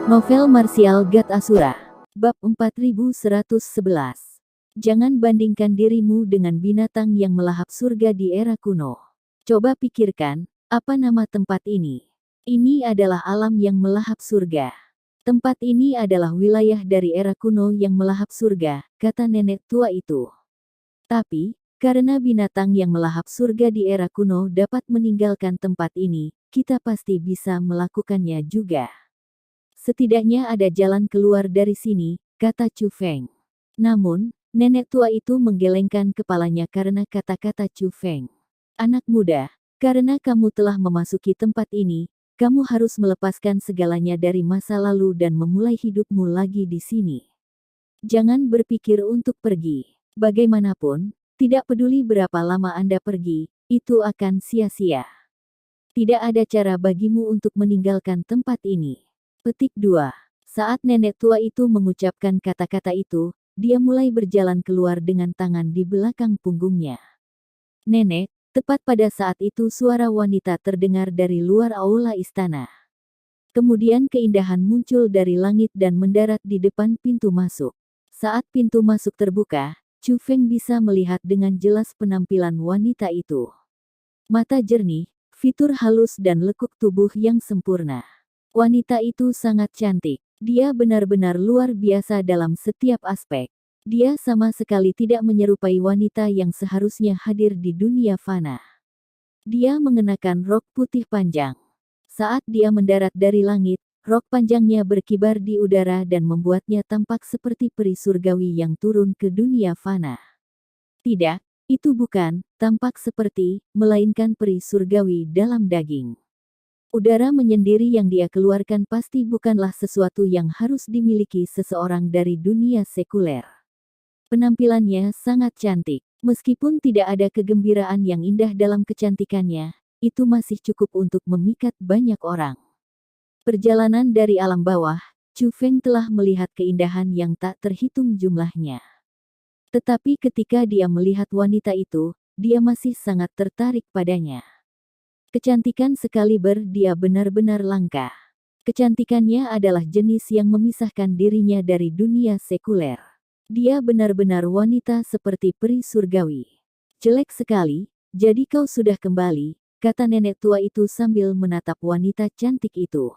Novel Martial God Asura. Bab 4111. Jangan bandingkan dirimu dengan binatang yang melahap surga di era kuno. Coba pikirkan, apa nama tempat ini? Ini adalah alam yang melahap surga. Tempat ini adalah wilayah dari era kuno yang melahap surga, kata nenek tua itu. Tapi, karena binatang yang melahap surga di era kuno dapat meninggalkan tempat ini, kita pasti bisa melakukannya juga. Setidaknya ada jalan keluar dari sini, kata Chu Feng. Namun, nenek tua itu menggelengkan kepalanya karena kata-kata Chu Feng. Anak muda, karena kamu telah memasuki tempat ini, kamu harus melepaskan segalanya dari masa lalu dan memulai hidupmu lagi di sini. Jangan berpikir untuk pergi. Bagaimanapun, tidak peduli berapa lama Anda pergi, itu akan sia-sia. Tidak ada cara bagimu untuk meninggalkan tempat ini. Petik 2. Saat nenek tua itu mengucapkan kata-kata itu, dia mulai berjalan keluar dengan tangan di belakang punggungnya. Nenek, tepat pada saat itu suara wanita terdengar dari luar aula istana. Kemudian keindahan muncul dari langit dan mendarat di depan pintu masuk. Saat pintu masuk terbuka, Chu Feng bisa melihat dengan jelas penampilan wanita itu. Mata jernih, fitur halus dan lekuk tubuh yang sempurna. Wanita itu sangat cantik. Dia benar-benar luar biasa dalam setiap aspek. Dia sama sekali tidak menyerupai wanita yang seharusnya hadir di dunia fana. Dia mengenakan rok putih panjang. Saat dia mendarat dari langit, rok panjangnya berkibar di udara dan membuatnya tampak seperti peri surgawi yang turun ke dunia fana. Tidak, itu bukan tampak seperti, melainkan peri surgawi dalam daging. Udara menyendiri yang dia keluarkan pasti bukanlah sesuatu yang harus dimiliki seseorang dari dunia sekuler. Penampilannya sangat cantik. Meskipun tidak ada kegembiraan yang indah dalam kecantikannya, itu masih cukup untuk memikat banyak orang. Perjalanan dari alam bawah, Chu Feng telah melihat keindahan yang tak terhitung jumlahnya. Tetapi ketika dia melihat wanita itu, dia masih sangat tertarik padanya. Kecantikan sekaliber dia benar-benar langka. Kecantikannya adalah jenis yang memisahkan dirinya dari dunia sekuler. Dia benar-benar wanita seperti peri surgawi. Jelek sekali, jadi kau sudah kembali, kata nenek tua itu sambil menatap wanita cantik itu.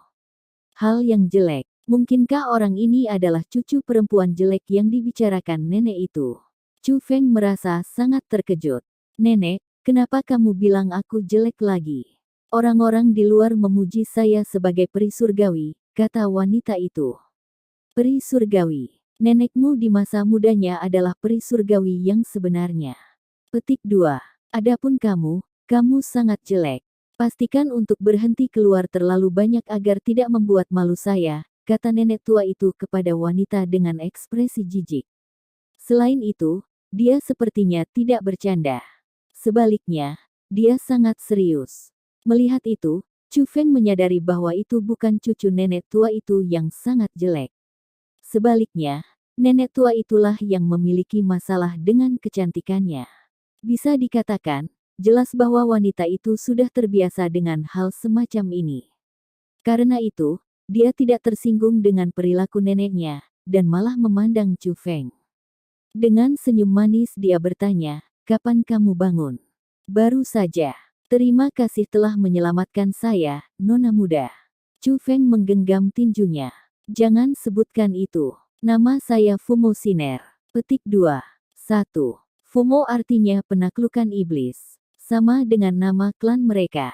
Hal yang jelek, mungkinkah orang ini adalah cucu perempuan jelek yang dibicarakan nenek itu? Chu Feng merasa sangat terkejut. Nenek, kenapa kamu bilang aku jelek lagi? Orang-orang di luar memuji saya sebagai peri surgawi, kata wanita itu. Peri surgawi. Nenekmu di masa mudanya adalah peri surgawi yang sebenarnya. Petik 2. Adapun kamu sangat jelek. Pastikan untuk berhenti keluar terlalu banyak agar tidak membuat malu saya, kata nenek tua itu kepada wanita dengan ekspresi jijik. Selain itu, dia sepertinya tidak bercanda. Sebaliknya, dia sangat serius. Melihat itu, Chu Feng menyadari bahwa itu bukan cucu nenek tua itu yang sangat jelek. Sebaliknya, nenek tua itulah yang memiliki masalah dengan kecantikannya. Bisa dikatakan, jelas bahwa wanita itu sudah terbiasa dengan hal semacam ini. Karena itu, dia tidak tersinggung dengan perilaku neneknya, dan malah memandang Chu Feng. Dengan senyum manis dia bertanya, kapan kamu bangun? Baru saja. Terima kasih telah menyelamatkan saya, nona muda. Chu Feng menggenggam tinjunya. Jangan sebutkan itu. Nama saya Fumo Siner. Petik 2. 1. Fumo artinya penaklukan iblis. Sama dengan nama klan mereka.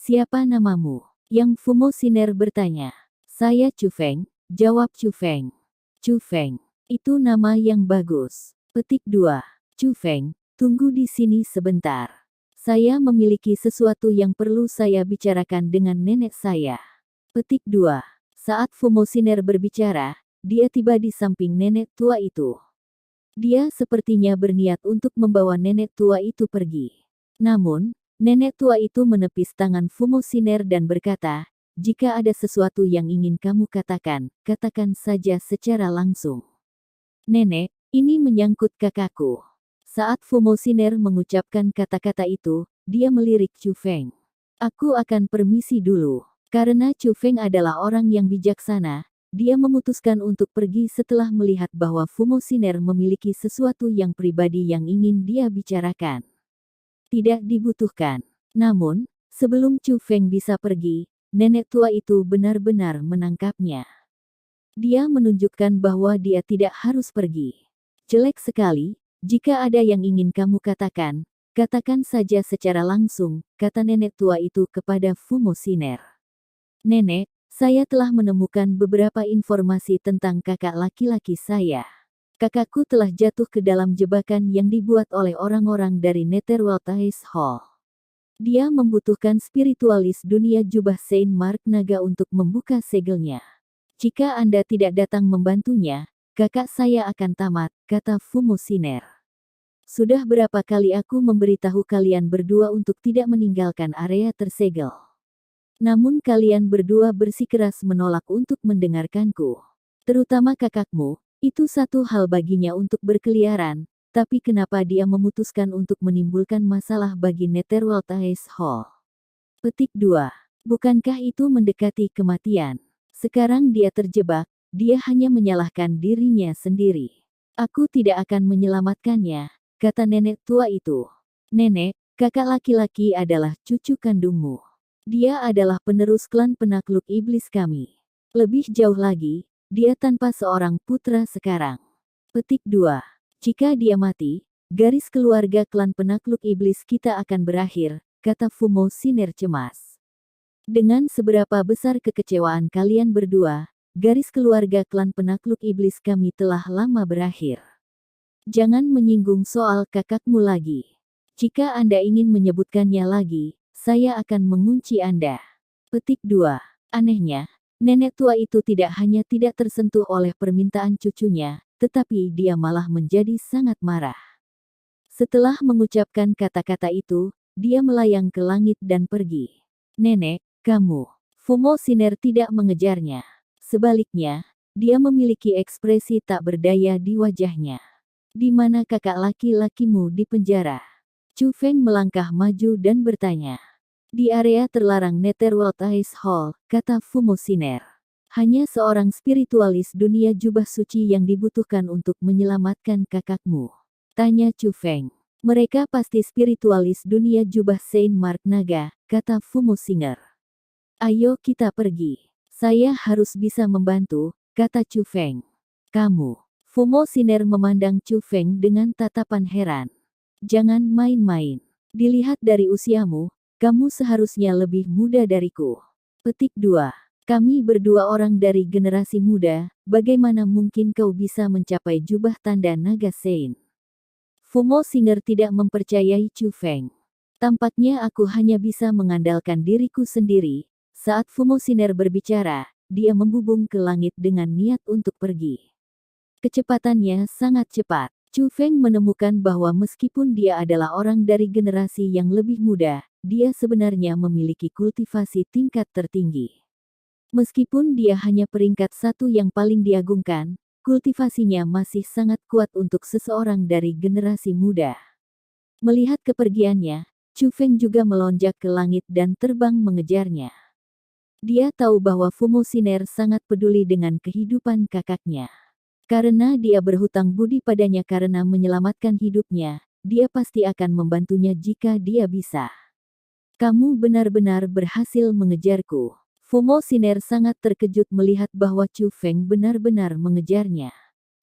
Siapa namamu? Yang Fumo Siner bertanya. Saya Chu Feng, jawab Chu Feng. Chu Feng. Itu nama yang bagus. Petik 2. Chu Feng, tunggu di sini sebentar. Saya memiliki sesuatu yang perlu saya bicarakan dengan nenek saya. Petik 2. Saat Fumo Siner berbicara, dia tiba di samping nenek tua itu. Dia sepertinya berniat untuk membawa nenek tua itu pergi. Namun, nenek tua itu menepis tangan Fumo Siner dan berkata, jika ada sesuatu yang ingin kamu katakan, katakan saja secara langsung. Nenek, ini menyangkut kakakku. Saat Fumo Siner mengucapkan kata-kata itu, dia melirik Chu Feng. Aku akan permisi dulu. Karena Chu Feng adalah orang yang bijaksana, dia memutuskan untuk pergi setelah melihat bahwa Fumo Shiner memiliki sesuatu yang pribadi yang ingin dia bicarakan. Tidak dibutuhkan. Namun, sebelum Chu Feng bisa pergi, nenek tua itu benar-benar menangkapnya. Dia menunjukkan bahwa dia tidak harus pergi. Jelek sekali, jika ada yang ingin kamu katakan, katakan saja secara langsung, kata nenek tua itu kepada Fumo Shiner. Nenek, saya telah menemukan beberapa informasi tentang kakak laki-laki saya. Kakakku telah jatuh ke dalam jebakan yang dibuat oleh orang-orang dari Netherworld Ice Hall. Dia membutuhkan spiritualis dunia jubah Saint Mark Naga untuk membuka segelnya. Jika Anda tidak datang membantunya, kakak saya akan tamat, kata Fumo Shiner. Sudah berapa kali aku memberitahu kalian berdua untuk tidak meninggalkan area tersegel. Namun kalian berdua bersikeras menolak untuk mendengarkanku. Terutama kakakmu, itu satu hal baginya untuk berkeliaran, tapi kenapa dia memutuskan untuk menimbulkan masalah bagi Netherworld Ice Hall? Petik 2. Bukankah itu mendekati kematian? Sekarang dia terjebak, dia hanya menyalahkan dirinya sendiri. Aku tidak akan menyelamatkannya, kata nenek tua itu. Nenek, kakak laki-laki adalah cucu kandungmu. Dia adalah penerus klan penakluk iblis kami. Lebih jauh lagi, dia tanpa seorang putra sekarang. Petik 2. Jika dia mati, garis keluarga klan penakluk iblis kita akan berakhir, kata Fumo Shiner cemas. Dengan seberapa besar kekecewaan kalian berdua, garis keluarga klan penakluk iblis kami telah lama berakhir. Jangan menyinggung soal kakakmu lagi. Jika Anda ingin menyebutkannya lagi, saya akan mengunci Anda. Petik 2. Anehnya, nenek tua itu tidak hanya tidak tersentuh oleh permintaan cucunya, tetapi dia malah menjadi sangat marah. Setelah mengucapkan kata-kata itu, dia melayang ke langit dan pergi. Nenek, kamu. Fumo Shiner tidak mengejarnya. Sebaliknya, dia memiliki ekspresi tak berdaya di wajahnya. Di mana kakak laki-lakimu di penjara? Chu Feng melangkah maju dan bertanya. Di area terlarang Netherworld Ice Hall, kata Fumo Shiner. Hanya seorang spiritualis dunia jubah suci yang dibutuhkan untuk menyelamatkan kakakmu. Tanya Chu Feng. Mereka pasti spiritualis dunia jubah Saint Mark Naga, kata Fumo Shiner. Ayo kita pergi. Saya harus bisa membantu, kata Chu Feng. Kamu. Fumo Shiner memandang Chu Feng dengan tatapan heran. Jangan main-main. Dilihat dari usiamu, kamu seharusnya lebih muda dariku. Petik 2. Kami berdua orang dari generasi muda, bagaimana mungkin kau bisa mencapai jubah tanda naga Saint? Fumo Shiner tidak mempercayai Chu Feng. Tampaknya aku hanya bisa mengandalkan diriku sendiri. Saat Fumo Shiner berbicara, dia membubung ke langit dengan niat untuk pergi. Kecepatannya sangat cepat. Chu Feng menemukan bahwa meskipun dia adalah orang dari generasi yang lebih muda, dia sebenarnya memiliki kultivasi tingkat tertinggi. Meskipun dia hanya peringkat 1 yang paling diagungkan, kultivasinya masih sangat kuat untuk seseorang dari generasi muda. Melihat kepergiannya, Chu Feng juga melonjak ke langit dan terbang mengejarnya. Dia tahu bahwa Fumo Shiner sangat peduli dengan kehidupan kakaknya. Karena dia berhutang budi padanya karena menyelamatkan hidupnya, dia pasti akan membantunya jika dia bisa. Kamu benar-benar berhasil mengejarku. Fumo Shiner sangat terkejut melihat bahwa Chu Feng benar-benar mengejarnya.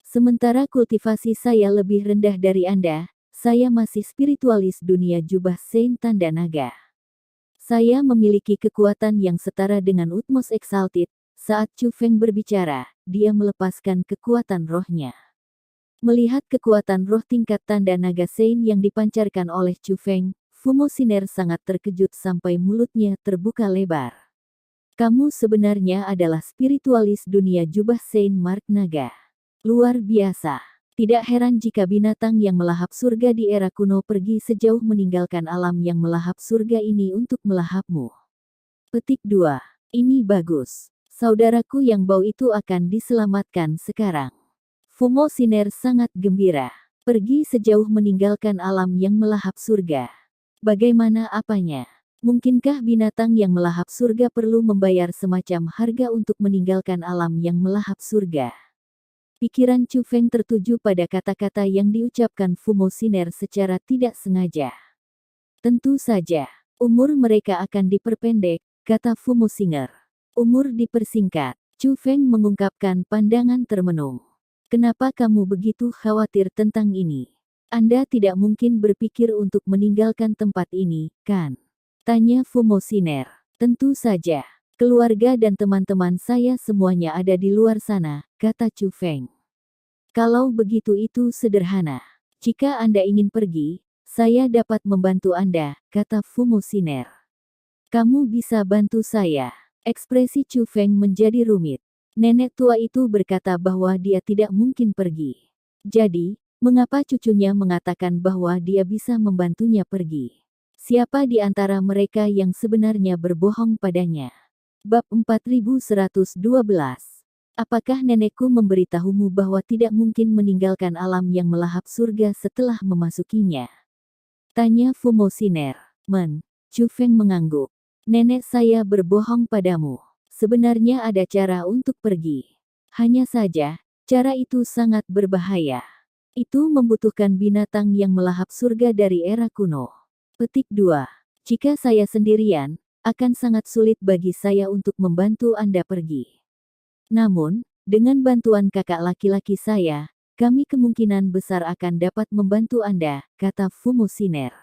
Sementara kultivasi saya lebih rendah dari Anda, saya masih spiritualis dunia jubah Saint Tanda Naga. Saya memiliki kekuatan yang setara dengan Utmost Exalted. Saat Chu Feng berbicara, dia melepaskan kekuatan rohnya. Melihat kekuatan roh tingkat tanda naga Saint yang dipancarkan oleh Chu Feng, Fumo Shiner sangat terkejut sampai mulutnya terbuka lebar. Kamu sebenarnya adalah spiritualis dunia jubah Saint Mark Naga. Luar biasa. Tidak heran jika binatang yang melahap surga di era kuno pergi sejauh meninggalkan alam yang melahap surga ini untuk melahapmu. Petik 2. Ini bagus. Saudaraku yang bau itu akan diselamatkan sekarang. Fumo Shiner sangat gembira. Pergi sejauh meninggalkan alam yang melahap surga. Bagaimana apanya? Mungkinkah binatang yang melahap surga perlu membayar semacam harga untuk meninggalkan alam yang melahap surga? Pikiran Chu Feng tertuju pada kata-kata yang diucapkan Fumo Siner secara tidak sengaja. Tentu saja, umur mereka akan diperpendek, kata Fumo Singer. Umur dipersingkat. Chu Feng mengungkapkan pandangan termenung. Kenapa kamu begitu khawatir tentang ini? Anda tidak mungkin berpikir untuk meninggalkan tempat ini, kan? Tanya Fumo Siner. Tentu saja. Keluarga dan teman-teman saya semuanya ada di luar sana, kata Chu Feng. Kalau begitu itu sederhana. Jika Anda ingin pergi, saya dapat membantu Anda, kata Fumo Siner. Kamu bisa bantu saya. Ekspresi Chu Feng menjadi rumit. Nenek tua itu berkata bahwa dia tidak mungkin pergi. Jadi, mengapa cucunya mengatakan bahwa dia bisa membantunya pergi? Siapa di antara mereka yang sebenarnya berbohong padanya? Bab 4112. Apakah nenekku memberitahumu bahwa tidak mungkin meninggalkan alam yang melahap surga setelah memasukinya? Tanya Fumo Siner. Chu Feng mengangguk. Nenek saya berbohong padamu. Sebenarnya ada cara untuk pergi. Hanya saja, cara itu sangat berbahaya. Itu membutuhkan binatang yang melahap surga dari era kuno. Petik 2. Jika saya sendirian, akan sangat sulit bagi saya untuk membantu Anda pergi. Namun, dengan bantuan kakak laki-laki saya, kami kemungkinan besar akan dapat membantu Anda, kata Fumo Siner.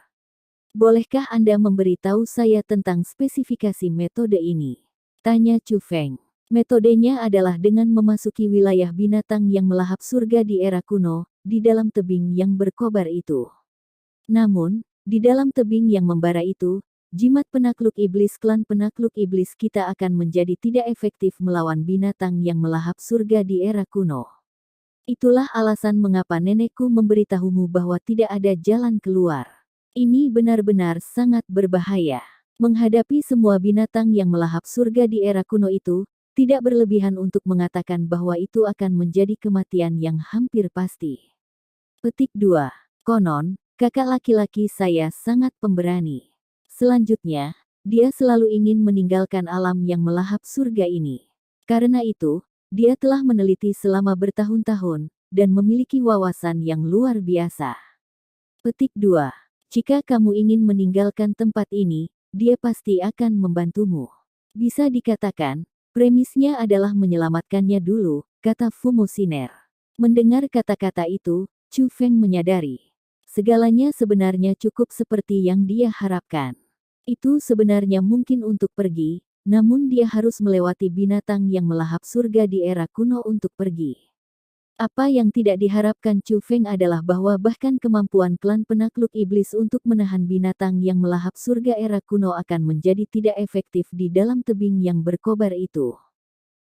Bolehkah Anda memberitahu saya tentang spesifikasi metode ini? Tanya Chu Feng. Metodenya adalah dengan memasuki wilayah binatang yang melahap surga di era kuno, di dalam tebing yang berkobar itu. Namun, di dalam tebing yang membara itu, jimat penakluk iblis klan penakluk iblis kita akan menjadi tidak efektif melawan binatang yang melahap surga di era kuno. Itulah alasan mengapa nenekku memberitahumu bahwa tidak ada jalan keluar. Ini benar-benar sangat berbahaya. Menghadapi semua binatang yang melahap surga di era kuno itu, tidak berlebihan untuk mengatakan bahwa itu akan menjadi kematian yang hampir pasti. Petik 2. Konon, kakak laki-laki saya sangat pemberani. Selanjutnya, dia selalu ingin meninggalkan alam yang melahap surga ini. Karena itu, dia telah meneliti selama bertahun-tahun, dan memiliki wawasan yang luar biasa. Petik 2. Jika kamu ingin meninggalkan tempat ini, dia pasti akan membantumu. Bisa dikatakan, premisnya adalah menyelamatkannya dulu, kata Fumo Siner. Mendengar kata-kata itu, Chu Feng menyadari. Segalanya sebenarnya cukup seperti yang dia harapkan. Itu sebenarnya mungkin untuk pergi, namun dia harus melewati binatang yang melahap surga di era kuno untuk pergi. Apa yang tidak diharapkan Chu Feng adalah bahwa bahkan kemampuan klan penakluk iblis untuk menahan binatang yang melahap surga era kuno akan menjadi tidak efektif di dalam tebing yang berkobar itu.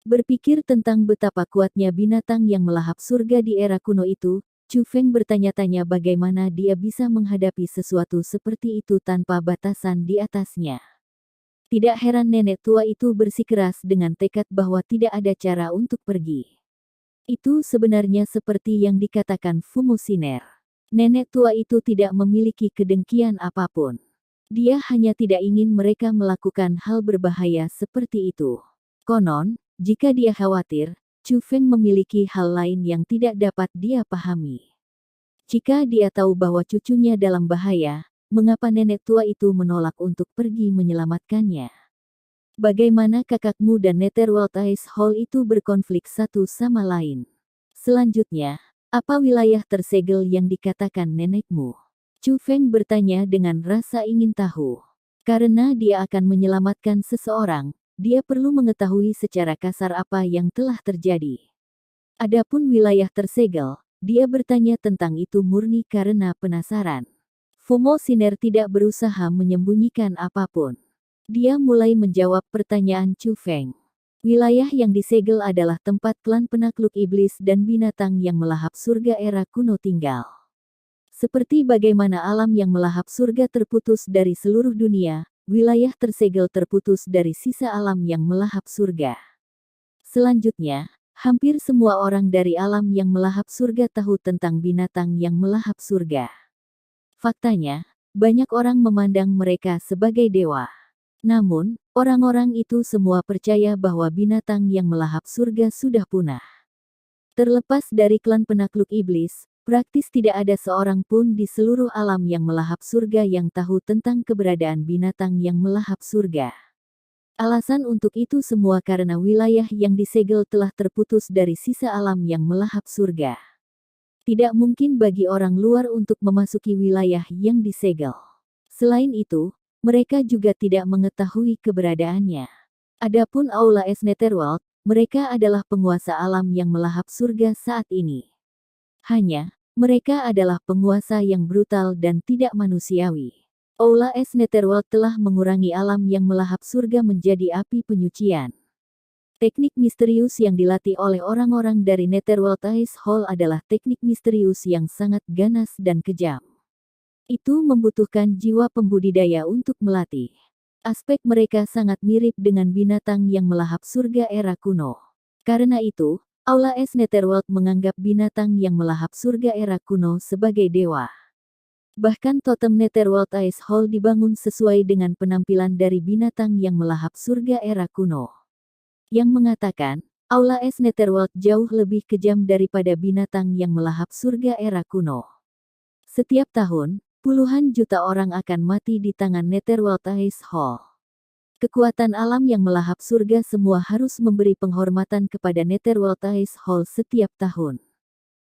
Berpikir tentang betapa kuatnya binatang yang melahap surga di era kuno itu, Chu Feng bertanya-tanya bagaimana dia bisa menghadapi sesuatu seperti itu tanpa batasan di atasnya. Tidak heran nenek tua itu bersikeras dengan tekad bahwa tidak ada cara untuk pergi. Itu sebenarnya seperti yang dikatakan Fumo Siner. Nenek tua itu tidak memiliki kedengkian apapun. Dia hanya tidak ingin mereka melakukan hal berbahaya seperti itu. Konon, jika dia khawatir, Chu Feng memiliki hal lain yang tidak dapat dia pahami. Jika dia tahu bahwa cucunya dalam bahaya, mengapa nenek tua itu menolak untuk pergi menyelamatkannya? Bagaimana kakakmu dan Netherworld Ice Hall itu berkonflik satu sama lain? Selanjutnya, apa wilayah tersegel yang dikatakan nenekmu? Chu Feng bertanya dengan rasa ingin tahu. Karena dia akan menyelamatkan seseorang, dia perlu mengetahui secara kasar apa yang telah terjadi. Adapun wilayah tersegel, dia bertanya tentang itu murni karena penasaran. Fumo Siner tidak berusaha menyembunyikan apapun. Dia mulai menjawab pertanyaan Chu Feng. Wilayah yang disegel adalah tempat klan penakluk iblis dan binatang yang melahap surga era kuno tinggal. Seperti bagaimana alam yang melahap surga terputus dari seluruh dunia, wilayah tersegel terputus dari sisa alam yang melahap surga. Selanjutnya, hampir semua orang dari alam yang melahap surga tahu tentang binatang yang melahap surga. Faktanya, banyak orang memandang mereka sebagai dewa. Namun, orang-orang itu semua percaya bahwa binatang yang melahap surga sudah punah. Terlepas dari klan penakluk iblis, praktis tidak ada seorang pun di seluruh alam yang melahap surga yang tahu tentang keberadaan binatang yang melahap surga. Alasan untuk itu semua karena wilayah yang disegel telah terputus dari sisa alam yang melahap surga. Tidak mungkin bagi orang luar untuk memasuki wilayah yang disegel. Selain itu, mereka juga tidak mengetahui keberadaannya. Adapun Aula es Netherworld, mereka adalah penguasa alam yang melahap surga saat ini. Hanya, mereka adalah penguasa yang brutal dan tidak manusiawi. Aula es Netherworld telah mengurangi alam yang melahap surga menjadi api penyucian. Teknik misterius yang dilatih oleh orang-orang dari Netherworld Ice Hall adalah teknik misterius yang sangat ganas dan kejam. Itu membutuhkan jiwa pembudidaya untuk melatih. Aspek mereka sangat mirip dengan binatang yang melahap surga era kuno. Karena itu, Aula es Netherworld menganggap binatang yang melahap surga era kuno sebagai dewa. Bahkan totem Netherworld Ice Hall dibangun sesuai dengan penampilan dari binatang yang melahap surga era kuno. Yang mengatakan, Aula es Netherworld jauh lebih kejam daripada binatang yang melahap surga era kuno. Setiap tahun, puluhan juta orang akan mati di tangan Netherworld Ice Hall. Kekuatan alam yang melahap surga semua harus memberi penghormatan kepada Netherworld Ice Hall setiap tahun.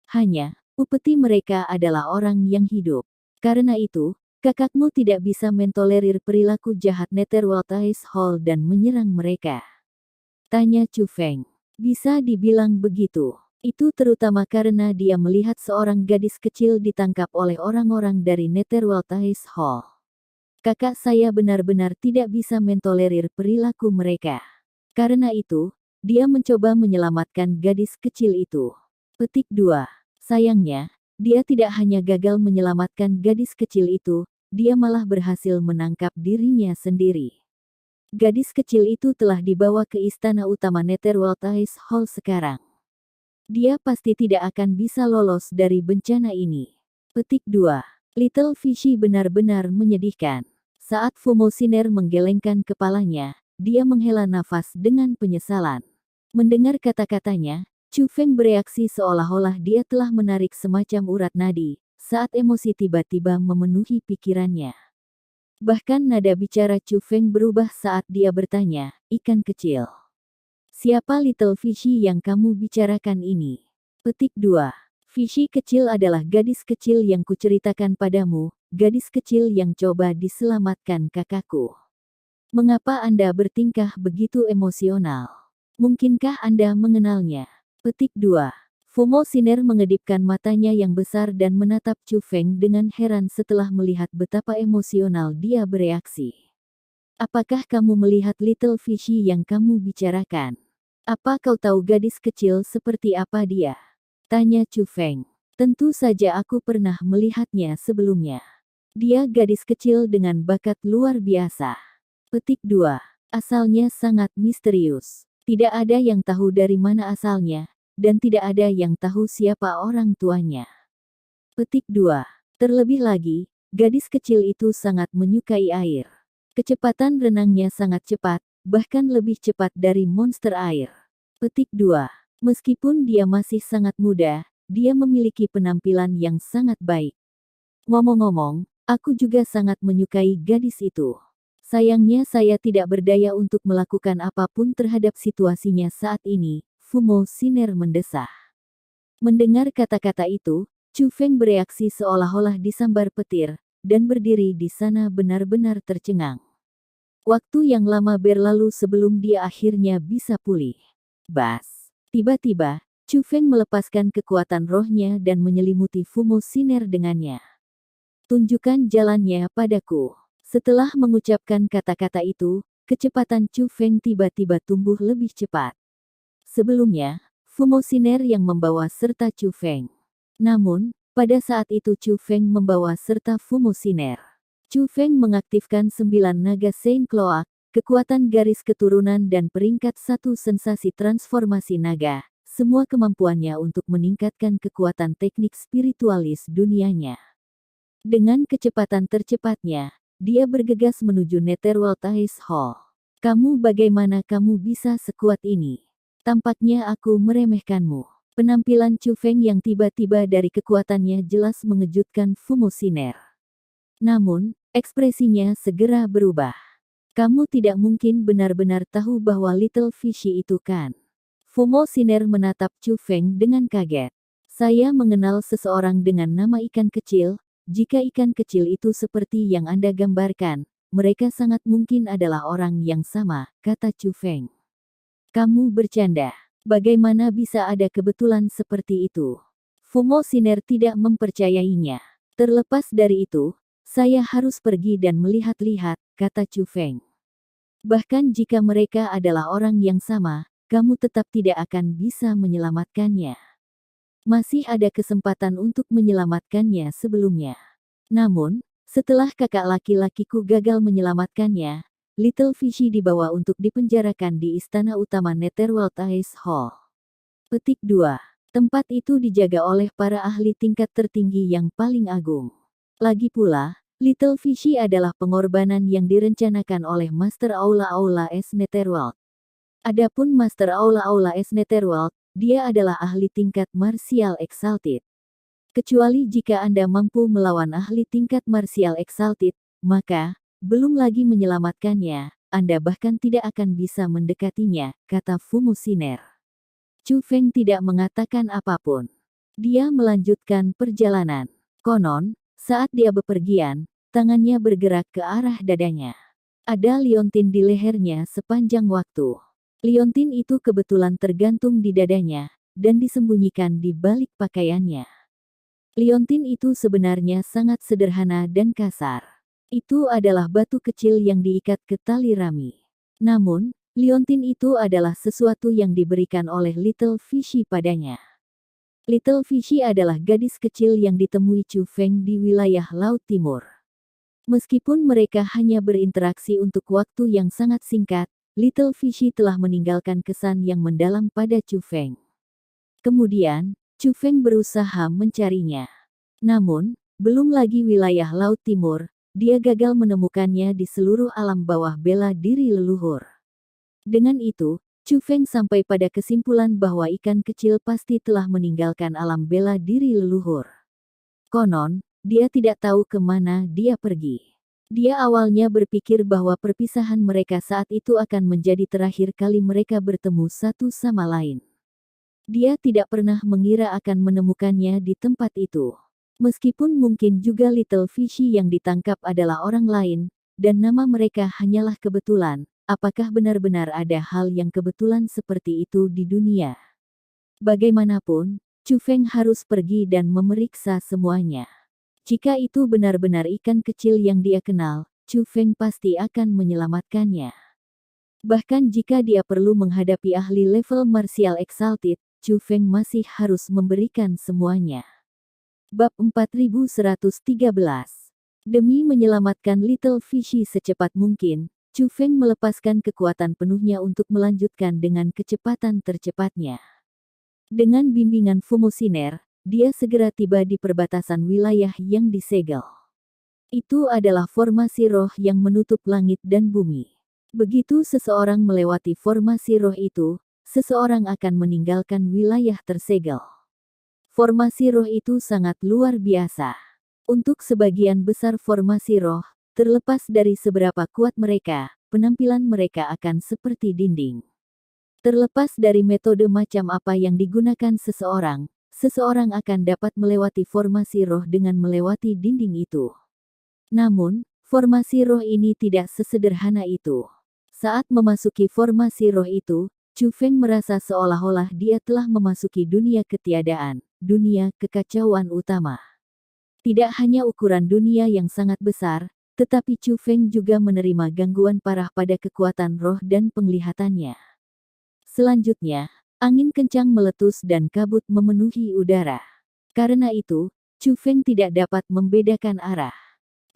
Hanya, upeti mereka adalah orang yang hidup. Karena itu, kakakmu tidak bisa mentolerir perilaku jahat Netherworld Ice Hall dan menyerang mereka. Tanya Chu Feng. Bisa dibilang begitu. Itu terutama karena dia melihat seorang gadis kecil ditangkap oleh orang-orang dari Netherworld Ice Hall. Kakak saya benar-benar tidak bisa mentolerir perilaku mereka. Karena itu, dia mencoba menyelamatkan gadis kecil itu. Petik 2. Sayangnya, dia tidak hanya gagal menyelamatkan gadis kecil itu, dia malah berhasil menangkap dirinya sendiri. Gadis kecil itu telah dibawa ke istana utama Netherworld Ice Hall sekarang. Dia pasti tidak akan bisa lolos dari bencana ini. Petik 2. Little Fishy benar-benar menyedihkan. Saat Fumo Siner menggelengkan kepalanya, dia menghela nafas dengan penyesalan. Mendengar kata-katanya, Chu Feng bereaksi seolah-olah dia telah menarik semacam urat nadi, saat emosi tiba-tiba memenuhi pikirannya. Bahkan nada bicara Chu Feng berubah saat dia bertanya, ikan kecil. Siapa Little Fishy yang kamu bicarakan ini? Petik 2. Fishy kecil adalah gadis kecil yang kuceritakan padamu, gadis kecil yang coba diselamatkan kakakku. Mengapa Anda bertingkah begitu emosional? Mungkinkah Anda mengenalnya? Petik 2. Fumo Siner mengedipkan matanya yang besar dan menatap Chu Feng dengan heran setelah melihat betapa emosional dia bereaksi. Apakah kamu melihat Little Fishy yang kamu bicarakan? Apa kau tahu gadis kecil seperti apa dia? Tanya Chu Feng. Tentu saja aku pernah melihatnya sebelumnya. Dia gadis kecil dengan bakat luar biasa. Petik 2. Asalnya sangat misterius. Tidak ada yang tahu dari mana asalnya, dan tidak ada yang tahu siapa orang tuanya. Petik 2. Terlebih lagi, gadis kecil itu sangat menyukai air. Kecepatan renangnya sangat cepat, bahkan lebih cepat dari monster air. Petik 2. Meskipun dia masih sangat muda, dia memiliki penampilan yang sangat baik. Ngomong-ngomong, aku juga sangat menyukai gadis itu. Sayangnya saya tidak berdaya untuk melakukan apapun terhadap situasinya saat ini, Fumo Siner mendesah. Mendengar kata-kata itu, Chu Feng bereaksi seolah-olah disambar petir, dan berdiri di sana benar-benar tercengang. Waktu yang lama berlalu sebelum dia akhirnya bisa pulih. Bas. Tiba-tiba, Chu Feng melepaskan kekuatan rohnya dan menyelimuti Fumo Siner dengannya. Tunjukkan jalannya padaku. Setelah mengucapkan kata-kata itu, kecepatan Chu Feng tiba-tiba tumbuh lebih cepat. Sebelumnya, Fumo Siner yang membawa serta Chu Feng. Namun, pada saat itu Chu Feng membawa serta Fumo Siner. Chu Feng mengaktifkan 9 naga Saint Cloak, kekuatan garis keturunan dan peringkat 1 sensasi transformasi naga, semua kemampuannya untuk meningkatkan kekuatan teknik spiritualis dunianya. Dengan kecepatan tercepatnya, dia bergegas menuju Netherworld Ice Hall. Kamu bagaimana kamu bisa sekuat ini? Tampaknya aku meremehkanmu. Penampilan Chu Feng yang tiba-tiba dari kekuatannya jelas mengejutkan Fumo Shiner. Namun, ekspresinya segera berubah. Kamu tidak mungkin benar-benar tahu bahwa Little Fishy itu kan? Fumo Shiner menatap Chu Feng dengan kaget. Saya mengenal seseorang dengan nama ikan kecil. Jika ikan kecil itu seperti yang Anda gambarkan, mereka sangat mungkin adalah orang yang sama, kata Chu Feng. Kamu bercanda. Bagaimana bisa ada kebetulan seperti itu? Fumo Shiner tidak mempercayainya. Terlepas dari itu, saya harus pergi dan melihat-lihat, kata Chu Feng. Bahkan jika mereka adalah orang yang sama, kamu tetap tidak akan bisa menyelamatkannya. Masih ada kesempatan untuk menyelamatkannya sebelumnya. Namun, setelah kakak laki-lakiku gagal menyelamatkannya, Little Fishy dibawa untuk dipenjarakan di istana utama Netherworld Ice Hall. Petik 2. Tempat itu dijaga oleh para ahli tingkat tertinggi yang paling agung. Lagi pula, Little Fishy adalah pengorbanan yang direncanakan oleh Master Aula-Aula S Netherworld. Adapun Master Aula-Aula S Netherworld, dia adalah ahli tingkat martial exalted. Kecuali jika Anda mampu melawan ahli tingkat martial exalted, maka, belum lagi menyelamatkannya, Anda bahkan tidak akan bisa mendekatinya, kata Fumo Shiner. Chu Feng tidak mengatakan apapun. Dia melanjutkan perjalanan. Konon, saat dia bepergian, tangannya bergerak ke arah dadanya. Ada liontin di lehernya sepanjang waktu. Liontin itu kebetulan tergantung di dadanya, dan disembunyikan di balik pakaiannya. Liontin itu sebenarnya sangat sederhana dan kasar. Itu adalah batu kecil yang diikat ke tali rami. Namun, liontin itu adalah sesuatu yang diberikan oleh Little Fishy padanya. Little Fishy adalah gadis kecil yang ditemui Chu Feng di wilayah Laut Timur. Meskipun mereka hanya berinteraksi untuk waktu yang sangat singkat, Little Fishy telah meninggalkan kesan yang mendalam pada Chu Feng. Kemudian, Chu Feng berusaha mencarinya. Namun, belum lagi wilayah Laut Timur, dia gagal menemukannya di seluruh alam bawah bela diri leluhur. Dengan itu, Chu Feng sampai pada kesimpulan bahwa ikan kecil pasti telah meninggalkan alam bela diri leluhur. Konon, dia tidak tahu kemana dia pergi. Dia awalnya berpikir bahwa perpisahan mereka saat itu akan menjadi terakhir kali mereka bertemu satu sama lain. Dia tidak pernah mengira akan menemukannya di tempat itu. Meskipun mungkin juga Little Fishy yang ditangkap adalah orang lain, dan nama mereka hanyalah kebetulan, apakah benar-benar ada hal yang kebetulan seperti itu di dunia? Bagaimanapun, Chu Feng harus pergi dan memeriksa semuanya. Jika itu benar-benar ikan kecil yang dia kenal, Chu Feng pasti akan menyelamatkannya. Bahkan jika dia perlu menghadapi ahli level martial exalted, Chu Feng masih harus memberikan semuanya. Bab 4113. Demi menyelamatkan Little Fishy secepat mungkin, Chu Feng melepaskan kekuatan penuhnya untuk melanjutkan dengan kecepatan tercepatnya. Dengan bimbingan Fumo Shiner, dia segera tiba di perbatasan wilayah yang disegel. Itu adalah formasi roh yang menutup langit dan bumi. Begitu seseorang melewati formasi roh itu, seseorang akan meninggalkan wilayah tersegel. Formasi roh itu sangat luar biasa. Untuk sebagian besar formasi roh, terlepas dari seberapa kuat mereka, penampilan mereka akan seperti dinding. Terlepas dari metode macam apa yang digunakan seseorang, seseorang akan dapat melewati formasi roh dengan melewati dinding itu. Namun, formasi roh ini tidak sesederhana itu. Saat memasuki formasi roh itu, Chu Feng merasa seolah-olah dia telah memasuki dunia ketiadaan, dunia kekacauan utama. Tidak hanya ukuran dunia yang sangat besar, tetapi Chu Feng juga menerima gangguan parah pada kekuatan roh dan penglihatannya. Selanjutnya, angin kencang meletus dan kabut memenuhi udara. Karena itu, Chu Feng tidak dapat membedakan arah.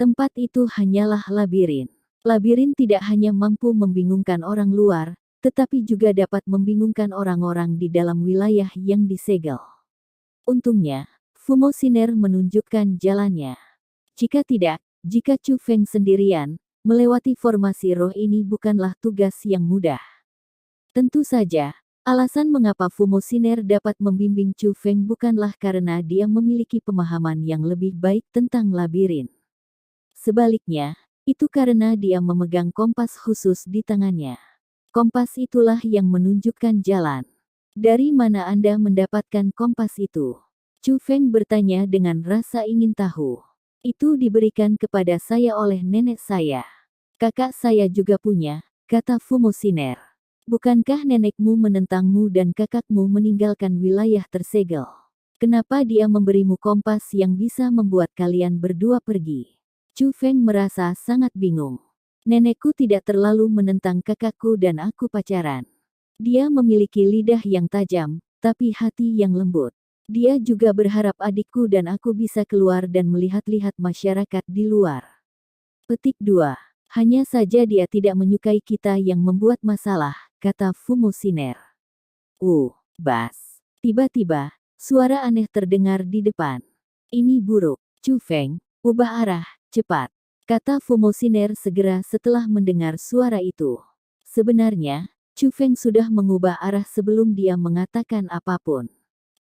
Tempat itu hanyalah labirin. Labirin tidak hanya mampu membingungkan orang luar, tetapi juga dapat membingungkan orang-orang di dalam wilayah yang disegel. Untungnya, Fumo Shiner menunjukkan jalannya. Jika tidak, jika Chu Feng sendirian, melewati formasi roh ini bukanlah tugas yang mudah. Tentu saja, alasan mengapa Fumo Siner dapat membimbing Chu Feng bukanlah karena dia memiliki pemahaman yang lebih baik tentang labirin. Sebaliknya, itu karena dia memegang kompas khusus di tangannya. Kompas itulah yang menunjukkan jalan. Dari mana Anda mendapatkan kompas itu? Chu Feng bertanya dengan rasa ingin tahu. Itu diberikan kepada saya oleh nenek saya. Kakak saya juga punya, kata Fumo Siner. Bukankah nenekmu menentangmu dan kakakmu meninggalkan wilayah tersegel? Kenapa dia memberimu kompas yang bisa membuat kalian berdua pergi? Chu Feng merasa sangat bingung. Nenekku tidak terlalu menentang kakakku dan aku pacaran. Dia memiliki lidah yang tajam, tapi hati yang lembut. Dia juga berharap adikku dan aku bisa keluar dan melihat-lihat masyarakat di luar. Petik 2. Hanya saja dia tidak menyukai kita yang membuat masalah, kata Fumo Siner. Bas. Tiba-tiba, suara aneh terdengar di depan. Ini buruk. Chu Feng, ubah arah, cepat. Kata Fumo Siner segera setelah mendengar suara itu. Sebenarnya, Chu Feng sudah mengubah arah sebelum dia mengatakan apapun.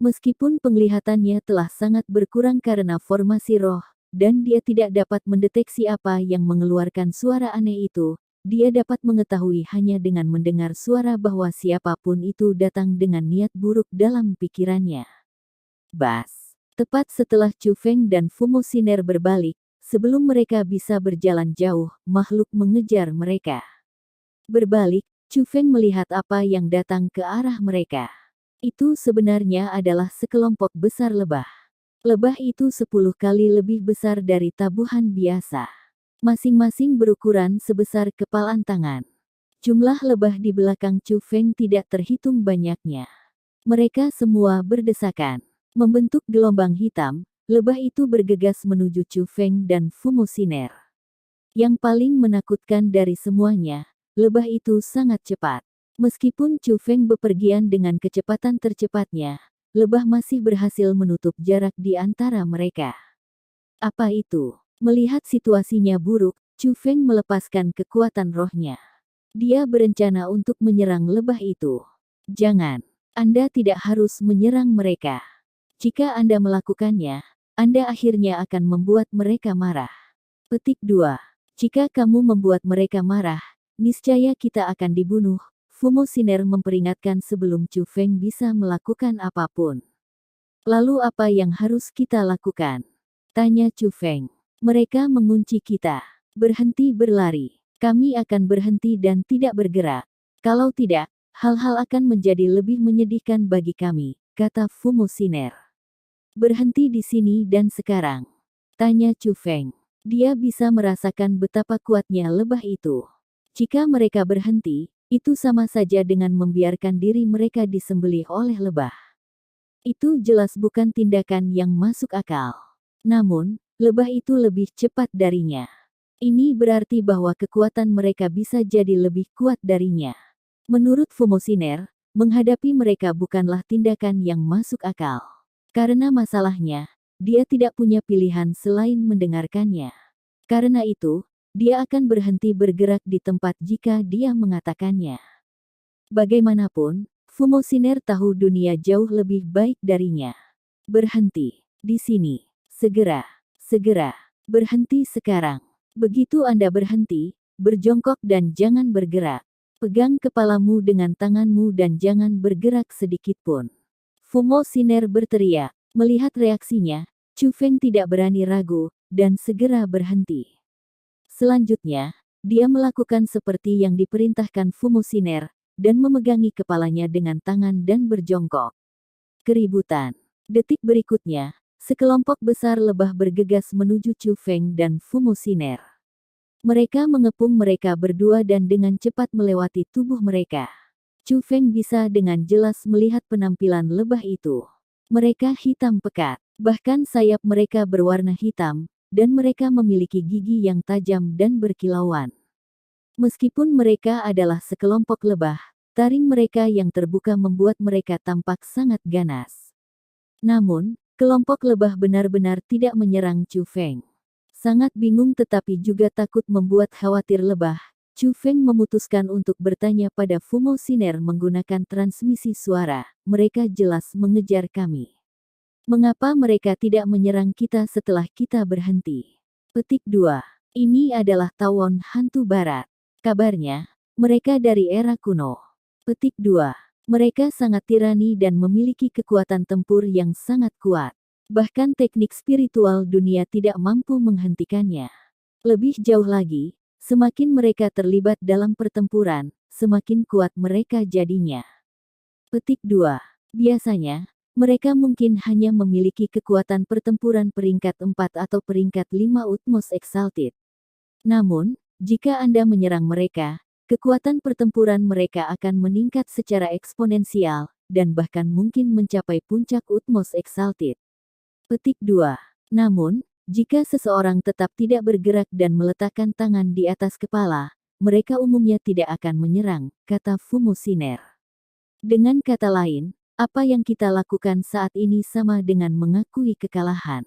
Meskipun penglihatannya telah sangat berkurang karena formasi roh, dan dia tidak dapat mendeteksi apa yang mengeluarkan suara aneh itu, dia dapat mengetahui hanya dengan mendengar suara bahwa siapapun itu datang dengan niat buruk dalam pikirannya. Bas. Tepat setelah Chu Feng dan Fumo Siner berbalik, sebelum mereka bisa berjalan jauh, makhluk mengejar mereka. Berbalik, Chu Feng melihat apa yang datang ke arah mereka. Itu sebenarnya adalah sekelompok besar lebah. Lebah itu 10 kali lebih besar dari tabuhan biasa. Masing-masing berukuran sebesar kepalan tangan. Jumlah lebah di belakang Chu Feng tidak terhitung banyaknya. Mereka semua berdesakan. Membentuk gelombang hitam, lebah itu bergegas menuju Chu Feng dan Fumo Siner. Yang paling menakutkan dari semuanya, lebah itu sangat cepat. Meskipun Chu Feng bepergian dengan kecepatan tercepatnya, lebah masih berhasil menutup jarak di antara mereka. Apa itu? Melihat situasinya buruk, Chu Feng melepaskan kekuatan rohnya. Dia berencana untuk menyerang lebah itu. Jangan. Anda tidak harus menyerang mereka. Jika Anda melakukannya, Anda akhirnya akan membuat mereka marah. Petik 2. Jika kamu membuat mereka marah, niscaya kita akan dibunuh. Fumo Siner memperingatkan sebelum Chu Feng bisa melakukan apapun. Lalu apa yang harus kita lakukan? Tanya Chu Feng. Mereka mengunci kita. Berhenti berlari. Kami akan berhenti dan tidak bergerak. Kalau tidak, hal-hal akan menjadi lebih menyedihkan bagi kami, kata Fumo Siner. Berhenti di sini dan sekarang. Tanya Chu Feng. Dia bisa merasakan betapa kuatnya lebah itu. Jika mereka berhenti, itu sama saja dengan membiarkan diri mereka disembelih oleh lebah. Itu jelas bukan tindakan yang masuk akal. Namun, lebah itu lebih cepat darinya. Ini berarti bahwa kekuatan mereka bisa jadi lebih kuat darinya. Menurut Fumo Siner, menghadapi mereka bukanlah tindakan yang masuk akal. Karena masalahnya, dia tidak punya pilihan selain mendengarkannya. Karena itu, dia akan berhenti bergerak di tempat jika dia mengatakannya. Bagaimanapun, Fumo Siner tahu dunia jauh lebih baik darinya. Berhenti. Di sini. Segera. Segera. Berhenti sekarang. Begitu Anda berhenti, berjongkok dan jangan bergerak. Pegang kepalamu dengan tanganmu dan jangan bergerak sedikitpun. Fumo Siner berteriak. Melihat reaksinya, Chu Feng tidak berani ragu, dan segera berhenti. Selanjutnya, dia melakukan seperti yang diperintahkan Fumo Siner, dan memegangi kepalanya dengan tangan dan berjongkok. Keributan. Detik berikutnya, sekelompok besar lebah bergegas menuju Chu Feng dan Fumo Siner. Mereka mengepung mereka berdua dan dengan cepat melewati tubuh mereka. Chu Feng bisa dengan jelas melihat penampilan lebah itu. Mereka hitam pekat, bahkan sayap mereka berwarna hitam, dan mereka memiliki gigi yang tajam dan berkilauan. Meskipun mereka adalah sekelompok lebah, taring mereka yang terbuka membuat mereka tampak sangat ganas. Namun, kelompok lebah benar-benar tidak menyerang Chu Feng. Sangat bingung tetapi juga takut membuat khawatir lebah, Chu Feng memutuskan untuk bertanya pada Fumo Siner menggunakan transmisi suara. Mereka jelas mengejar kami. Mengapa mereka tidak menyerang kita setelah kita berhenti? Petik 2. Ini adalah tawon hantu barat. Kabarnya, mereka dari era kuno. Petik 2. Mereka sangat tirani dan memiliki kekuatan tempur yang sangat kuat. Bahkan teknik spiritual dunia tidak mampu menghentikannya. Lebih jauh lagi, semakin mereka terlibat dalam pertempuran, semakin kuat mereka jadinya. Petik 2. Biasanya, mereka mungkin hanya memiliki kekuatan pertempuran peringkat 4 atau peringkat 5 Utmost Exalted. Namun, jika Anda menyerang mereka, kekuatan pertempuran mereka akan meningkat secara eksponensial, dan bahkan mungkin mencapai puncak Utmost Exalted. Petik 2. Namun, jika seseorang tetap tidak bergerak dan meletakkan tangan di atas kepala, mereka umumnya tidak akan menyerang, kata Fumo Siner. Dengan kata lain, apa yang kita lakukan saat ini sama dengan mengakui kekalahan.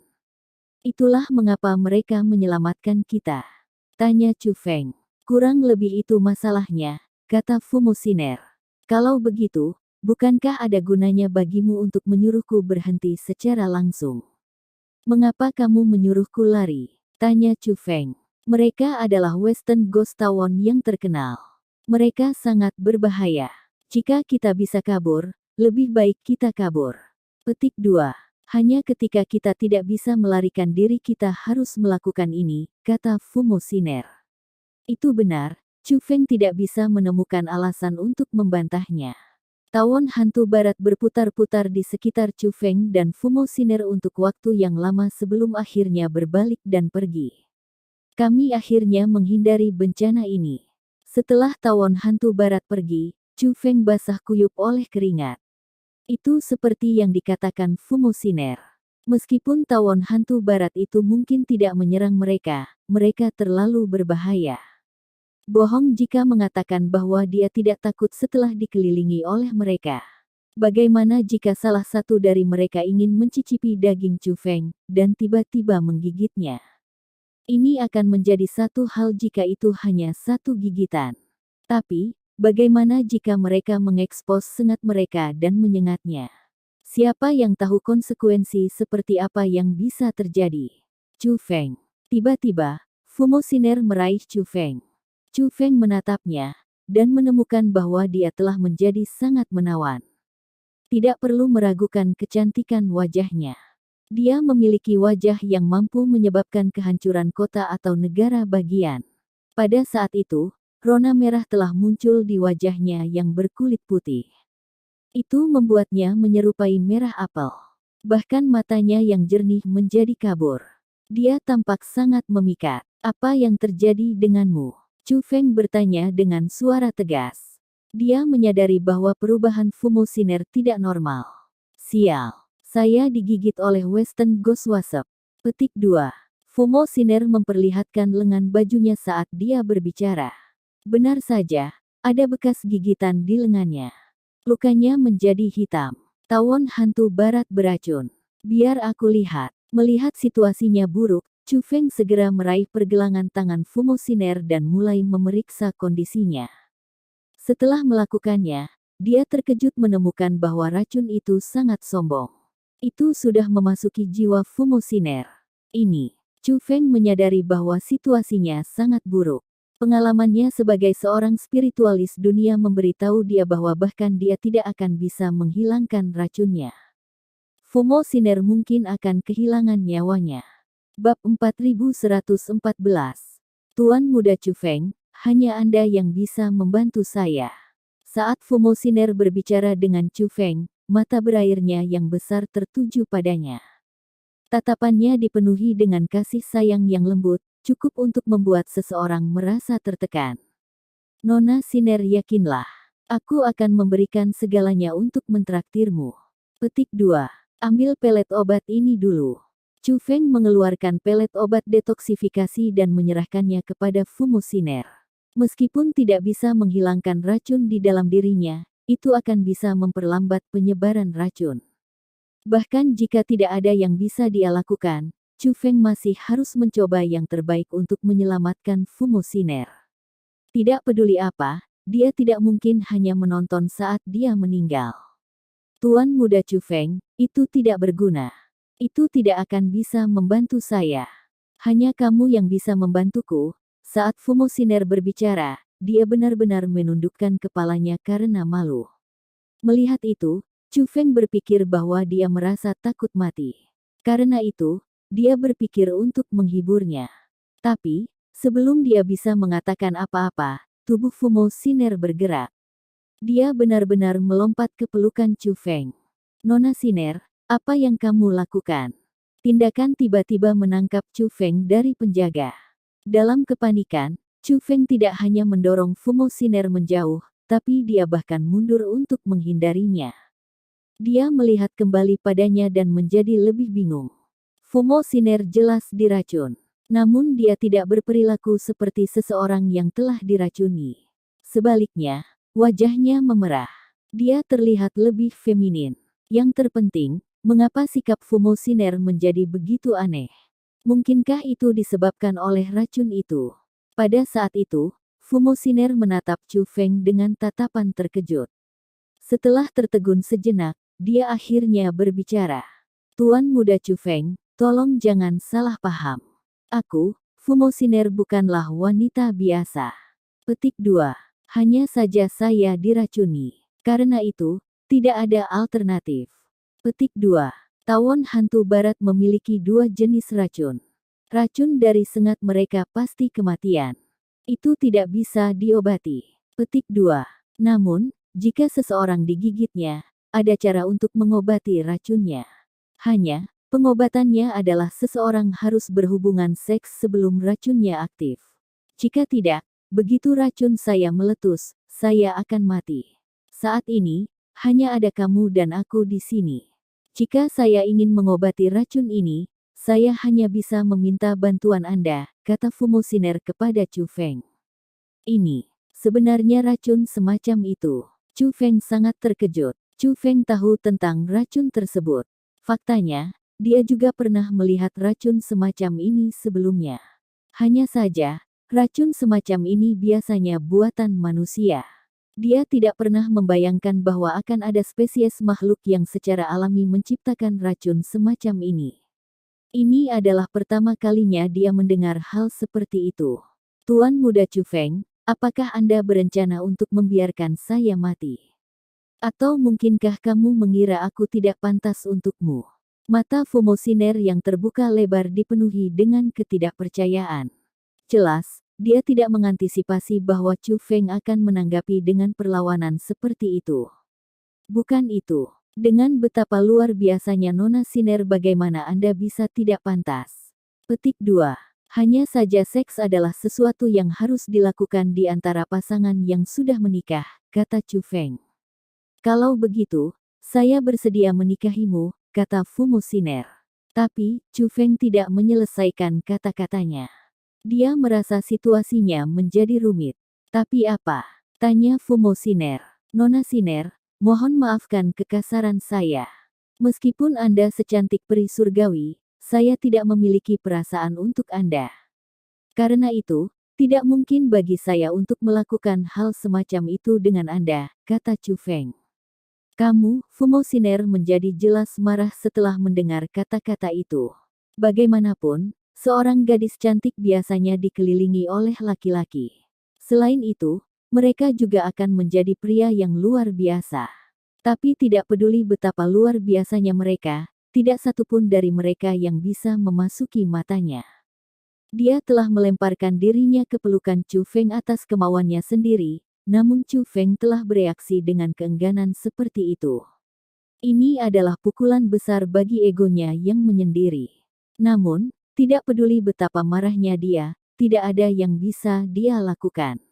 Itulah mengapa mereka menyelamatkan kita. Tanya Chu Feng. Kurang lebih itu masalahnya, kata Fumo Siner. Kalau begitu, bukankah ada gunanya bagimu untuk menyuruhku berhenti secara langsung? Mengapa kamu menyuruhku lari? Tanya Chu Feng. Mereka adalah Western Ghost Tawon yang terkenal. Mereka sangat berbahaya. Jika kita bisa kabur, lebih baik kita kabur. Petik 2. Hanya ketika kita tidak bisa melarikan diri kita harus melakukan ini, kata Fumo Siner. Itu benar, Chu Feng tidak bisa menemukan alasan untuk membantahnya. Tawon hantu barat berputar-putar di sekitar Chu Feng dan Fumo Siner untuk waktu yang lama sebelum akhirnya berbalik dan pergi. Kami akhirnya menghindari bencana ini. Setelah tawon hantu barat pergi, Chu Feng basah kuyup oleh keringat. Itu seperti yang dikatakan Fumo Siner. Meskipun tawon hantu barat itu mungkin tidak menyerang mereka, mereka terlalu berbahaya. Bohong jika mengatakan bahwa dia tidak takut setelah dikelilingi oleh mereka. Bagaimana jika salah satu dari mereka ingin mencicipi daging Chu Feng, dan tiba-tiba menggigitnya? Ini akan menjadi satu hal jika itu hanya satu gigitan. Tapi, bagaimana jika mereka mengekspos sengat mereka dan menyengatnya? Siapa yang tahu konsekuensi seperti apa yang bisa terjadi? Chu Feng. Tiba-tiba, Fumo Siner meraih Chu Feng. Chu Feng menatapnya, dan menemukan bahwa dia telah menjadi sangat menawan. Tidak perlu meragukan kecantikan wajahnya. Dia memiliki wajah yang mampu menyebabkan kehancuran kota atau negara bagian. Pada saat itu, rona merah telah muncul di wajahnya yang berkulit putih. Itu membuatnya menyerupai merah apel. Bahkan matanya yang jernih menjadi kabur. Dia tampak sangat memikat. Apa yang terjadi denganmu? Chu Feng bertanya dengan suara tegas. Dia menyadari bahwa perubahan Fumo Siner tidak normal. Sial, saya digigit oleh Western Ghost Wasp. Petik 2. Fumo Siner memperlihatkan lengan bajunya saat dia berbicara. Benar saja, ada bekas gigitan di lengannya. Lukanya menjadi hitam. Tawon hantu barat beracun. Biar aku lihat. Melihat situasinya buruk, Chu Feng segera meraih pergelangan tangan Fumo Siner dan mulai memeriksa kondisinya. Setelah melakukannya, dia terkejut menemukan bahwa racun itu sangat sombong. Itu sudah memasuki jiwa Fumo Siner. Ini, Chu Feng menyadari bahwa situasinya sangat buruk. Pengalamannya sebagai seorang spiritualis dunia memberitahu dia bahwa bahkan dia tidak akan bisa menghilangkan racunnya. Fumo Siner mungkin akan kehilangan nyawanya. Bab 4114. Tuan Muda Chu Feng, hanya Anda yang bisa membantu saya. Saat Fumo Siner berbicara dengan Chu Feng, mata berairnya yang besar tertuju padanya. Tatapannya dipenuhi dengan kasih sayang yang lembut, cukup untuk membuat seseorang merasa tertekan. Nona Siner, yakinlah, aku akan memberikan segalanya untuk mentraktirmu. Petik 2. Ambil pelet obat ini dulu. Chu Feng mengeluarkan pelet obat detoksifikasi dan menyerahkannya kepada Fumo Siner. Meskipun tidak bisa menghilangkan racun di dalam dirinya, itu akan bisa memperlambat penyebaran racun. Bahkan jika tidak ada yang bisa dia lakukan, Chu Feng masih harus mencoba yang terbaik untuk menyelamatkan Fumo Siner. Tidak peduli apa, dia tidak mungkin hanya menonton saat dia meninggal. Tuan muda Chu Feng, itu tidak berguna. Itu tidak akan bisa membantu saya. Hanya kamu yang bisa membantuku. Saat Fumo Siner berbicara, dia benar-benar menundukkan kepalanya karena malu. Melihat itu, Chu Feng berpikir bahwa dia merasa takut mati. Karena itu, dia berpikir untuk menghiburnya. Tapi, sebelum dia bisa mengatakan apa-apa, tubuh Fumo Siner bergerak. Dia benar-benar melompat ke pelukan Chu Feng. Nona Siner, apa yang kamu lakukan? Tindakan tiba-tiba menangkap Chu Feng dari penjaga. Dalam kepanikan, Chu Feng tidak hanya mendorong Fumo Siner menjauh, tapi dia bahkan mundur untuk menghindarinya. Dia melihat kembali padanya dan menjadi lebih bingung. Fumo Siner jelas diracun. Namun dia tidak berperilaku seperti seseorang yang telah diracuni. Sebaliknya, wajahnya memerah. Dia terlihat lebih feminin. Yang terpenting, mengapa sikap Fumo Siner menjadi begitu aneh? Mungkinkah itu disebabkan oleh racun itu? Pada saat itu, Fumo Siner menatap Chu Feng dengan tatapan terkejut. Setelah tertegun sejenak, dia akhirnya berbicara. Tuan muda Chu Feng, tolong jangan salah paham. Aku, Fumo Siner bukanlah wanita biasa. Petik 2. Hanya saja saya diracuni. Karena itu, tidak ada alternatif. Petik 2. Tawon hantu barat memiliki 2 jenis racun. Racun dari sengat mereka pasti kematian. Itu tidak bisa diobati. Petik 2. Namun, jika seseorang digigitnya, ada cara untuk mengobati racunnya. Hanya, pengobatannya adalah seseorang harus berhubungan seks sebelum racunnya aktif. Jika tidak, begitu racun saya meletus, saya akan mati. Saat ini, hanya ada kamu dan aku di sini. Jika saya ingin mengobati racun ini, saya hanya bisa meminta bantuan Anda, kata Fumo Siner kepada Chu Feng. Ini, sebenarnya racun semacam itu. Chu Feng sangat terkejut. Chu Feng tahu tentang racun tersebut. Faktanya, dia juga pernah melihat racun semacam ini sebelumnya. Hanya saja, racun semacam ini biasanya buatan manusia. Dia tidak pernah membayangkan bahwa akan ada spesies makhluk yang secara alami menciptakan racun semacam ini. Ini adalah pertama kalinya dia mendengar hal seperti itu. Tuan muda Chu Feng, apakah Anda berencana untuk membiarkan saya mati? Atau mungkinkah kamu mengira aku tidak pantas untukmu? Mata Fumo Siner yang terbuka lebar dipenuhi dengan ketidakpercayaan. Jelas, dia tidak mengantisipasi bahwa Chu Feng akan menanggapi dengan perlawanan seperti itu. Bukan itu. Dengan betapa luar biasanya Nona Siner, bagaimana Anda bisa tidak pantas? Petik 2. Hanya saja seks adalah sesuatu yang harus dilakukan di antara pasangan yang sudah menikah, kata Chu Feng. Kalau begitu, saya bersedia menikahimu, kata Fumo Siner. Tapi, Chu Feng tidak menyelesaikan kata-katanya. Dia merasa situasinya menjadi rumit. Tapi apa? Tanya Fumo Siner. Nona Siner, mohon maafkan kekasaran saya. Meskipun Anda secantik peri surgawi, saya tidak memiliki perasaan untuk Anda. Karena itu, tidak mungkin bagi saya untuk melakukan hal semacam itu dengan Anda, kata Chu Feng. Kamu, Fumo Siner menjadi jelas marah setelah mendengar kata-kata itu. Bagaimanapun, seorang gadis cantik biasanya dikelilingi oleh laki-laki. Selain itu, mereka juga akan menjadi pria yang luar biasa. Tapi tidak peduli betapa luar biasanya mereka, tidak satupun dari mereka yang bisa memasuki matanya. Dia telah melemparkan dirinya ke pelukan Chu Feng atas kemauannya sendiri, namun Chu Feng telah bereaksi dengan keengganan seperti itu. Ini adalah pukulan besar bagi egonya yang menyendiri. Namun, tidak peduli betapa marahnya dia, tidak ada yang bisa dia lakukan.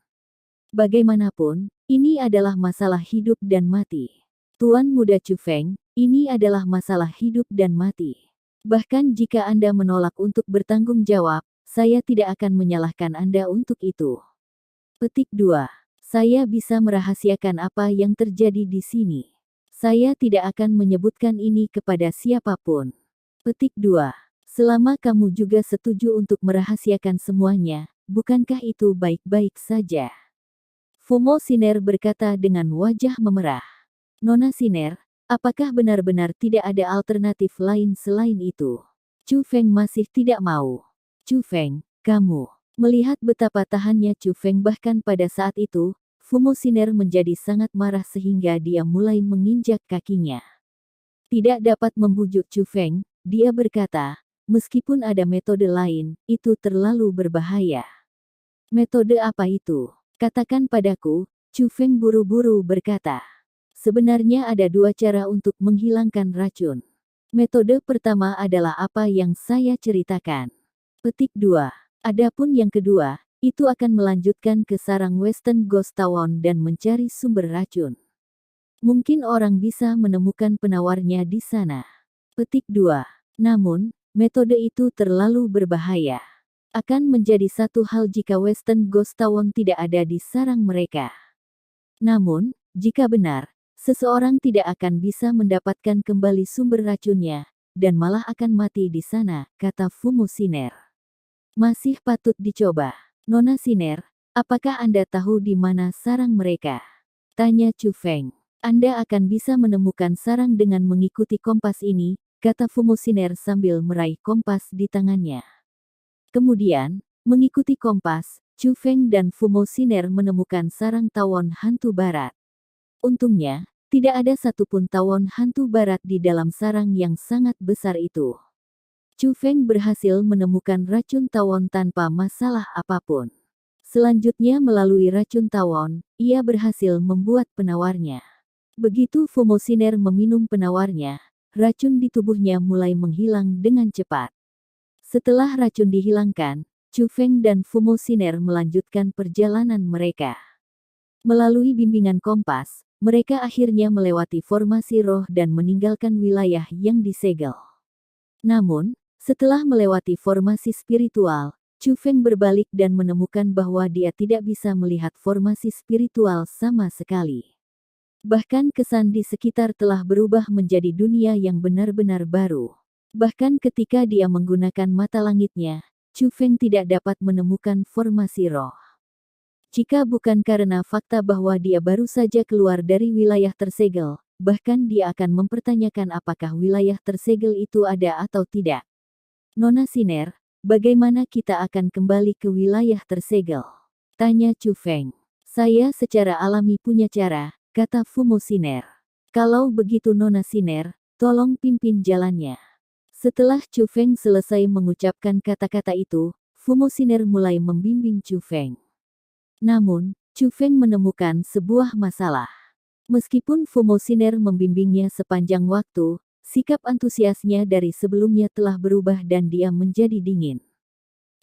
Bagaimanapun, ini adalah masalah hidup dan mati. Tuan muda Chu Feng, ini adalah masalah hidup dan mati. Bahkan jika Anda menolak untuk bertanggung jawab, saya tidak akan menyalahkan Anda untuk itu. Petik 2. Saya bisa merahasiakan apa yang terjadi di sini. Saya tidak akan menyebutkan ini kepada siapapun. Petik 2. Selama kamu juga setuju untuk merahasiakan semuanya, bukankah itu baik-baik saja? Fumo Siner berkata dengan wajah memerah. Nona Siner, apakah benar-benar tidak ada alternatif lain selain itu? Chu Feng masih tidak mau. Chu Feng, kamu. Melihat betapa tahannya Chu Feng bahkan pada saat itu, Fumo Siner menjadi sangat marah sehingga dia mulai menginjak kakinya. Tidak dapat membujuk Chu Feng, dia berkata, meskipun ada metode lain, itu terlalu berbahaya. Metode apa itu? Katakan padaku, Chu Feng buru-buru berkata. Sebenarnya ada dua cara untuk menghilangkan racun. Metode pertama adalah apa yang saya ceritakan. Petik 2. Adapun yang kedua, itu akan melanjutkan ke sarang Western Ghost Town dan mencari sumber racun. Mungkin orang bisa menemukan penawarnya di sana. Petik 2. Namun, metode itu terlalu berbahaya. Akan menjadi satu hal jika Western Ghost Town tidak ada di sarang mereka. Namun, jika benar, seseorang tidak akan bisa mendapatkan kembali sumber racunnya, dan malah akan mati di sana, kata Fumo Siner. Masih patut dicoba. Nona Siner, apakah Anda tahu di mana sarang mereka? Tanya Chu Feng. Anda akan bisa menemukan sarang dengan mengikuti kompas ini, kata Fumo Siner sambil meraih kompas di tangannya. Kemudian, mengikuti kompas, Chu Feng dan Fumo Siner menemukan sarang tawon hantu barat. Untungnya, tidak ada satupun tawon hantu barat di dalam sarang yang sangat besar itu. Chu Feng berhasil menemukan racun tawon tanpa masalah apapun. Selanjutnya melalui racun tawon, ia berhasil membuat penawarnya. Begitu Fumo Siner meminum penawarnya, racun di tubuhnya mulai menghilang dengan cepat. Setelah racun dihilangkan, Chu Feng dan Fumo Siner melanjutkan perjalanan mereka. Melalui bimbingan kompas, mereka akhirnya melewati formasi roh dan meninggalkan wilayah yang disegel. Namun, setelah melewati formasi spiritual, Chu Feng berbalik dan menemukan bahwa dia tidak bisa melihat formasi spiritual sama sekali. Bahkan kesan di sekitar telah berubah menjadi dunia yang benar-benar baru. Bahkan ketika dia menggunakan mata langitnya, Chu Feng tidak dapat menemukan formasi roh. Jika bukan karena fakta bahwa dia baru saja keluar dari wilayah tersegel, bahkan dia akan mempertanyakan apakah wilayah tersegel itu ada atau tidak. Nona Siner, bagaimana kita akan kembali ke wilayah tersegel? Tanya Chu Feng. Saya secara alami punya cara, kata Fumo Siner. Kalau begitu Nona Siner, tolong pimpin jalannya. Setelah Chu Feng selesai mengucapkan kata-kata itu, Fumo Siner mulai membimbing Chu Feng. Namun, Chu Feng menemukan sebuah masalah. Meskipun Fumo Siner membimbingnya sepanjang waktu, sikap antusiasnya dari sebelumnya telah berubah dan dia menjadi dingin.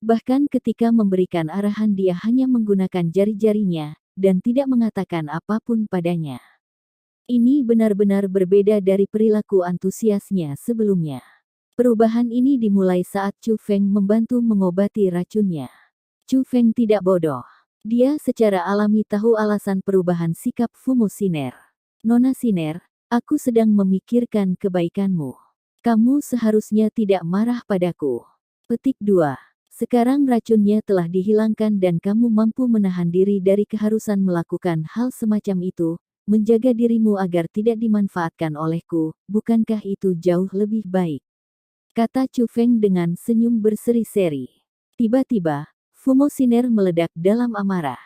Bahkan ketika memberikan arahan dia hanya menggunakan jari-jarinya, dan tidak mengatakan apapun padanya. Ini benar-benar berbeda dari perilaku antusiasnya sebelumnya. Perubahan ini dimulai saat Chu Feng membantu mengobati racunnya. Chu Feng tidak bodoh. Dia secara alami tahu alasan perubahan sikap Fumo Siner. Nona Siner, aku sedang memikirkan kebaikanmu. Kamu seharusnya tidak marah padaku. Petik 2. Sekarang racunnya telah dihilangkan dan kamu mampu menahan diri dari keharusan melakukan hal semacam itu, menjaga dirimu agar tidak dimanfaatkan olehku, bukankah itu jauh lebih baik? Kata Chu Feng dengan senyum berseri-seri. Tiba-tiba, Fumo Siner meledak dalam amarah.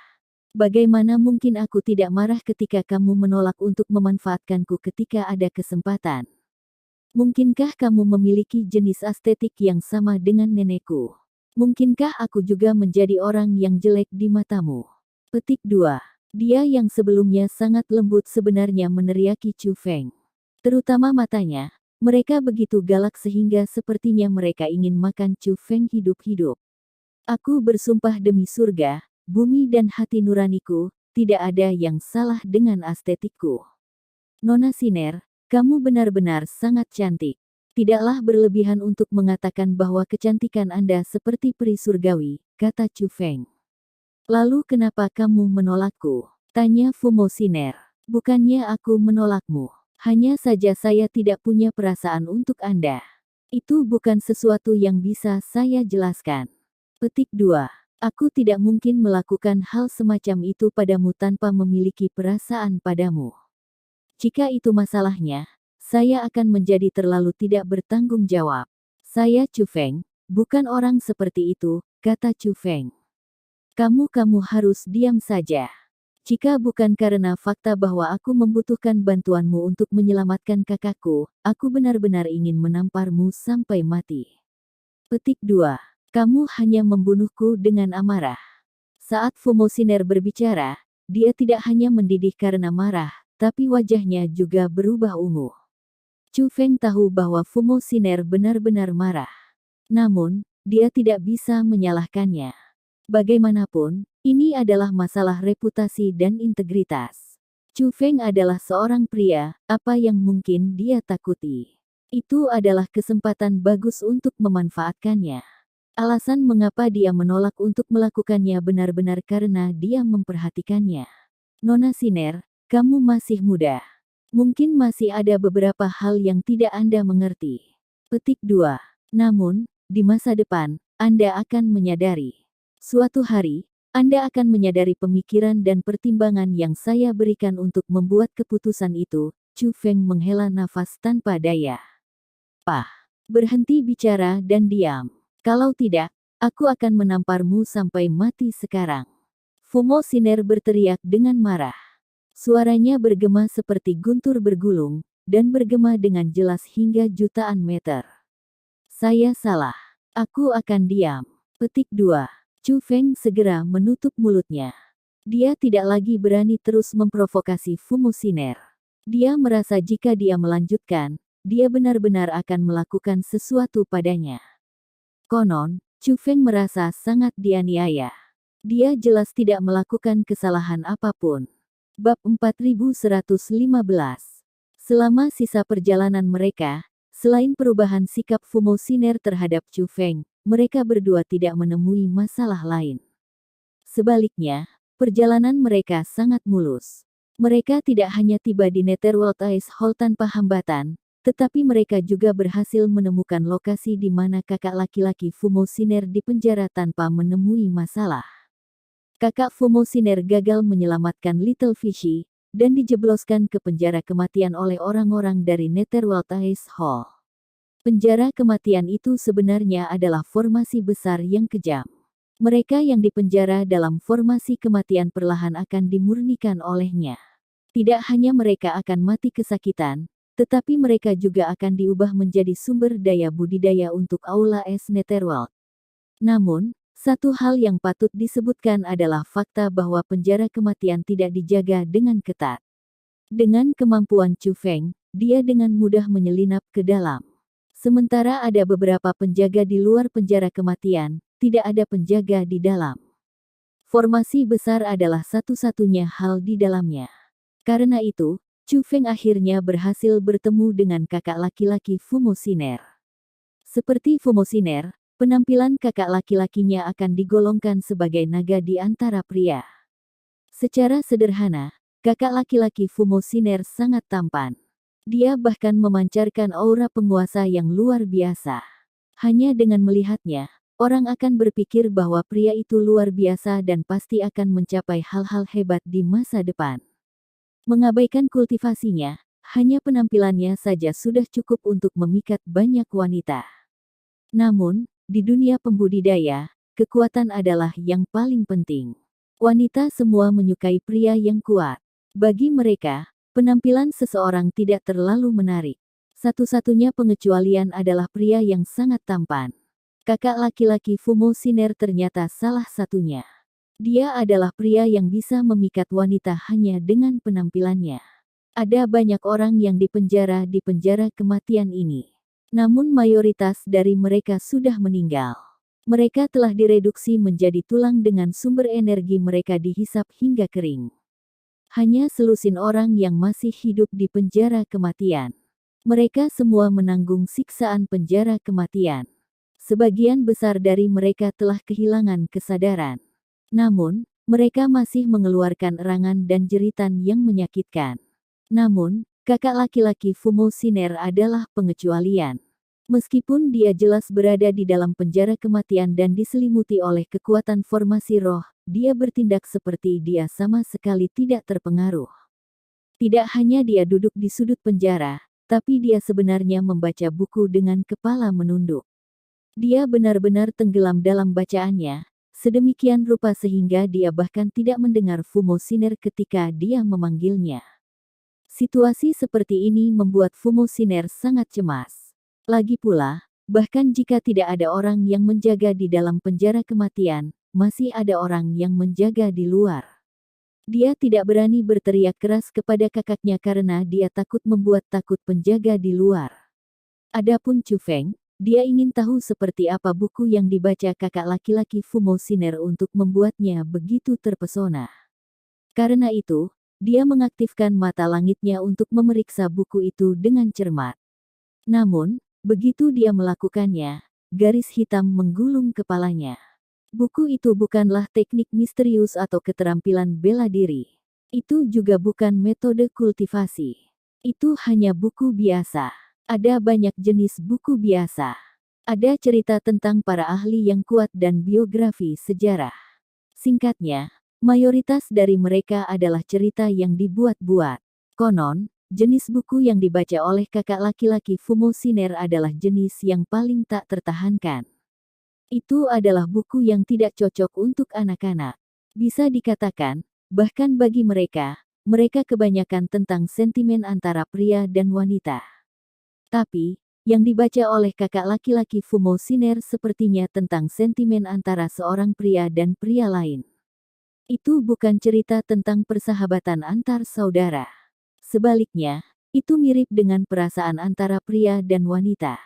Bagaimana mungkin aku tidak marah ketika kamu menolak untuk memanfaatkanku ketika ada kesempatan? Mungkinkah kamu memiliki jenis estetik yang sama dengan nenekku? Mungkinkah aku juga menjadi orang yang jelek di matamu? Petik 2. Dia yang sebelumnya sangat lembut sebenarnya meneriaki Chu Feng. Terutama matanya, mereka begitu galak sehingga sepertinya mereka ingin makan Chu Feng hidup-hidup. Aku bersumpah demi surga, bumi dan hati nuraniku, tidak ada yang salah dengan estetikku. Nona Siner, kamu benar-benar sangat cantik. Tidaklah berlebihan untuk mengatakan bahwa kecantikan Anda seperti peri surgawi, kata Chu Feng. Lalu kenapa kamu menolakku? Tanya Fumo Siner. Bukannya aku menolakmu. Hanya saja saya tidak punya perasaan untuk Anda. Itu bukan sesuatu yang bisa saya jelaskan. Petik 2. Aku tidak mungkin melakukan hal semacam itu padamu tanpa memiliki perasaan padamu. Jika itu masalahnya, saya akan menjadi terlalu tidak bertanggung jawab. Saya Chu Feng, bukan orang seperti itu, kata Chu Feng. Kamu harus diam saja. Jika bukan karena fakta bahwa aku membutuhkan bantuanmu untuk menyelamatkan kakakku, aku benar-benar ingin menamparmu sampai mati. Petik 2. Kamu hanya membunuhku dengan amarah. Saat Fumo Shiner berbicara, dia tidak hanya mendidih karena marah, tapi wajahnya juga berubah ungu. Chu Feng tahu bahwa Fumo Shiner benar-benar marah. Namun, dia tidak bisa menyalahkannya. Bagaimanapun, ini adalah masalah reputasi dan integritas. Chu Feng adalah seorang pria, apa yang mungkin dia takuti? Itu adalah kesempatan bagus untuk memanfaatkannya. Alasan mengapa dia menolak untuk melakukannya benar-benar karena dia memperhatikannya. Nona Shiner, kamu masih muda. Mungkin masih ada beberapa hal yang tidak Anda mengerti. Petik 2. Namun, di masa depan, Anda akan menyadari. Suatu hari, Anda akan menyadari pemikiran dan pertimbangan yang saya berikan untuk membuat keputusan itu. Chu Feng menghela nafas tanpa daya. Berhenti bicara dan diam. Kalau tidak, aku akan menamparmu sampai mati sekarang. Fumo Shiner berteriak dengan marah. Suaranya bergema seperti guntur bergulung, dan bergema dengan jelas hingga jutaan meter. Saya salah. Aku akan diam. Petik 2. Chu Feng segera menutup mulutnya. Dia tidak lagi berani terus memprovokasi Fumo Shiner. Dia merasa jika dia melanjutkan, dia benar-benar akan melakukan sesuatu padanya. Konon, Chu Feng merasa sangat dianiaya. Dia jelas tidak melakukan kesalahan apapun. Bab 4115. Selama sisa perjalanan mereka, selain perubahan sikap Fumo Shiner terhadap Chu Feng, mereka berdua tidak menemui masalah lain. Sebaliknya, perjalanan mereka sangat mulus. Mereka tidak hanya tiba di Netherworld Ice Hall tanpa hambatan, tetapi mereka juga berhasil menemukan lokasi di mana kakak laki-laki Fumo Shiner dipenjara tanpa menemui masalah. Kakak Fumo Shiner gagal menyelamatkan Little Fishy, dan dijebloskan ke penjara kematian oleh orang-orang dari Netherworld Ice Hall. Penjara kematian itu sebenarnya adalah formasi besar yang kejam. Mereka yang dipenjara dalam formasi kematian perlahan akan dimurnikan olehnya. Tidak hanya mereka akan mati kesakitan, tetapi mereka juga akan diubah menjadi sumber daya budidaya untuk Aula Es Netherworld. Namun, satu hal yang patut disebutkan adalah fakta bahwa penjara kematian tidak dijaga dengan ketat. Dengan kemampuan Chu Feng, dia dengan mudah menyelinap ke dalam. Sementara ada beberapa penjaga di luar penjara kematian, tidak ada penjaga di dalam. Formasi besar adalah satu-satunya hal di dalamnya. Karena itu, Chu Feng akhirnya berhasil bertemu dengan kakak laki-laki Fumo Shiner. Seperti Fumo Shiner, penampilan kakak laki-lakinya akan digolongkan sebagai naga di antara pria. Secara sederhana, kakak laki-laki Fumo Shiner sangat tampan. Dia bahkan memancarkan aura penguasa yang luar biasa. Hanya dengan melihatnya, orang akan berpikir bahwa pria itu luar biasa dan pasti akan mencapai hal-hal hebat di masa depan. Mengabaikan kultivasinya, hanya penampilannya saja sudah cukup untuk memikat banyak wanita. Namun, di dunia pembudidaya, kekuatan adalah yang paling penting. Wanita semua menyukai pria yang kuat. Bagi mereka, penampilan seseorang tidak terlalu menarik. Satu-satunya pengecualian adalah pria yang sangat tampan. Kakak laki-laki Fumo Shiner ternyata salah satunya. Dia adalah pria yang bisa memikat wanita hanya dengan penampilannya. Ada banyak orang yang dipenjara di penjara kematian ini. Namun mayoritas dari mereka sudah meninggal. Mereka telah direduksi menjadi tulang dengan sumber energi mereka dihisap hingga kering. Hanya selusin orang yang masih hidup di penjara kematian. Mereka semua menanggung siksaan penjara kematian. Sebagian besar dari mereka telah kehilangan kesadaran. Namun, mereka masih mengeluarkan erangan dan jeritan yang menyakitkan. Namun, kakak laki-laki Fumo Shiner adalah pengecualian. Meskipun dia jelas berada di dalam penjara kematian dan diselimuti oleh kekuatan formasi roh, dia bertindak seperti dia sama sekali tidak terpengaruh. Tidak hanya dia duduk di sudut penjara, tapi dia sebenarnya membaca buku dengan kepala menunduk. Dia benar-benar tenggelam dalam bacaannya, sedemikian rupa sehingga dia bahkan tidak mendengar Fumo Shiner ketika dia memanggilnya. Situasi seperti ini membuat Fumo Shiner sangat cemas. Lagi pula, bahkan jika tidak ada orang yang menjaga di dalam penjara kematian, masih ada orang yang menjaga di luar. Dia tidak berani berteriak keras kepada kakaknya karena dia takut membuat takut penjaga di luar. Adapun Chu Feng, dia ingin tahu seperti apa buku yang dibaca kakak laki-laki Fumo Shiner untuk membuatnya begitu terpesona. Karena itu, dia mengaktifkan mata langitnya untuk memeriksa buku itu dengan cermat. Namun, begitu dia melakukannya, garis hitam menggulung kepalanya. Buku itu bukanlah teknik misterius atau keterampilan bela diri. Itu juga bukan metode kultivasi. Itu hanya buku biasa. Ada banyak jenis buku biasa. Ada cerita tentang para ahli yang kuat dan biografi sejarah. Singkatnya, mayoritas dari mereka adalah cerita yang dibuat-buat. Konon, jenis buku yang dibaca oleh kakak laki-laki Fumo Shiner adalah jenis yang paling tak tertahankan. Itu adalah buku yang tidak cocok untuk anak-anak. Bisa dikatakan, bahkan bagi mereka kebanyakan tentang sentimen antara pria dan wanita. Tapi, yang dibaca oleh kakak laki-laki Fumo Shiner sepertinya tentang sentimen antara seorang pria dan pria lain. Itu bukan cerita tentang persahabatan antar saudara. Sebaliknya, itu mirip dengan perasaan antara pria dan wanita.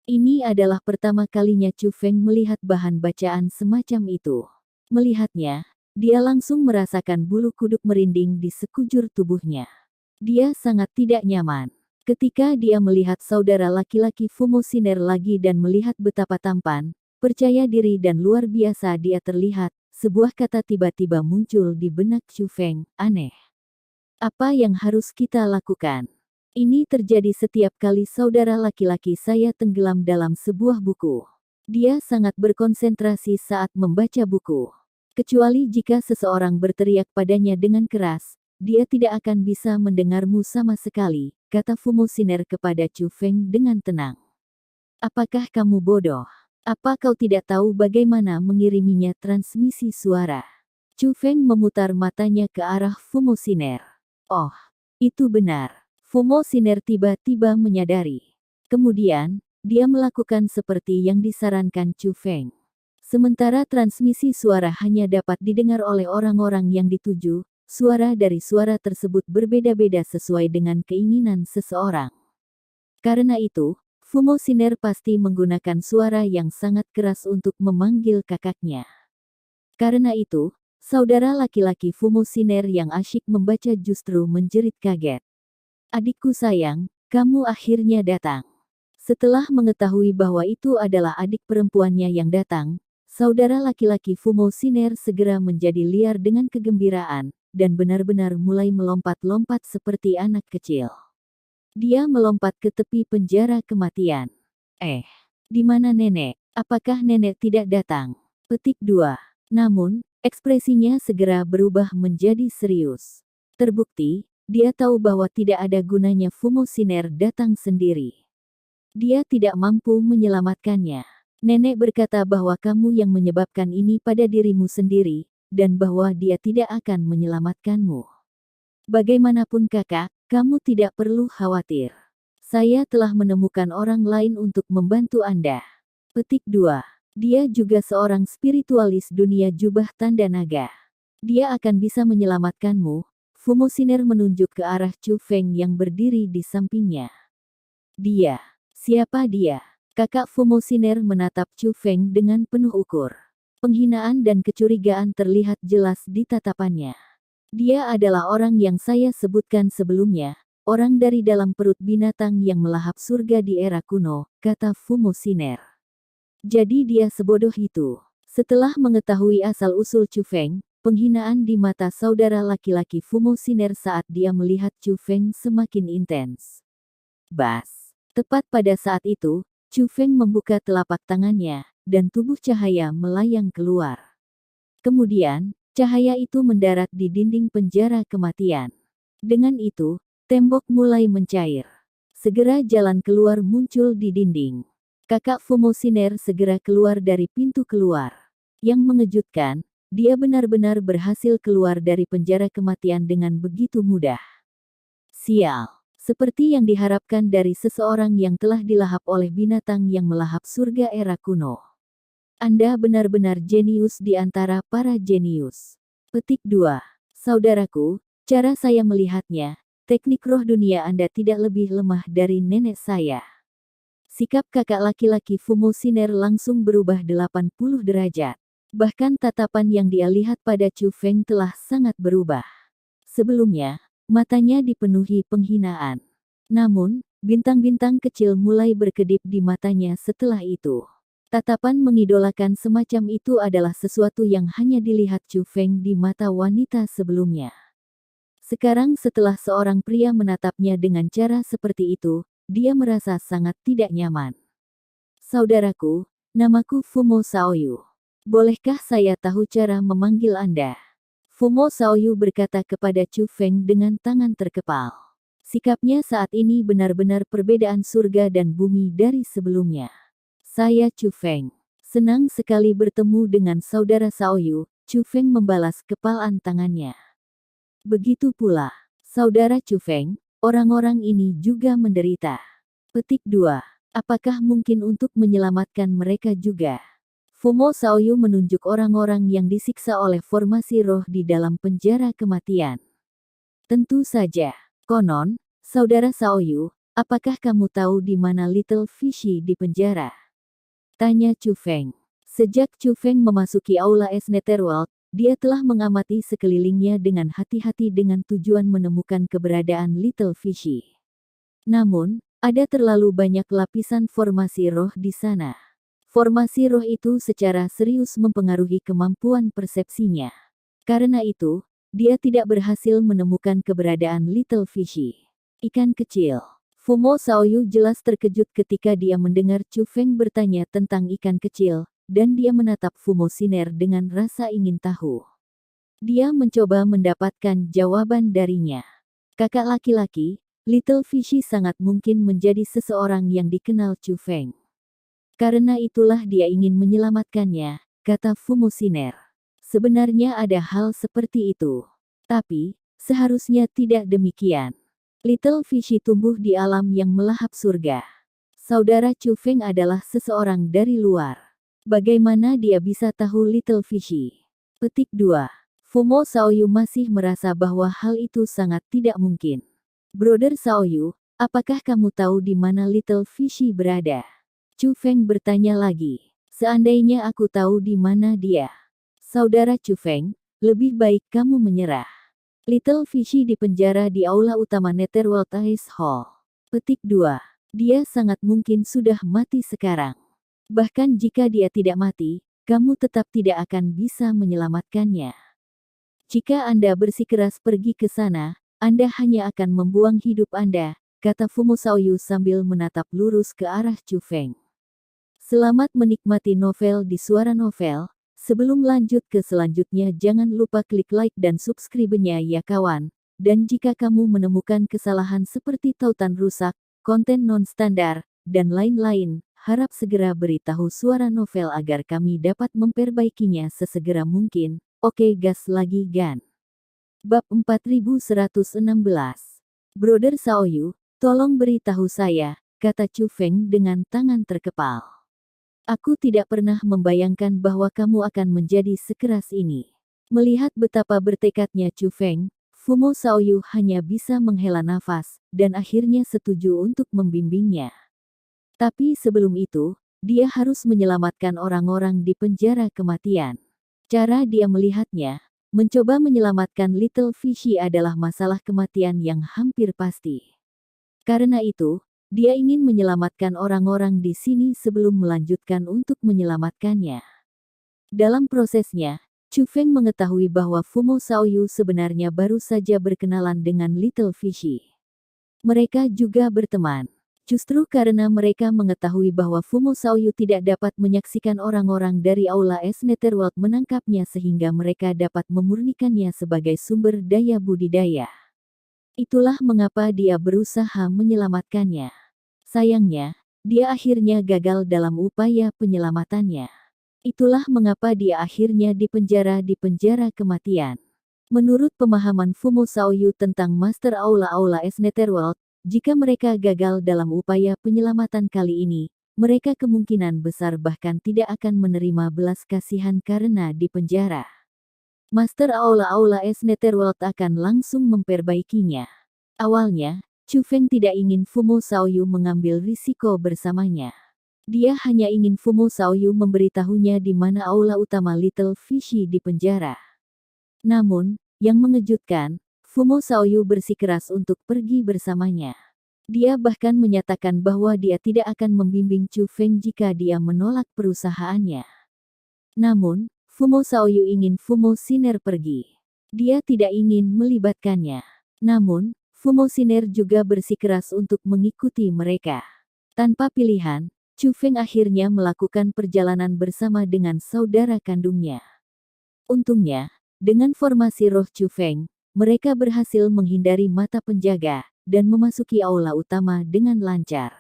Ini adalah pertama kalinya Chu Feng melihat bahan bacaan semacam itu. Melihatnya, dia langsung merasakan bulu kuduk merinding di sekujur tubuhnya. Dia sangat tidak nyaman. Ketika dia melihat saudara laki-laki Fumo Shiner lagi dan melihat betapa tampan, percaya diri dan luar biasa dia terlihat, sebuah kata tiba-tiba muncul di benak Chu Feng, aneh. Apa yang harus kita lakukan? Ini terjadi setiap kali saudara laki-laki saya tenggelam dalam sebuah buku. Dia sangat berkonsentrasi saat membaca buku. Kecuali jika seseorang berteriak padanya dengan keras, dia tidak akan bisa mendengarmu sama sekali, kata Fumo Shiner kepada Chu Feng dengan tenang. Apakah kamu bodoh? Apa kau tidak tahu bagaimana mengiriminya transmisi suara? Chu Feng memutar matanya ke arah Fumo Shiner. Oh, itu benar. Fumo Shiner tiba-tiba menyadari. Kemudian, dia melakukan seperti yang disarankan Chu Feng. Sementara transmisi suara hanya dapat didengar oleh orang-orang yang dituju, suara dari suara tersebut berbeda-beda sesuai dengan keinginan seseorang. Karena itu, Fumo Shiner pasti menggunakan suara yang sangat keras untuk memanggil kakaknya. Karena itu, saudara laki-laki Fumo Shiner yang asyik membaca justru menjerit kaget. Adikku sayang, kamu akhirnya datang. Setelah mengetahui bahwa itu adalah adik perempuannya yang datang, saudara laki-laki Fumo Shiner segera menjadi liar dengan kegembiraan, dan benar-benar mulai melompat-lompat seperti anak kecil. Dia melompat ke tepi penjara kematian. Di mana nenek? Apakah nenek tidak datang? Petik 2. Namun, ekspresinya segera berubah menjadi serius. Terbukti, dia tahu bahwa tidak ada gunanya Fumo Shiner datang sendiri. Dia tidak mampu menyelamatkannya. Nenek berkata bahwa kamu yang menyebabkan ini pada dirimu sendiri, dan bahwa dia tidak akan menyelamatkanmu. Bagaimanapun kakak, kamu tidak perlu khawatir. Saya telah menemukan orang lain untuk membantu Anda. Petik 2. Dia juga seorang spiritualis dunia jubah tanda naga. Dia akan bisa menyelamatkanmu. Fumo Shiner menunjuk ke arah Chu Feng yang berdiri di sampingnya. Dia. Siapa dia? Kakak Fumo Shiner menatap Chu Feng dengan penuh ukur. Penghinaan dan kecurigaan terlihat jelas di tatapannya. Dia adalah orang yang saya sebutkan sebelumnya, orang dari dalam perut binatang yang melahap surga di era kuno, kata Fumo Shiner. Jadi dia sebodoh itu. Setelah mengetahui asal-usul Chu Feng, penghinaan di mata saudara laki-laki Fumo Shiner saat dia melihat Chu Feng semakin intens. Bas. Tepat pada saat itu, Chu Feng membuka telapak tangannya, dan tubuh cahaya melayang keluar. Kemudian, cahaya itu mendarat di dinding penjara kematian. Dengan itu, tembok mulai mencair. Segera jalan keluar muncul di dinding. Kakak Fumo Siner segera keluar dari pintu keluar. Yang mengejutkan, dia benar-benar berhasil keluar dari penjara kematian dengan begitu mudah. Sial, seperti yang diharapkan dari seseorang yang telah dilahap oleh binatang yang melahap surga era kuno. Anda benar-benar jenius di antara para jenius. Petik 2. Saudaraku, cara saya melihatnya, teknik roh dunia Anda tidak lebih lemah dari nenek saya. Sikap kakak laki-laki Fumo Siner langsung berubah 80 derajat. Bahkan tatapan yang dia lihat pada Chu Feng telah sangat berubah. Sebelumnya, matanya dipenuhi penghinaan. Namun, bintang-bintang kecil mulai berkedip di matanya setelah itu. Tatapan mengidolakan semacam itu adalah sesuatu yang hanya dilihat Chu Feng di mata wanita sebelumnya. Sekarang setelah seorang pria menatapnya dengan cara seperti itu, dia merasa sangat tidak nyaman. Saudaraku, namaku Fumo Shaoyu. Bolehkah saya tahu cara memanggil Anda? Fumo Shaoyu berkata kepada Chu Feng dengan tangan terkepal. Sikapnya saat ini benar-benar perbedaan surga dan bumi dari sebelumnya. Saya Chu Feng. Senang sekali bertemu dengan saudara Shaoyu, Chu Feng membalas kepalan tangannya. Begitu pula, saudara Chu Feng, orang-orang ini juga menderita. Petik 2. Apakah mungkin untuk menyelamatkan mereka juga? Fumo Shaoyu menunjuk orang-orang yang disiksa oleh formasi roh di dalam penjara kematian. Tentu saja. Konon, saudara Shaoyu, apakah kamu tahu di mana Little Fishy di penjara? Tanya Chu Feng. Sejak Chu Feng memasuki aula es Netherworld, dia telah mengamati sekelilingnya dengan hati-hati dengan tujuan menemukan keberadaan Little Fishy. Namun, ada terlalu banyak lapisan formasi roh di sana. Formasi roh itu secara serius mempengaruhi kemampuan persepsinya. Karena itu, dia tidak berhasil menemukan keberadaan Little Fishy. Ikan kecil. Fumo Shaoyu jelas terkejut ketika dia mendengar Chu Feng bertanya tentang ikan kecil, dan dia menatap Fumo Siner dengan rasa ingin tahu. Dia mencoba mendapatkan jawaban darinya. Kakak laki-laki, Little Fishy sangat mungkin menjadi seseorang yang dikenal Chu Feng. Karena itulah dia ingin menyelamatkannya, kata Fumo Siner. Sebenarnya ada hal seperti itu. Tapi, seharusnya tidak demikian. Little Fishy tumbuh di alam yang melahap surga. Saudara Chu Feng adalah seseorang dari luar. Bagaimana dia bisa tahu Little Fishy? Petik 2. Fumo Shaoyu masih merasa bahwa hal itu sangat tidak mungkin. Brother Shaoyu, apakah kamu tahu di mana Little Fishy berada? Chu Feng bertanya lagi. Seandainya aku tahu di mana dia. Saudara Chu Feng, lebih baik kamu menyerah. Little Fishy dipenjara di aula utama Netherworld Ice Hall. Petik 2. Dia sangat mungkin sudah mati sekarang. Bahkan jika dia tidak mati, kamu tetap tidak akan bisa menyelamatkannya. Jika Anda bersikeras pergi ke sana, Anda hanya akan membuang hidup Anda, kata Fumo Shaoyu sambil menatap lurus ke arah Chu Feng. Selamat menikmati novel di Suara Novel. Sebelum lanjut ke selanjutnya jangan lupa klik like dan subscribe-nya ya kawan. Dan jika kamu menemukan kesalahan seperti tautan rusak, konten non-standar, dan lain-lain, harap segera beritahu Suara Novel agar kami dapat memperbaikinya sesegera mungkin. Oke gas lagi gan. Bab 4116. Brother Shaoyu, tolong beritahu saya, kata Chu Feng dengan tangan terkepal. Aku tidak pernah membayangkan bahwa kamu akan menjadi sekeras ini. Melihat betapa bertekadnya Chu Feng, Fumo Shaoyu hanya bisa menghela nafas, dan akhirnya setuju untuk membimbingnya. Tapi sebelum itu, dia harus menyelamatkan orang-orang di penjara kematian. Cara dia melihatnya, mencoba menyelamatkan Little Fishy adalah masalah kematian yang hampir pasti. Karena itu, dia ingin menyelamatkan orang-orang di sini sebelum melanjutkan untuk menyelamatkannya. Dalam prosesnya, Chu Feng mengetahui bahwa Fumo Shaoyu sebenarnya baru saja berkenalan dengan Little Fishy. Mereka juga berteman. Justru karena mereka mengetahui bahwa Fumo Xiaoyu tidak dapat menyaksikan orang-orang dari Aula Es Netherworld menangkapnya sehingga mereka dapat memurnikannya sebagai sumber daya budidaya. Itulah mengapa dia berusaha menyelamatkannya. Sayangnya, dia akhirnya gagal dalam upaya penyelamatannya. Itulah mengapa dia akhirnya dipenjara di penjara kematian. Menurut pemahaman Fumo Xiaoyu tentang Master Aula Es Netherworld, jika mereka gagal dalam upaya penyelamatan kali ini, mereka kemungkinan besar bahkan tidak akan menerima belas kasihan karena dipenjara. Master Aula Es Netherworld akan langsung memperbaikinya. Awalnya, Chu Feng tidak ingin Fumo Xiaoyu mengambil risiko bersamanya. Dia hanya ingin Fumo Xiaoyu memberitahunya di mana aula utama Little Fishy di penjara. Namun, yang mengejutkan, Fumo Xiaoyu bersikeras untuk pergi bersamanya. Dia bahkan menyatakan bahwa dia tidak akan membimbing Chu Feng jika dia menolak perusahaannya. Namun, Fumo Xiaoyu ingin Fumo Xiner pergi. Dia tidak ingin melibatkannya. Namun, Fumo Xiner juga bersikeras untuk mengikuti mereka. Tanpa pilihan, Chu Feng akhirnya melakukan perjalanan bersama dengan saudara kandungnya. Untungnya, dengan formasi roh Chu Feng, mereka berhasil menghindari mata penjaga dan memasuki aula utama dengan lancar.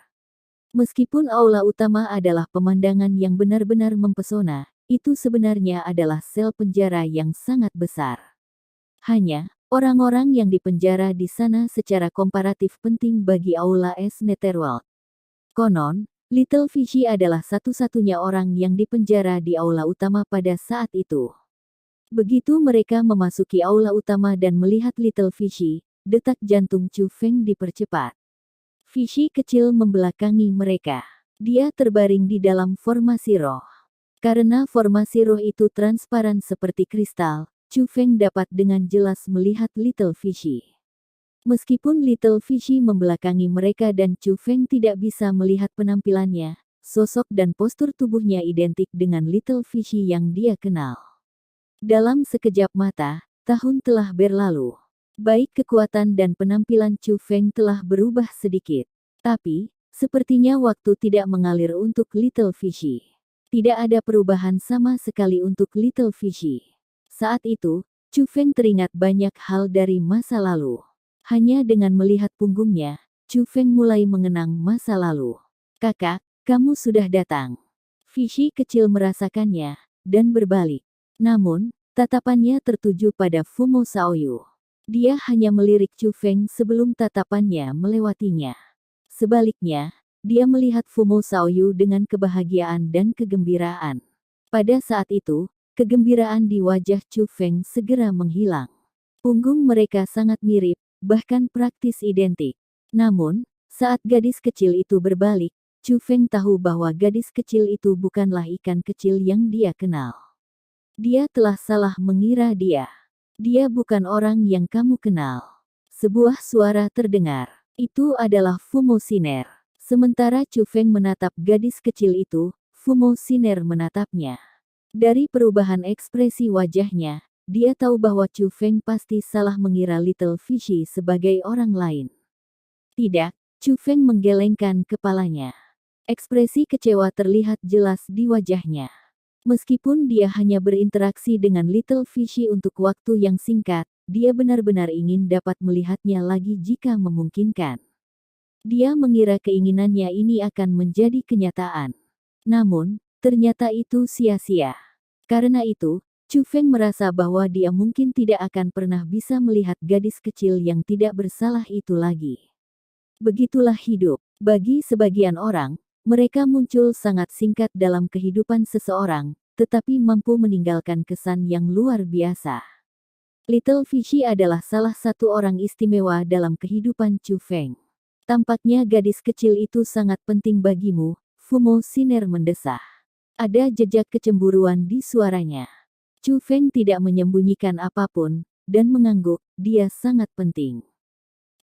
Meskipun aula utama adalah pemandangan yang benar-benar mempesona, itu sebenarnya adalah sel penjara yang sangat besar. Hanya, orang-orang yang dipenjara di sana secara komparatif penting bagi Aula Es Netherworld. Konon, Little Fishy adalah satu-satunya orang yang dipenjara di aula utama pada saat itu. Begitu mereka memasuki aula utama dan melihat Little Fishy, detak jantung Chu Feng dipercepat. Fishy kecil membelakangi mereka. Dia terbaring di dalam formasi roh. Karena formasi roh itu transparan seperti kristal, Chu Feng dapat dengan jelas melihat Little Fishy. Meskipun Little Fishy membelakangi mereka dan Chu Feng tidak bisa melihat penampilannya, sosok dan postur tubuhnya identik dengan Little Fishy yang dia kenal. Dalam sekejap mata, tahun telah berlalu. Baik kekuatan dan penampilan Chu Feng telah berubah sedikit. Tapi, sepertinya waktu tidak mengalir untuk Little Fishy. Tidak ada perubahan sama sekali untuk Little Fishy. Saat itu, Chu Feng teringat banyak hal dari masa lalu. Hanya dengan melihat punggungnya, Chu Feng mulai mengenang masa lalu. Kakak, kamu sudah datang. Fishy kecil merasakannya, dan berbalik. Namun, tatapannya tertuju pada Fumo Xiaoyu. Dia hanya melirik Chu Feng sebelum tatapannya melewatinya. Sebaliknya, dia melihat Fumo Xiaoyu dengan kebahagiaan dan kegembiraan. Pada saat itu, kegembiraan di wajah Chu Feng segera menghilang. Punggung mereka sangat mirip, bahkan praktis identik. Namun, saat gadis kecil itu berbalik, Chu Feng tahu bahwa gadis kecil itu bukanlah ikan kecil yang dia kenal. Dia telah salah mengira dia. Dia bukan orang yang kamu kenal. Sebuah suara terdengar. Itu adalah Fumo Xiner. Sementara Chu Feng menatap gadis kecil itu, Fumo Xiner menatapnya. Dari perubahan ekspresi wajahnya, dia tahu bahwa Chu Feng pasti salah mengira Little Fishy sebagai orang lain. Tidak, Chu Feng menggelengkan kepalanya. Ekspresi kecewa terlihat jelas di wajahnya. Meskipun dia hanya berinteraksi dengan Little Fishy untuk waktu yang singkat, dia benar-benar ingin dapat melihatnya lagi jika memungkinkan. Dia mengira keinginannya ini akan menjadi kenyataan. Namun, ternyata itu sia-sia. Karena itu, Chu Feng merasa bahwa dia mungkin tidak akan pernah bisa melihat gadis kecil yang tidak bersalah itu lagi. Begitulah hidup. Bagi sebagian orang, mereka muncul sangat singkat dalam kehidupan seseorang, tetapi mampu meninggalkan kesan yang luar biasa. Little Fishy adalah salah satu orang istimewa dalam kehidupan Chu Feng. Tampaknya gadis kecil itu sangat penting bagimu, Fumo Xiner mendesah. Ada jejak kecemburuan di suaranya. Chu Feng tidak menyembunyikan apapun, dan mengangguk, dia sangat penting.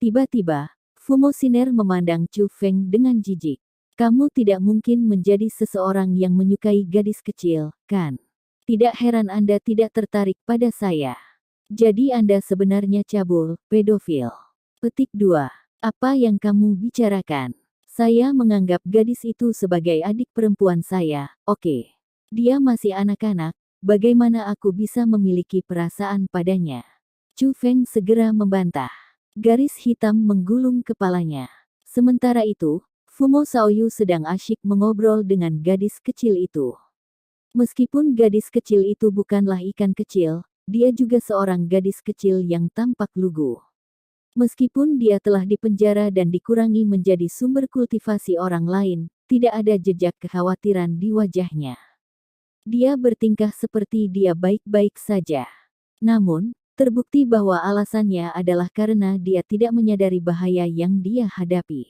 Tiba-tiba, Fumo Xiner memandang Chu Feng dengan jijik. Kamu tidak mungkin menjadi seseorang yang menyukai gadis kecil, kan? Tidak heran Anda tidak tertarik pada saya. Jadi Anda sebenarnya cabul, pedofil. Petik 2. Apa yang kamu bicarakan? Saya menganggap gadis itu sebagai adik perempuan saya, oke. Dia masih anak-anak, bagaimana aku bisa memiliki perasaan padanya? Chu Feng segera membantah. Garis hitam menggulung kepalanya. Sementara itu, Fumo Xiaoyu sedang asyik mengobrol dengan gadis kecil itu. Meskipun gadis kecil itu bukanlah ikan kecil, dia juga seorang gadis kecil yang tampak lugu. Meskipun dia telah dipenjara dan dikurangi menjadi sumber kultivasi orang lain, tidak ada jejak kekhawatiran di wajahnya. Dia bertingkah seperti dia baik-baik saja. Namun, terbukti bahwa alasannya adalah karena dia tidak menyadari bahaya yang dia hadapi.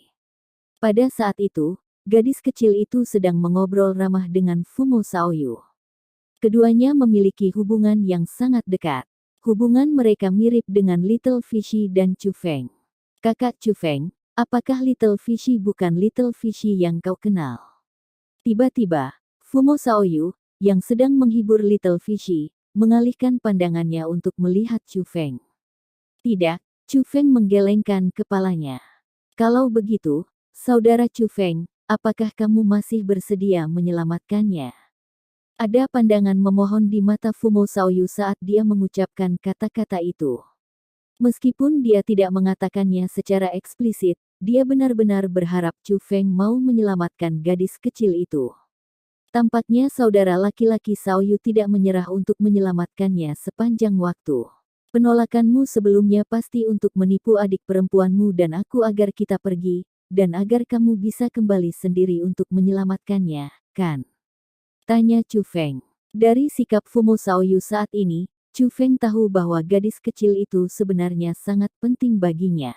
Pada saat itu, gadis kecil itu sedang mengobrol ramah dengan Fumo Xiaoyu. Keduanya memiliki hubungan yang sangat dekat. Hubungan mereka mirip dengan Little Fishy dan Chu Feng. Kakak Chu Feng, apakah Little Fishy bukan Little Fishy yang kau kenal? Tiba-tiba, Fumo Xiaoyu, yang sedang menghibur Little Fishy, mengalihkan pandangannya untuk melihat Chu Feng. Tidak, Chu Feng menggelengkan kepalanya. Kalau begitu, saudara Chu Feng, apakah kamu masih bersedia menyelamatkannya? Ada pandangan memohon di mata Fumo Xiaoyu saat dia mengucapkan kata-kata itu. Meskipun dia tidak mengatakannya secara eksplisit, dia benar-benar berharap Chu Feng mau menyelamatkan gadis kecil itu. Tampaknya saudara laki-laki Xiaoyu tidak menyerah untuk menyelamatkannya sepanjang waktu. Penolakanmu sebelumnya pasti untuk menipu adik perempuanmu dan aku agar kita pergi, dan agar kamu bisa kembali sendiri untuk menyelamatkannya, kan? Tanya Chu Feng. Dari sikap Fumo Xiaoyu saat ini, Chu Feng tahu bahwa gadis kecil itu sebenarnya sangat penting baginya.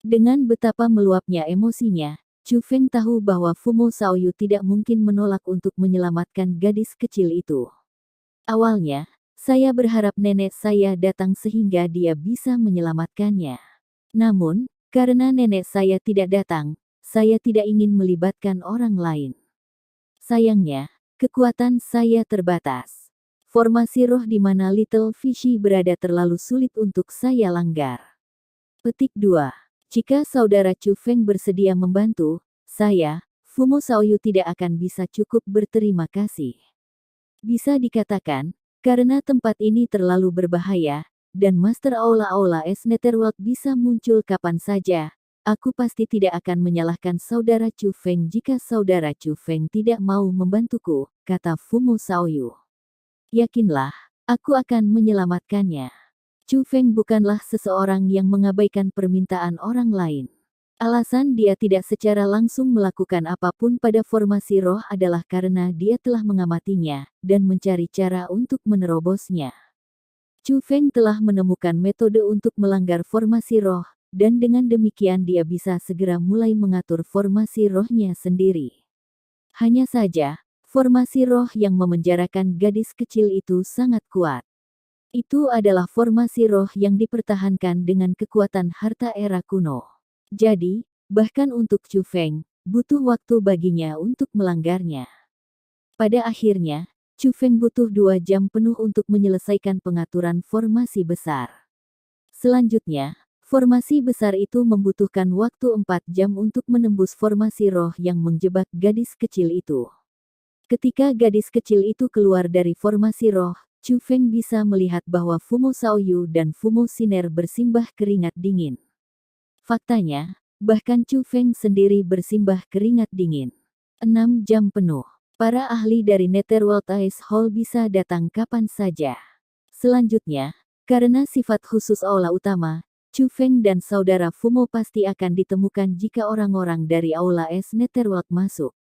Dengan betapa meluapnya emosinya, Chu Feng tahu bahwa Fumo Xiaoyu tidak mungkin menolak untuk menyelamatkan gadis kecil itu. Awalnya, saya berharap nenek saya datang sehingga dia bisa menyelamatkannya. Namun, karena nenek saya tidak datang, saya tidak ingin melibatkan orang lain. Sayangnya, kekuatan saya terbatas. Formasi roh di mana Little Fishy berada terlalu sulit untuk saya langgar. Petik 2. Jika saudara Chu Feng bersedia membantu, saya, Fumo Xiaoyu tidak akan bisa cukup berterima kasih. Bisa dikatakan, karena tempat ini terlalu berbahaya, dan Master Aula-Aula Es Netherworld bisa muncul kapan saja, aku pasti tidak akan menyalahkan saudara Chu Feng jika saudara Chu Feng tidak mau membantuku, kata Fumo Xiaoyu. Yakinlah, aku akan menyelamatkannya. Chu Feng bukanlah seseorang yang mengabaikan permintaan orang lain. Alasan dia tidak secara langsung melakukan apapun pada formasi roh adalah karena dia telah mengamatinya, dan mencari cara untuk menerobosnya. Chu Feng telah menemukan metode untuk melanggar formasi roh, dan dengan demikian dia bisa segera mulai mengatur formasi rohnya sendiri. Hanya saja, formasi roh yang memenjarakan gadis kecil itu sangat kuat. Itu adalah formasi roh yang dipertahankan dengan kekuatan harta era kuno. Jadi, bahkan untuk Chu Feng, butuh waktu baginya untuk melanggarnya. Pada akhirnya, Chu Feng butuh 2 jam penuh untuk menyelesaikan pengaturan formasi besar. Selanjutnya, formasi besar itu membutuhkan waktu 4 jam untuk menembus formasi roh yang menjebak gadis kecil itu. Ketika gadis kecil itu keluar dari formasi roh, Chu Feng bisa melihat bahwa Fumo Xiaoyu dan Fumo Siner bersimbah keringat dingin. Faktanya, bahkan Chu Feng sendiri bersimbah keringat dingin. 6 jam penuh. Para ahli dari Netherworld Ice Hall bisa datang kapan saja. Selanjutnya, karena sifat khusus aula utama, Chu Feng dan saudara Fumo pasti akan ditemukan jika orang-orang dari aula es Netherworld masuk.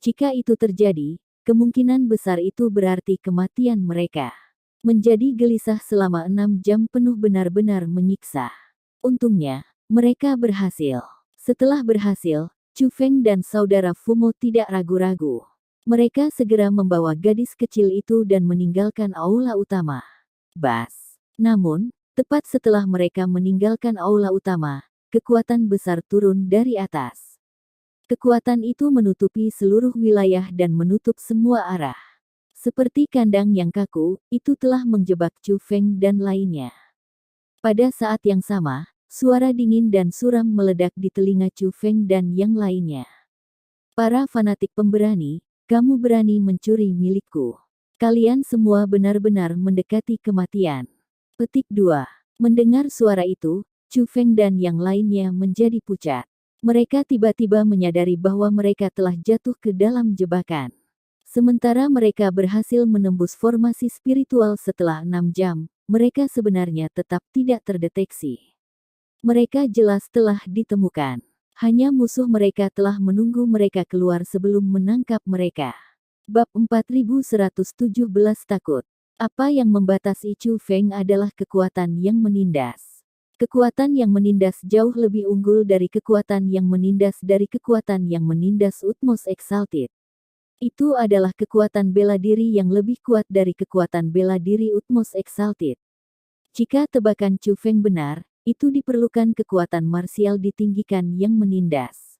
Jika itu terjadi, kemungkinan besar itu berarti kematian mereka. Menjadi gelisah selama 6 jam penuh benar-benar menyiksa. Untungnya, mereka berhasil. Setelah berhasil, Chu Feng dan saudara Fumo tidak ragu-ragu. Mereka segera membawa gadis kecil itu dan meninggalkan aula utama. Bas. Namun, tepat setelah mereka meninggalkan aula utama, kekuatan besar turun dari atas. Kekuatan itu menutupi seluruh wilayah dan menutup semua arah. Seperti kandang yang kaku, itu telah menjebak Chu Feng dan lainnya. Pada saat yang sama, suara dingin dan suram meledak di telinga Chu Feng dan yang lainnya. Para fanatik pemberani, kamu berani mencuri milikku. Kalian semua benar-benar mendekati kematian. Petik 2. Mendengar suara itu, Chu Feng dan yang lainnya menjadi pucat. Mereka tiba-tiba menyadari bahwa mereka telah jatuh ke dalam jebakan. Sementara mereka berhasil menembus formasi spiritual setelah 6 jam, mereka sebenarnya tetap tidak terdeteksi. Mereka jelas telah ditemukan. Hanya musuh mereka telah menunggu mereka keluar sebelum menangkap mereka. Bab 4117 Takut. Apa yang membatasi Chu Feng adalah kekuatan yang menindas. Kekuatan yang menindas jauh lebih unggul dari kekuatan yang menindas dari kekuatan yang menindas Utmost Exalted. Itu adalah kekuatan bela diri yang lebih kuat dari kekuatan bela diri Utmost Exalted. Jika tebakan Chu Feng benar, itu diperlukan kekuatan marsial ditinggikan yang menindas.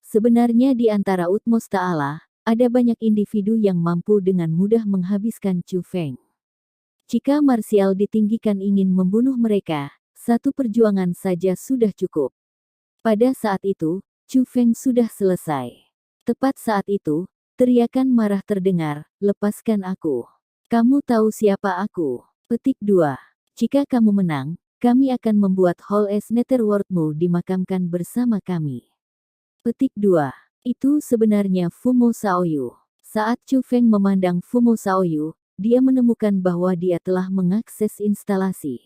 Sebenarnya di antara Utmost Ta'ala, ada banyak individu yang mampu dengan mudah menghabiskan Chu Feng. Jika marsial ditinggikan ingin membunuh mereka, satu perjuangan saja sudah cukup. Pada saat itu, Chu Feng sudah selesai. Tepat saat itu, teriakan marah terdengar, "Lepaskan aku. Kamu tahu siapa aku?" Petik 2. Jika kamu menang, kami akan membuat Hall S Netherworldmu dimakamkan bersama kami. Petik 2. Itu sebenarnya Fumo Shaoyu. Saat Chu Feng memandang Fumo Shaoyu, dia menemukan bahwa dia telah mengakses instalasi.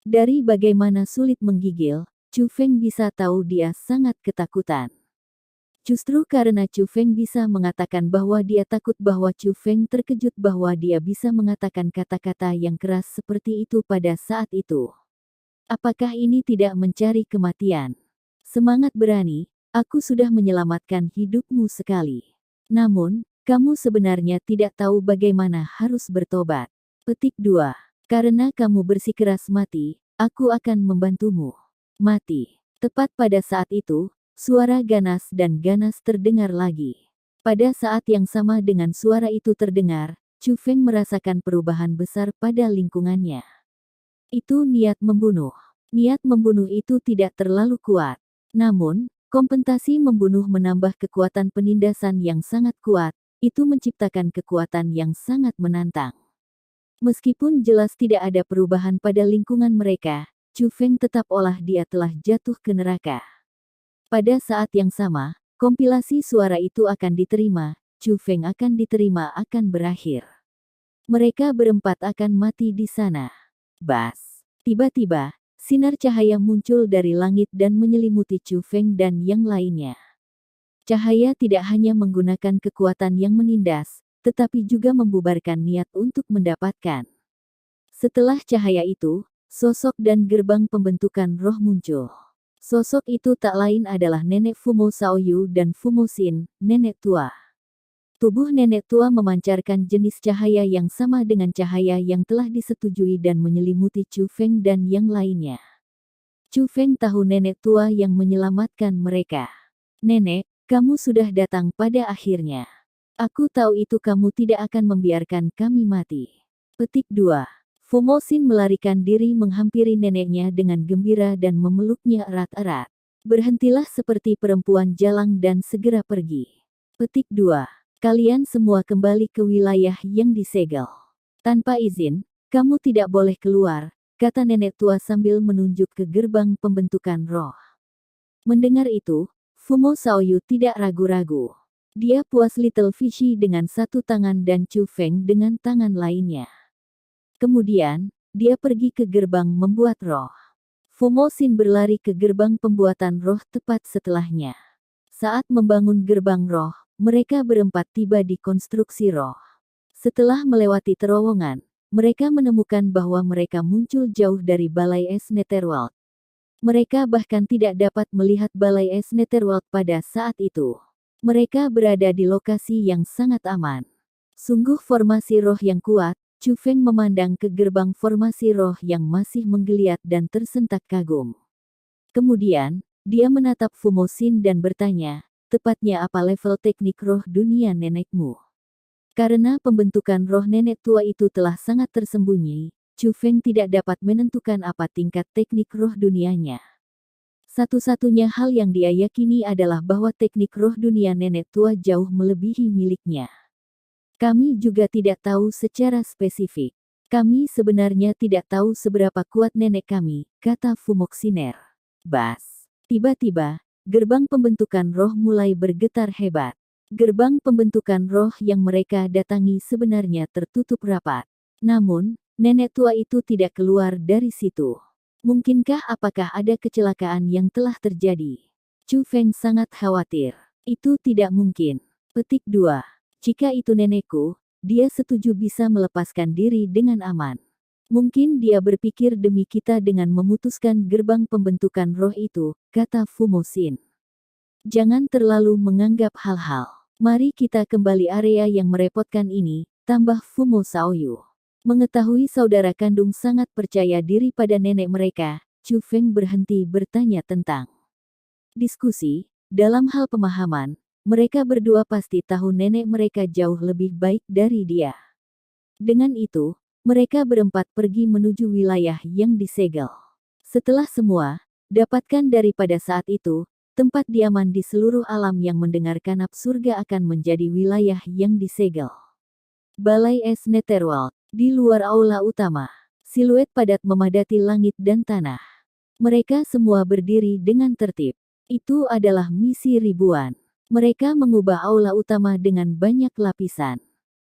Dari bagaimana sulit menggigil, Chu Feng bisa tahu dia sangat ketakutan. Justru karena Chu Feng bisa mengatakan bahwa dia takut bahwa Chu Feng terkejut bahwa dia bisa mengatakan kata-kata yang keras seperti itu pada saat itu. Apakah ini tidak mencari kematian? Semangat berani, aku sudah menyelamatkan hidupmu sekali. Namun, kamu sebenarnya tidak tahu bagaimana harus bertobat. Petik 2. Karena kamu bersikeras mati, aku akan membantumu. Mati. Tepat pada saat itu, suara ganas dan ganas terdengar lagi. Pada saat yang sama dengan suara itu terdengar, Chu Feng merasakan perubahan besar pada lingkungannya. Itu niat membunuh. Niat membunuh itu tidak terlalu kuat. Namun, kompensasi membunuh menambah kekuatan penindasan yang sangat kuat, itu menciptakan kekuatan yang sangat menantang. Meskipun jelas tidak ada perubahan pada lingkungan mereka, Chu Feng tetap olah dia telah jatuh ke neraka. Pada saat yang sama, kompilasi suara itu akan diterima, Chu Feng akan diterima akan berakhir. Mereka berempat akan mati di sana. Bas. Tiba-tiba, sinar cahaya muncul dari langit dan menyelimuti Chu Feng dan yang lainnya. Cahaya tidak hanya menggunakan kekuatan yang menindas, tetapi juga membubarkan niat untuk mendapatkan. Setelah cahaya itu, sosok dan gerbang pembentukan roh muncul. Sosok itu tak lain adalah Nenek Fumo Shaoyu dan Fumo Xin, nenek tua. Tubuh nenek tua memancarkan jenis cahaya yang sama dengan cahaya yang telah disetujui dan menyelimuti Chu Feng dan yang lainnya. Chu Feng tahu nenek tua yang menyelamatkan mereka. "Nenek, kamu sudah datang pada akhirnya. Aku tahu itu kamu tidak akan membiarkan kami mati." Petik 2. Fumo Xin melarikan diri menghampiri neneknya dengan gembira dan memeluknya erat-erat. "Berhentilah seperti perempuan jalang dan segera pergi." Petik 2. Kalian semua kembali ke wilayah yang disegel. Tanpa izin, kamu tidak boleh keluar, kata nenek tua sambil menunjuk ke gerbang pembentukan roh. Mendengar itu, Fumo Shaoyu tidak ragu-ragu. Dia puas Little Fishy dengan satu tangan dan Chu Feng dengan tangan lainnya. Kemudian, dia pergi ke gerbang membuat roh. Fumo Xin berlari ke gerbang pembuatan roh tepat setelahnya. Saat membangun gerbang roh, mereka berempat tiba di konstruksi roh. Setelah melewati terowongan, mereka menemukan bahwa mereka muncul jauh dari Balai Es Netherworld. Mereka bahkan tidak dapat melihat Balai Es Netherworld pada saat itu. Mereka berada di lokasi yang sangat aman. Sungguh formasi roh yang kuat, Chu Feng memandang ke gerbang formasi roh yang masih menggeliat dan tersentak kagum. Kemudian, dia menatap Fumo Xin dan bertanya, tepatnya apa level teknik roh dunia nenekmu? Karena pembentukan roh nenek tua itu telah sangat tersembunyi, Chu Feng tidak dapat menentukan apa tingkat teknik roh dunianya. Satu-satunya hal yang dia yakini adalah bahwa teknik roh dunia nenek tua jauh melebihi miliknya. Kami juga tidak tahu secara spesifik. Kami sebenarnya tidak tahu seberapa kuat nenek kami, kata Fumoxiner. Bas. Tiba-tiba, gerbang pembentukan roh mulai bergetar hebat. Gerbang pembentukan roh yang mereka datangi sebenarnya tertutup rapat. Namun, nenek tua itu tidak keluar dari situ. Mungkinkah apakah ada kecelakaan yang telah terjadi? Chu Feng sangat khawatir. Itu tidak mungkin. Petik 2. Jika itu nenekku, dia setuju bisa melepaskan diri dengan aman. Mungkin dia berpikir demi kita dengan memutuskan gerbang pembentukan roh itu, kata Fumosin. Jangan terlalu menganggap hal-hal. Mari kita kembali area yang merepotkan ini, tambah Fumo Shaoyu. Mengetahui saudara kandung sangat percaya diri pada nenek mereka, Chu Feng berhenti bertanya tentang diskusi. Dalam hal pemahaman, mereka berdua pasti tahu nenek mereka jauh lebih baik dari dia. Dengan itu, mereka berempat pergi menuju wilayah yang disegel. Setelah semua, dapatkan daripada saat itu, tempat diaman di seluruh alam yang mendengarkan surga akan menjadi wilayah yang disegel. Balai es Netherworld. Di luar aula utama, siluet padat memadati langit dan tanah. Mereka semua berdiri dengan tertib. Itu adalah misi ribuan. Mereka mengubah aula utama dengan banyak lapisan.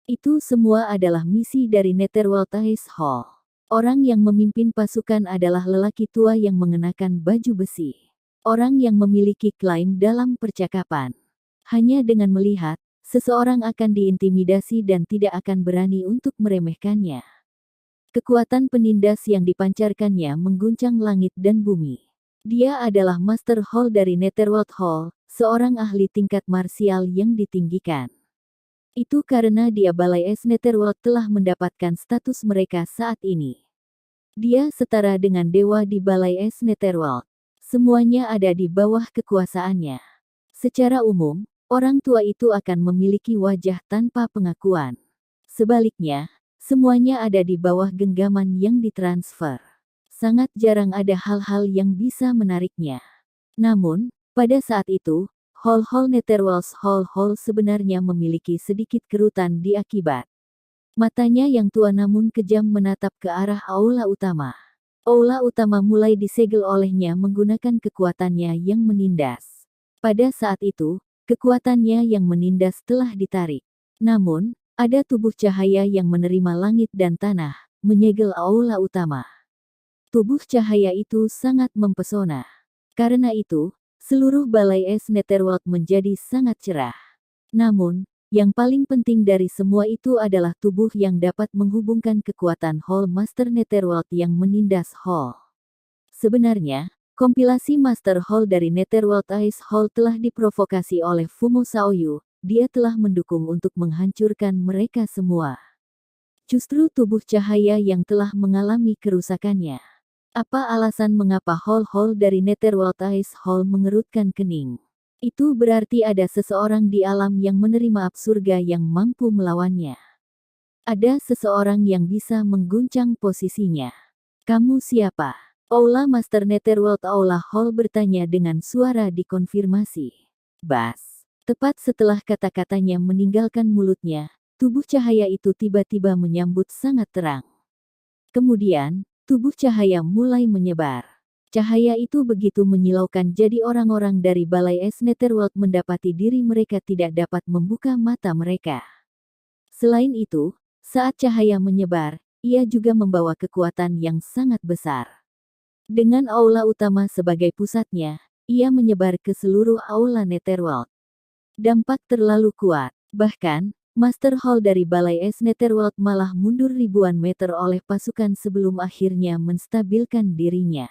Itu semua adalah misi dari Netherworld Ice Hall. Orang yang memimpin pasukan adalah lelaki tua yang mengenakan baju besi. Orang yang memiliki klaim dalam percakapan. Hanya dengan melihat, seseorang akan diintimidasi dan tidak akan berani untuk meremehkannya. Kekuatan penindas yang dipancarkannya mengguncang langit dan bumi. Dia adalah Master Hall dari Netherworld Hall, seorang ahli tingkat marsial yang ditinggikan. Itu karena dia Balai Es Netherworld telah mendapatkan status mereka saat ini. Dia setara dengan dewa di Balai Es Netherworld. Semuanya ada di bawah kekuasaannya. Secara umum, orang tua itu akan memiliki wajah tanpa pengakuan. Sebaliknya, semuanya ada di bawah genggaman yang ditransfer. Sangat jarang ada hal-hal yang bisa menariknya. Namun, pada saat itu, Hall Netherworld's Hall sebenarnya memiliki sedikit kerutan di akibat. Matanya yang tua namun kejam menatap ke arah aula utama. Aula utama mulai disegel olehnya menggunakan kekuatannya yang menindas. Pada saat itu, kekuatannya yang menindas telah ditarik. Namun, ada tubuh cahaya yang menerima langit dan tanah, menyegel aula utama. Tubuh cahaya itu sangat mempesona. Karena itu, seluruh Balai Es Netherworld menjadi sangat cerah. Namun, yang paling penting dari semua itu adalah tubuh yang dapat menghubungkan kekuatan Hall Master Netherworld yang menindas Hall. Sebenarnya, kompilasi Master Hall dari Netherworld Ice Hall telah diprovokasi oleh Fumo Shaoyu. Dia telah mendukung untuk menghancurkan mereka semua. Justru tubuh cahaya yang telah mengalami kerusakannya. Apa alasan mengapa Hall dari Netherworld Ice Hall mengerutkan kening? Itu berarti ada seseorang di alam yang menerima surga yang mampu melawannya. Ada seseorang yang bisa mengguncang posisinya. Kamu siapa? Aula Master Netherworld Aula Hall bertanya dengan suara dikonfirmasi. Bas. Tepat setelah kata-katanya meninggalkan mulutnya, tubuh cahaya itu tiba-tiba menyambut sangat terang. Kemudian, tubuh cahaya mulai menyebar. Cahaya itu begitu menyilaukan jadi orang-orang dari Balai Es Netherworld mendapati diri mereka tidak dapat membuka mata mereka. Selain itu, saat cahaya menyebar, ia juga membawa kekuatan yang sangat besar. Dengan aula utama sebagai pusatnya, ia menyebar ke seluruh aula Netherworld. Dampak terlalu kuat. Bahkan, Master Hall dari Balai Es Netherworld malah mundur ribuan meter oleh pasukan sebelum akhirnya menstabilkan dirinya.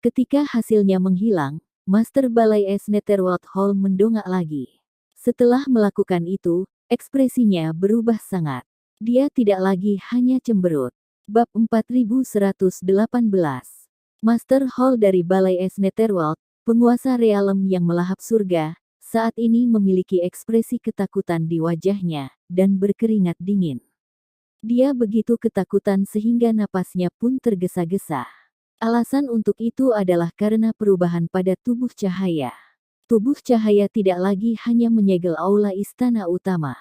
Ketika hasilnya menghilang, Master Balai Es Netherworld Hall mendongak lagi. Setelah melakukan itu, ekspresinya berubah sangat. Dia tidak lagi hanya cemberut. Bab 4118. Master Hall dari Balai Es Netherworld, penguasa realem yang melahap surga, saat ini memiliki ekspresi ketakutan di wajahnya, dan berkeringat dingin. Dia begitu ketakutan sehingga napasnya pun tergesa-gesa. Alasan untuk itu adalah karena perubahan pada tubuh cahaya. Tubuh cahaya tidak lagi hanya menyegel aula istana utama.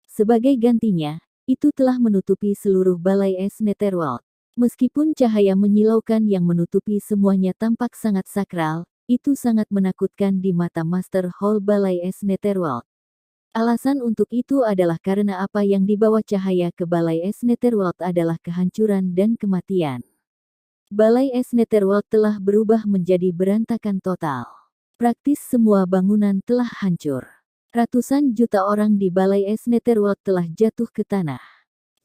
Sebagai gantinya, itu telah menutupi seluruh balai es Netherworld. Meskipun cahaya menyilaukan yang menutupi semuanya tampak sangat sakral, itu sangat menakutkan di mata Master Hall Balai Es Netherworld. Alasan untuk itu adalah karena apa yang dibawa cahaya ke Balai Es Netherworld adalah kehancuran dan kematian. Balai Es Netherworld telah berubah menjadi berantakan total. Praktis semua bangunan telah hancur. Ratusan juta orang di Balai Es Netherworld telah jatuh ke tanah.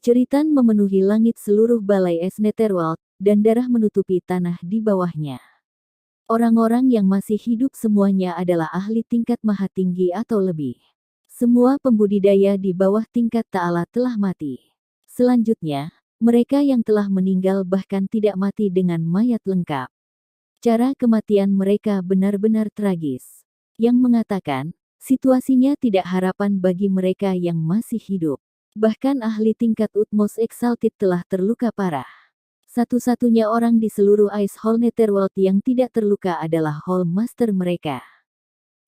Jeritan memenuhi langit seluruh Balai Es Netherworld, dan darah menutupi tanah di bawahnya. Orang-orang yang masih hidup semuanya adalah ahli tingkat maha tinggi atau lebih. Semua pembudidaya di bawah tingkat ta'ala telah mati. Selanjutnya, mereka yang telah meninggal bahkan tidak mati dengan mayat lengkap. Cara kematian mereka benar-benar tragis. Yang mengatakan, situasinya tidak harapan bagi mereka yang masih hidup. Bahkan ahli tingkat utmost exalted telah terluka parah. Satu-satunya orang di seluruh Ice Hall Netherworld yang tidak terluka adalah Hall Master mereka.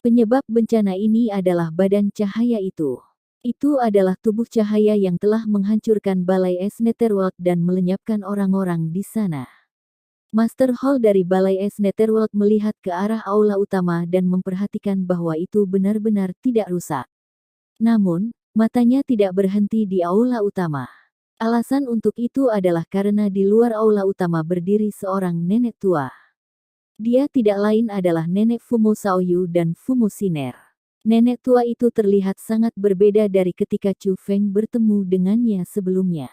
Penyebab bencana ini adalah badan cahaya itu. Itu adalah tubuh cahaya yang telah menghancurkan Balai Es Netherworld dan melenyapkan orang-orang di sana. Master Hall dari Balai Es Netherworld melihat ke arah aula utama dan memperhatikan bahwa itu benar-benar tidak rusak. Namun, matanya tidak berhenti di aula utama. Alasan untuk itu adalah karena di luar aula utama berdiri seorang nenek tua. Dia tidak lain adalah nenek Fumo Shaoyu dan Fumo Shiner. Nenek tua itu terlihat sangat berbeda dari ketika Chu Feng bertemu dengannya sebelumnya.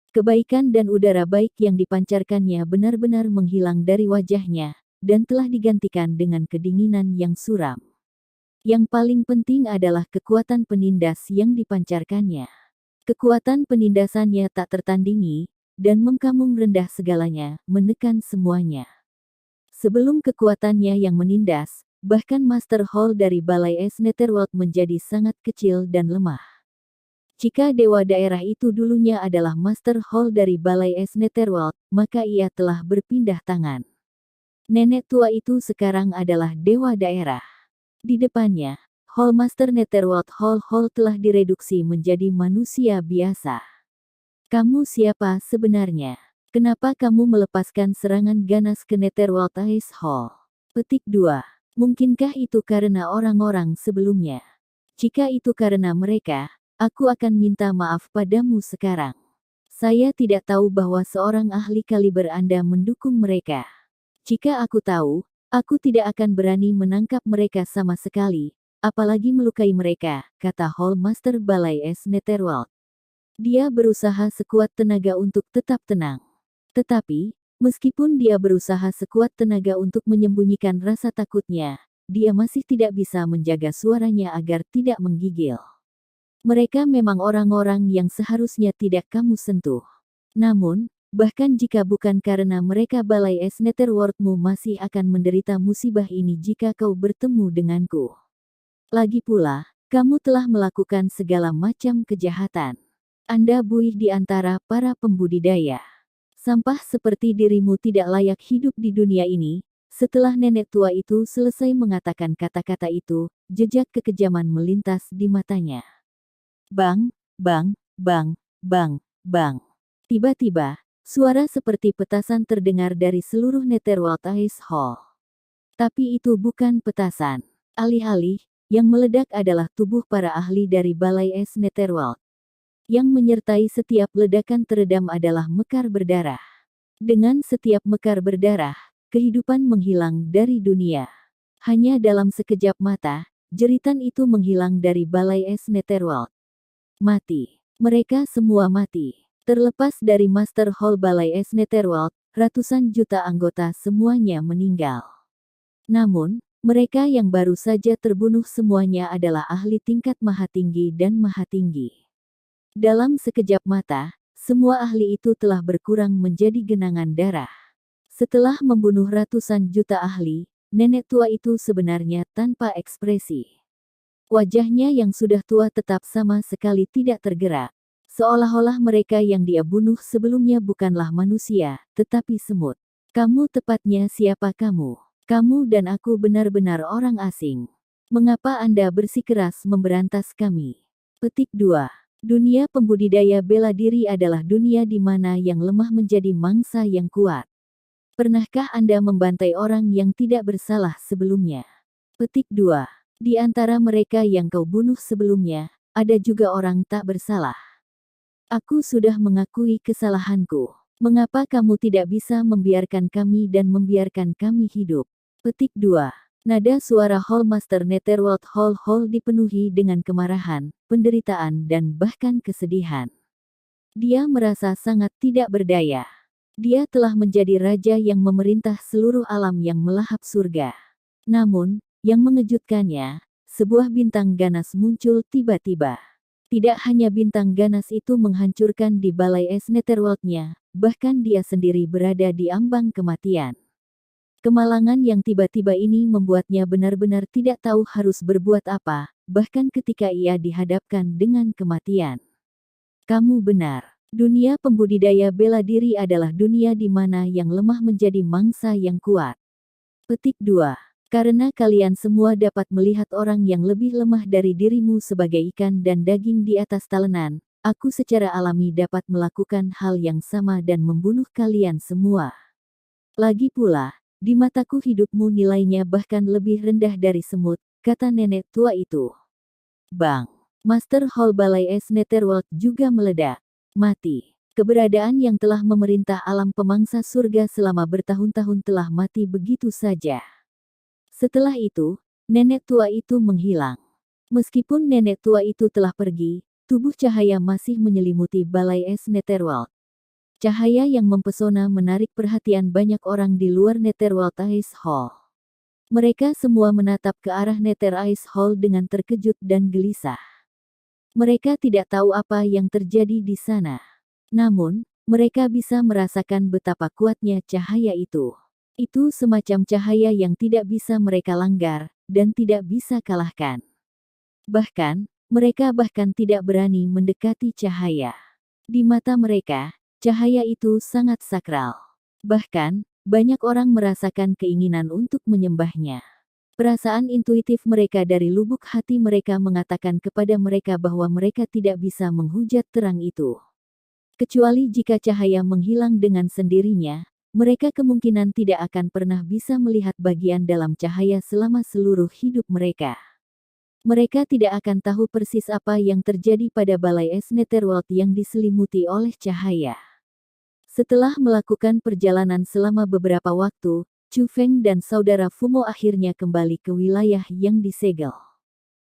Kebaikan dan udara baik yang dipancarkannya benar-benar menghilang dari wajahnya, dan telah digantikan dengan kedinginan yang suram. Yang paling penting adalah kekuatan penindas yang dipancarkannya. Kekuatan penindasannya tak tertandingi, dan mengkamung rendah segalanya, menekan semuanya. Sebelum kekuatannya yang menindas, bahkan Master Hall dari Balai Es Netherworld menjadi sangat kecil dan lemah. Jika dewa daerah itu dulunya adalah Master Hall dari Balai Es Netherworld, maka ia telah berpindah tangan. Nenek tua itu sekarang adalah dewa daerah. Di depannya, Hall Master Netherworld Hall telah direduksi menjadi manusia biasa. Kamu siapa sebenarnya? Kenapa kamu melepaskan serangan ganas ke Netherworld Ice Hall? Petik 2. Mungkinkah itu karena orang-orang sebelumnya? Jika itu karena mereka, aku akan minta maaf padamu sekarang. Saya tidak tahu bahwa seorang ahli kaliber Anda mendukung mereka. Jika aku tahu, aku tidak akan berani menangkap mereka sama sekali. Apalagi melukai mereka, kata Hall Master Balai Es Netherworld. Dia berusaha sekuat tenaga untuk tetap tenang. Tetapi, meskipun dia berusaha sekuat tenaga untuk menyembunyikan rasa takutnya, dia masih tidak bisa menjaga suaranya agar tidak menggigil. Mereka memang orang-orang yang seharusnya tidak kamu sentuh. Namun, bahkan jika bukan karena mereka Balai Es Netherworldmu masih akan menderita musibah ini jika kau bertemu denganku. Lagi pula, kamu telah melakukan segala macam kejahatan. Anda buih di antara para pembudidaya. Sampah seperti dirimu tidak layak hidup di dunia ini. Setelah nenek tua itu selesai mengatakan kata-kata itu, jejak kekejaman melintas di matanya. Bang, bang, bang, bang, bang. Tiba-tiba, suara seperti petasan terdengar dari seluruh Netherworld Ice Hall. Tapi itu bukan petasan. Alih-alih, yang meledak adalah tubuh para ahli dari Balai Es Netherworld. Yang menyertai setiap ledakan teredam adalah mekar berdarah. Dengan setiap mekar berdarah, kehidupan menghilang dari dunia. Hanya dalam sekejap mata, jeritan itu menghilang dari Balai Es Netherworld. Mati. Mereka semua mati. Terlepas dari Master Hall Balai Es Netherworld, ratusan juta anggota semuanya meninggal. Namun, mereka yang baru saja terbunuh semuanya adalah ahli tingkat maha tinggi dan maha tinggi. Dalam sekejap mata, semua ahli itu telah berkurang menjadi genangan darah. Setelah membunuh ratusan juta ahli, nenek tua itu sebenarnya tanpa ekspresi. Wajahnya yang sudah tua tetap sama sekali tidak tergerak. Seolah-olah mereka yang dia bunuh sebelumnya bukanlah manusia, tetapi semut. Kamu tepatnya siapa kamu? Kamu dan aku benar-benar orang asing. Mengapa Anda bersikeras memberantas kami? Petik 2. Dunia pembudidaya bela diri adalah dunia di mana yang lemah menjadi mangsa yang kuat. Pernahkah Anda membantai orang yang tidak bersalah sebelumnya? Petik 2. Di antara mereka yang kau bunuh sebelumnya, ada juga orang tak bersalah. Aku sudah mengakui kesalahanku. Mengapa kamu tidak bisa membiarkan kami dan membiarkan kami hidup? Petik 2. Nada suara Hallmaster Netherworld Hall dipenuhi dengan kemarahan, penderitaan dan bahkan kesedihan. Dia merasa sangat tidak berdaya. Dia telah menjadi raja yang memerintah seluruh alam yang melahap surga. Namun, yang mengejutkannya, sebuah bintang ganas muncul tiba-tiba. Tidak hanya bintang ganas itu menghancurkan di balai es Netherworld-nya, bahkan dia sendiri berada di ambang kematian. Kemalangan yang tiba-tiba ini membuatnya benar-benar tidak tahu harus berbuat apa, bahkan ketika ia dihadapkan dengan kematian. Kamu benar. Dunia pembudidaya bela diri adalah dunia di mana yang lemah menjadi mangsa yang kuat. Petik 2. Karena kalian semua dapat melihat orang yang lebih lemah dari dirimu sebagai ikan dan daging di atas talenan, aku secara alami dapat melakukan hal yang sama dan membunuh kalian semua. Lagi pula, di mataku hidupmu nilainya bahkan lebih rendah dari semut, kata nenek tua itu. Bang! Master Hall Balai Es Netherworld juga meledak. Mati. Keberadaan yang telah memerintah alam pemangsa surga selama bertahun-tahun telah mati begitu saja. Setelah itu, nenek tua itu menghilang. Meskipun nenek tua itu telah pergi, tubuh cahaya masih menyelimuti Balai Es Netherworld. Cahaya yang mempesona menarik perhatian banyak orang di luar Netherworld Ice Hall. Mereka semua menatap ke arah Nether Ice Hall dengan terkejut dan gelisah. Mereka tidak tahu apa yang terjadi di sana. Namun, mereka bisa merasakan betapa kuatnya cahaya itu. Itu semacam cahaya yang tidak bisa mereka langgar, dan tidak bisa kalahkan. Bahkan, mereka bahkan tidak berani mendekati cahaya. Di mata mereka, cahaya itu sangat sakral. Bahkan, banyak orang merasakan keinginan untuk menyembahnya. Perasaan intuitif mereka dari lubuk hati mereka mengatakan kepada mereka bahwa mereka tidak bisa menghujat terang itu. Kecuali jika cahaya menghilang dengan sendirinya, mereka kemungkinan tidak akan pernah bisa melihat bagian dalam cahaya selama seluruh hidup mereka. Mereka tidak akan tahu persis apa yang terjadi pada Balai Es Netherworld yang diselimuti oleh cahaya. Setelah melakukan perjalanan selama beberapa waktu, Chu Feng dan saudara Fumo akhirnya kembali ke wilayah yang disegel.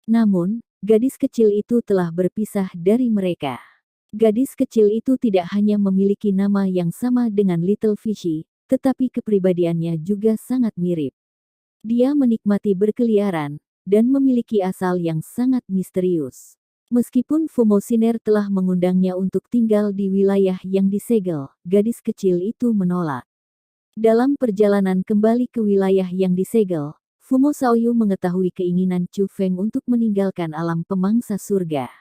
Namun, gadis kecil itu telah berpisah dari mereka. Gadis kecil itu tidak hanya memiliki nama yang sama dengan Little Fishy, tetapi kepribadiannya juga sangat mirip. Dia menikmati berkeliaran, dan memiliki asal yang sangat misterius. Meskipun Fumo Siner telah mengundangnya untuk tinggal di wilayah yang disegel, gadis kecil itu menolak. Dalam perjalanan kembali ke wilayah yang disegel, Fumo Shaoyu mengetahui keinginan Chu Feng untuk meninggalkan alam pemangsa surga.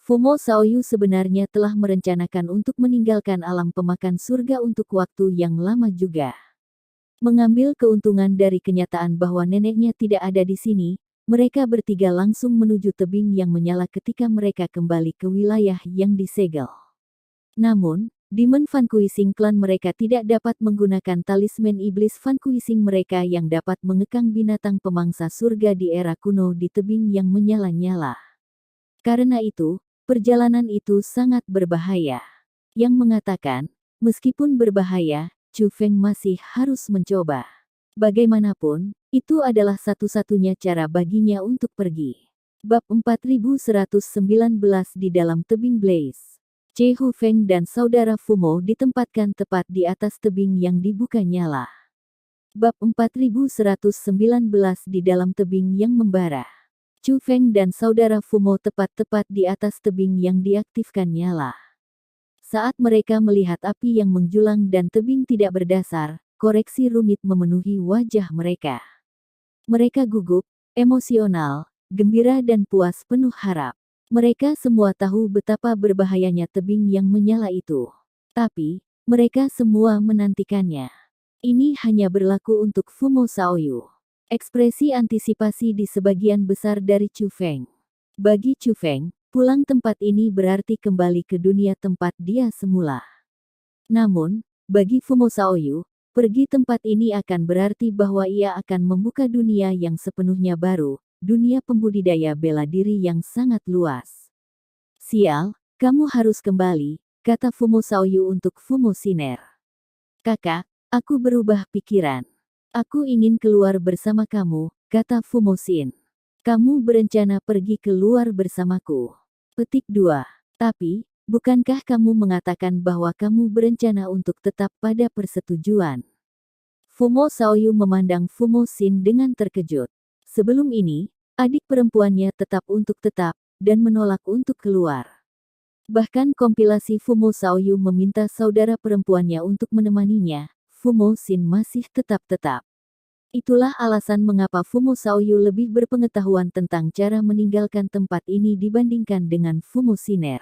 Fumo Shaoyu sebenarnya telah merencanakan untuk meninggalkan alam pemakan surga untuk waktu yang lama juga. Mengambil keuntungan dari kenyataan bahwa neneknya tidak ada di sini, mereka bertiga langsung menuju tebing yang menyala ketika mereka kembali ke wilayah yang disegel. Namun, Demon Vanquishing Clan mereka tidak dapat menggunakan talisman iblis Vanquishing mereka yang dapat mengekang binatang pemangsa surga di era kuno di tebing yang menyala-nyala. Karena itu, perjalanan itu sangat berbahaya. Yang mengatakan, meskipun berbahaya, Chu Feng masih harus mencoba. Bagaimanapun, itu adalah satu-satunya cara baginya untuk pergi. Bab 4119 di dalam tebing Blaze. Hu Feng dan saudara Fumo ditempatkan tepat di atas tebing yang dibuka nyala. Bab 4119 di dalam tebing yang membara. Chu Feng dan saudara Fumo tepat-tepat di atas tebing yang diaktifkan nyala. Saat mereka melihat api yang menjulang dan tebing tidak berdasar, koreksi rumit memenuhi wajah mereka. Mereka gugup, emosional, gembira dan puas penuh harap. Mereka semua tahu betapa berbahayanya tebing yang menyala itu. Tapi, mereka semua menantikannya. Ini hanya berlaku untuk Fumo Shaoyu. Ekspresi antisipasi di sebagian besar dari Chu Feng. Bagi Chu Feng, pulang tempat ini berarti kembali ke dunia tempat dia semula. Namun, bagi Fumo Shaoyu, pergi tempat ini akan berarti bahwa ia akan membuka dunia yang sepenuhnya baru, dunia pembudidaya bela diri yang sangat luas. Sial, kamu harus kembali, kata Fumo Shaoyu untuk Fumo Shiner. Kakak, aku berubah pikiran. Aku ingin keluar bersama kamu, kata Fumo Shin. Kamu berencana pergi keluar bersamaku. Petik 2. Tapi, bukankah kamu mengatakan bahwa kamu berencana untuk tetap pada persetujuan? Fumo Shaoyu memandang Fumo Shin dengan terkejut. Sebelum ini, adik perempuannya tetap untuk tetap, dan menolak untuk keluar. Bahkan kompilasi Fumo Shaoyu meminta saudara perempuannya untuk menemaninya, Fumo Shin masih tetap-tetap. Itulah alasan mengapa Fumo Shaoyu lebih berpengetahuan tentang cara meninggalkan tempat ini dibandingkan dengan Fumo Shiner.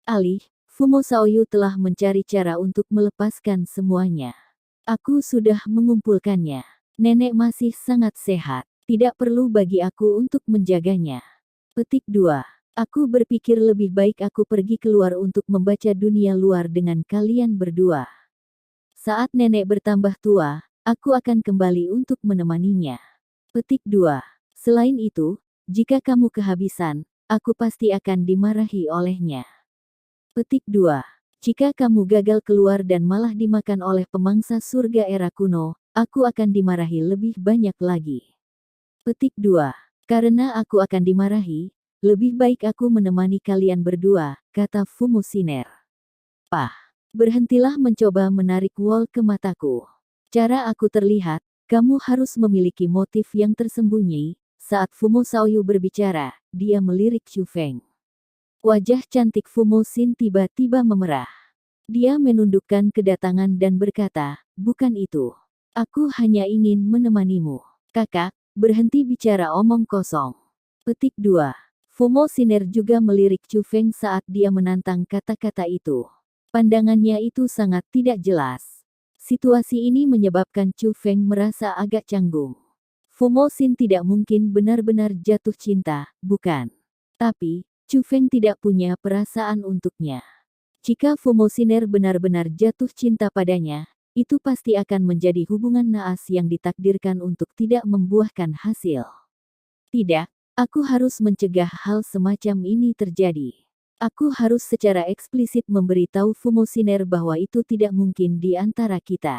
Alih, Fumo Shaoyu telah mencari cara untuk melepaskan semuanya. Aku sudah mengumpulkannya. Nenek masih sangat sehat. Tidak perlu bagi aku untuk menjaganya. Petik 2. Aku berpikir lebih baik aku pergi keluar untuk membaca dunia luar dengan kalian berdua. Saat nenek bertambah tua, aku akan kembali untuk menemaninya. Petik 2. Selain itu, jika kamu kehabisan, aku pasti akan dimarahi olehnya. Petik 2. Jika kamu gagal keluar dan malah dimakan oleh pemangsa surga era kuno, aku akan dimarahi lebih banyak lagi. Petik 2. Karena aku akan dimarahi, lebih baik aku menemani kalian berdua, kata Fumo Shiner. Pah, berhentilah mencoba menarik wol ke mataku. Cara aku terlihat, kamu harus memiliki motif yang tersembunyi. Saat Fumo Shaoyu berbicara, dia melirik Chu Feng. Wajah cantik Fumo Shin tiba-tiba memerah. Dia menundukkan kedatangan dan berkata, bukan itu. Aku hanya ingin menemanimu. Kakak, berhenti bicara omong kosong. Petik 2. Fumo Shiner juga melirik Chu Feng saat dia menantang kata-kata itu. Pandangannya itu sangat tidak jelas. Situasi ini menyebabkan Chu Feng merasa agak canggung. Fumo Shin tidak mungkin benar-benar jatuh cinta, bukan? Tapi, Chu Feng tidak punya perasaan untuknya. Jika Fumo Shiner benar-benar jatuh cinta padanya, itu pasti akan menjadi hubungan naas yang ditakdirkan untuk tidak membuahkan hasil. Tidak, aku harus mencegah hal semacam ini terjadi. Aku harus secara eksplisit memberitahu Fumo Shiner bahwa itu tidak mungkin di antara kita.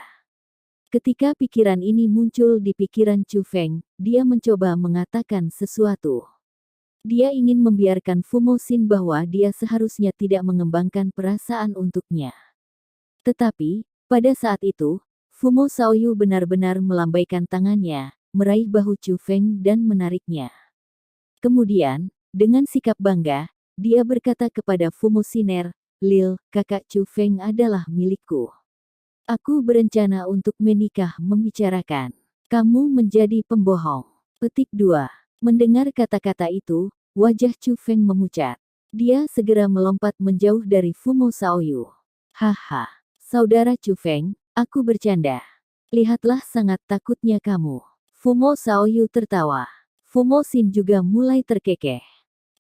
Ketika pikiran ini muncul di pikiran Chu Feng, dia mencoba mengatakan sesuatu. Dia ingin membiarkan Fumo Shin bahwa dia seharusnya tidak mengembangkan perasaan untuknya. Tetapi, pada saat itu, Fumo Shaoyu benar-benar melambaikan tangannya, meraih bahu Chu Feng dan menariknya. Kemudian, dengan sikap bangga, dia berkata kepada Fumo Shiner, Lil, kakak Chu Feng adalah milikku. Aku berencana untuk menikah membicarakan. Kamu menjadi pembohong. Petik 2. Mendengar kata-kata itu, wajah Chu Feng memucat. Dia segera melompat menjauh dari Fumo Shaoyu. Haha, saudara Chu Feng, aku bercanda. Lihatlah sangat takutnya kamu. Fumo Shaoyu tertawa. Fumo Shin juga mulai terkekeh.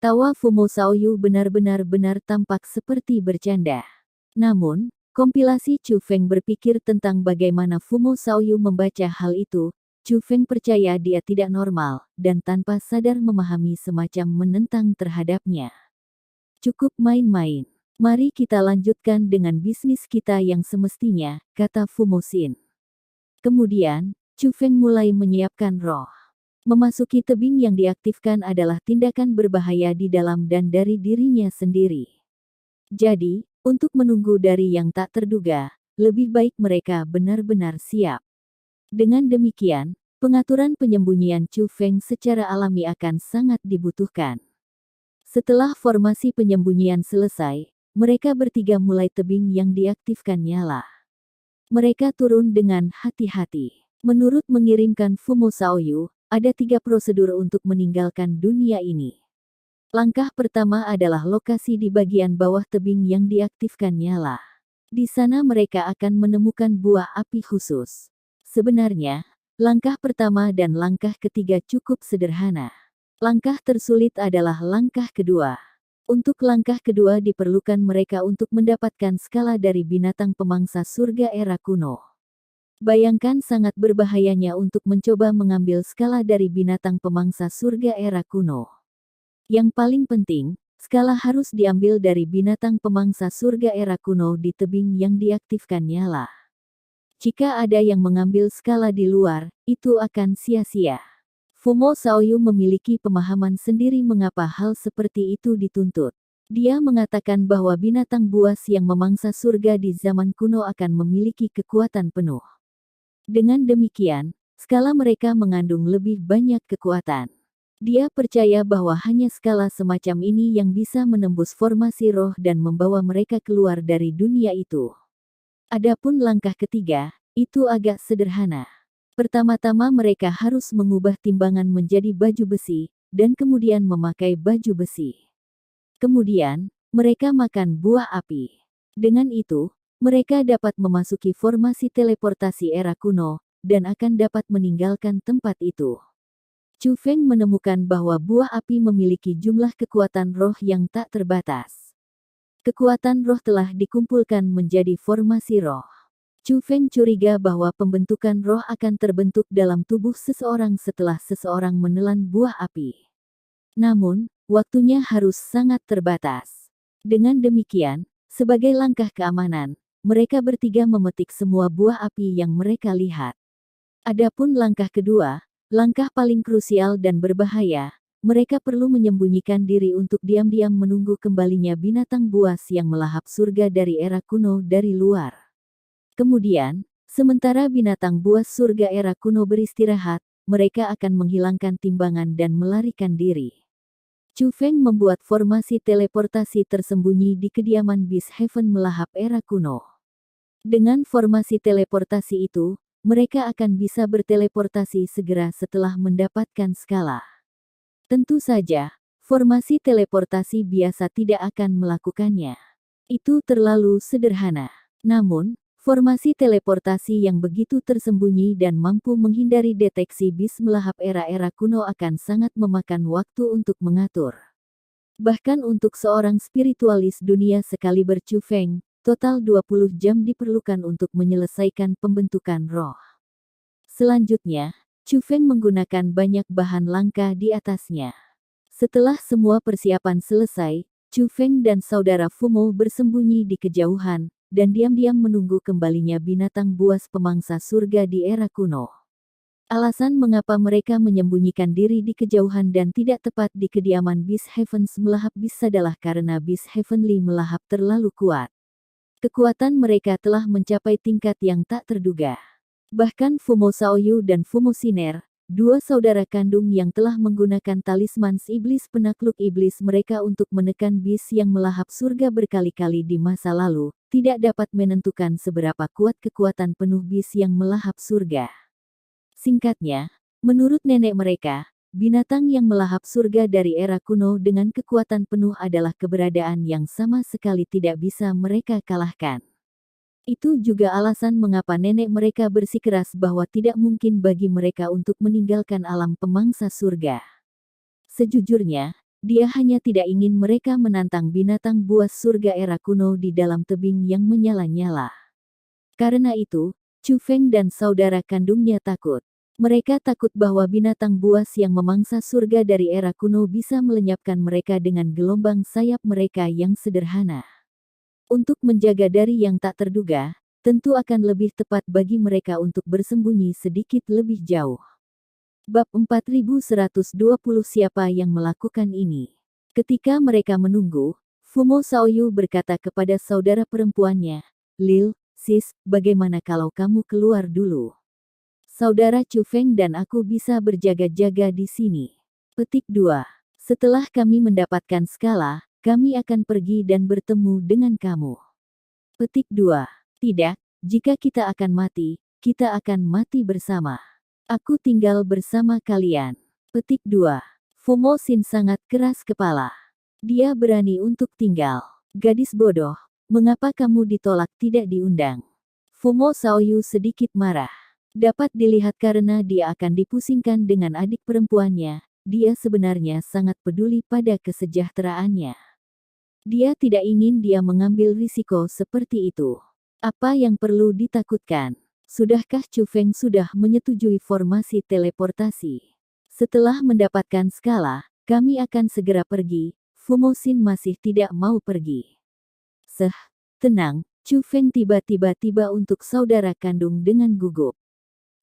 Tawa Fumo Shaoyu benar-benar tampak seperti bercanda. Namun, kompilasi Chu Feng berpikir tentang bagaimana Fumo Shaoyu membaca hal itu. Chu Feng percaya dia tidak normal, dan tanpa sadar memahami semacam menentang terhadapnya. Cukup main-main. Mari kita lanjutkan dengan bisnis kita yang semestinya, kata Fumo Shin. Kemudian, Chu Feng mulai menyiapkan roh. Memasuki tebing yang diaktifkan adalah tindakan berbahaya di dalam dan dari dirinya sendiri. Jadi, untuk menunggu dari yang tak terduga, lebih baik mereka benar-benar siap. Dengan demikian, pengaturan penyembunyian Chu Feng secara alami akan sangat dibutuhkan. Setelah formasi penyembunyian selesai, mereka bertiga mulai tebing yang diaktifkan nyala. Mereka turun dengan hati-hati. Menurut mengirimkan Fumo Shaoyu, ada 3 prosedur untuk meninggalkan dunia ini. Langkah pertama adalah lokasi di bagian bawah tebing yang diaktifkan nyala. Di sana mereka akan menemukan buah api khusus. Sebenarnya, langkah pertama dan langkah ketiga cukup sederhana. Langkah tersulit adalah langkah kedua. Untuk langkah kedua diperlukan mereka untuk mendapatkan skala dari binatang pemangsa surga era kuno. Bayangkan sangat berbahayanya untuk mencoba mengambil skala dari binatang pemangsa surga era kuno. Yang paling penting, skala harus diambil dari binatang pemangsa surga era kuno di tebing yang diaktifkan nyala. Jika ada yang mengambil skala di luar, itu akan sia-sia. Fumo Shaoyu memiliki pemahaman sendiri mengapa hal seperti itu dituntut. Dia mengatakan bahwa binatang buas yang memangsa surga di zaman kuno akan memiliki kekuatan penuh. Dengan demikian, skala mereka mengandung lebih banyak kekuatan. Dia percaya bahwa hanya skala semacam ini yang bisa menembus formasi roh dan membawa mereka keluar dari dunia itu. Adapun langkah ketiga, itu agak sederhana. Pertama-tama mereka harus mengubah timbangan menjadi baju besi, dan kemudian memakai baju besi. Kemudian, mereka makan buah api. Dengan itu, mereka dapat memasuki formasi teleportasi era kuno, dan akan dapat meninggalkan tempat itu. Chu Feng menemukan bahwa buah api memiliki jumlah kekuatan roh yang tak terbatas. Kekuatan roh telah dikumpulkan menjadi formasi roh. Chu Feng curiga bahwa pembentukan roh akan terbentuk dalam tubuh seseorang setelah seseorang menelan buah api. Namun, waktunya harus sangat terbatas. Dengan demikian, sebagai langkah keamanan, mereka bertiga memetik semua buah api yang mereka lihat. Adapun langkah kedua, langkah paling krusial dan berbahaya, mereka perlu menyembunyikan diri untuk diam-diam menunggu kembalinya binatang buas yang melahap surga dari era kuno dari luar. Kemudian, sementara binatang buas surga era kuno beristirahat, mereka akan menghilangkan timbangan dan melarikan diri. Chu Feng membuat formasi teleportasi tersembunyi di kediaman Beast Heaven melahap era kuno. Dengan formasi teleportasi itu, mereka akan bisa berteleportasi segera setelah mendapatkan skala. Tentu saja, formasi teleportasi biasa tidak akan melakukannya. Itu terlalu sederhana. Namun, formasi teleportasi yang begitu tersembunyi dan mampu menghindari deteksi bis melahap era-era kuno akan sangat memakan waktu untuk mengatur. Bahkan untuk seorang spiritualis dunia sekaliber Chu Feng, total 20 jam diperlukan untuk menyelesaikan pembentukan roh. Selanjutnya, Chu Feng menggunakan banyak bahan langka di atasnya. Setelah semua persiapan selesai, Chu Feng dan saudara Fumo bersembunyi di kejauhan, dan diam-diam menunggu kembalinya binatang buas pemangsa surga di era kuno. Alasan mengapa mereka menyembunyikan diri di kejauhan dan tidak tepat di kediaman Beast Heavens melahap bis adalah karena Beast Heavenly melahap terlalu kuat. Kekuatan mereka telah mencapai tingkat yang tak terduga. Bahkan Fumo Shaoyu dan Fumo Siner, dua saudara kandung yang telah menggunakan talisman iblis penakluk iblis mereka untuk menekan bis yang melahap surga berkali-kali di masa lalu, tidak dapat menentukan seberapa kuat kekuatan penuh bis yang melahap surga. Singkatnya, menurut nenek mereka, binatang yang melahap surga dari era kuno dengan kekuatan penuh adalah keberadaan yang sama sekali tidak bisa mereka kalahkan. Itu juga alasan mengapa nenek mereka bersikeras bahwa tidak mungkin bagi mereka untuk meninggalkan alam pemangsa surga. Sejujurnya, dia hanya tidak ingin mereka menantang binatang buas surga era kuno di dalam tebing yang menyala-nyala. Karena itu, Chu Feng dan saudara kandungnya takut. Mereka takut bahwa binatang buas yang memangsa surga dari era kuno bisa melenyapkan mereka dengan gelombang sayap mereka yang sederhana. Untuk menjaga dari yang tak terduga, tentu akan lebih tepat bagi mereka untuk bersembunyi sedikit lebih jauh. Bab 4120 Siapa yang melakukan ini? Ketika mereka menunggu, Fumo Shaoyu berkata kepada saudara perempuannya, "Lil, sis, bagaimana kalau kamu keluar dulu? Saudara Chu Feng dan aku bisa berjaga-jaga di sini." Petik 2. Setelah kami mendapatkan skala, kami akan pergi dan bertemu dengan kamu. Petik 2. Tidak, jika kita akan mati, kita akan mati bersama. Aku tinggal bersama kalian. Petik 2. Fumo Xin sangat keras kepala. Dia berani untuk tinggal. Gadis bodoh, mengapa kamu ditolak tidak diundang? Fumo Shaoyu sedikit marah. Dapat dilihat karena dia akan dipusingkan dengan adik perempuannya, dia sebenarnya sangat peduli pada kesejahteraannya. Dia tidak ingin dia mengambil risiko seperti itu. Apa yang perlu ditakutkan? Sudahkah Chu Feng sudah menyetujui formasi teleportasi? Setelah mendapatkan skala, kami akan segera pergi. Fumo Xin masih tidak mau pergi. Tenang, Chu Feng tiba-tiba tiba untuk saudara kandung dengan gugup.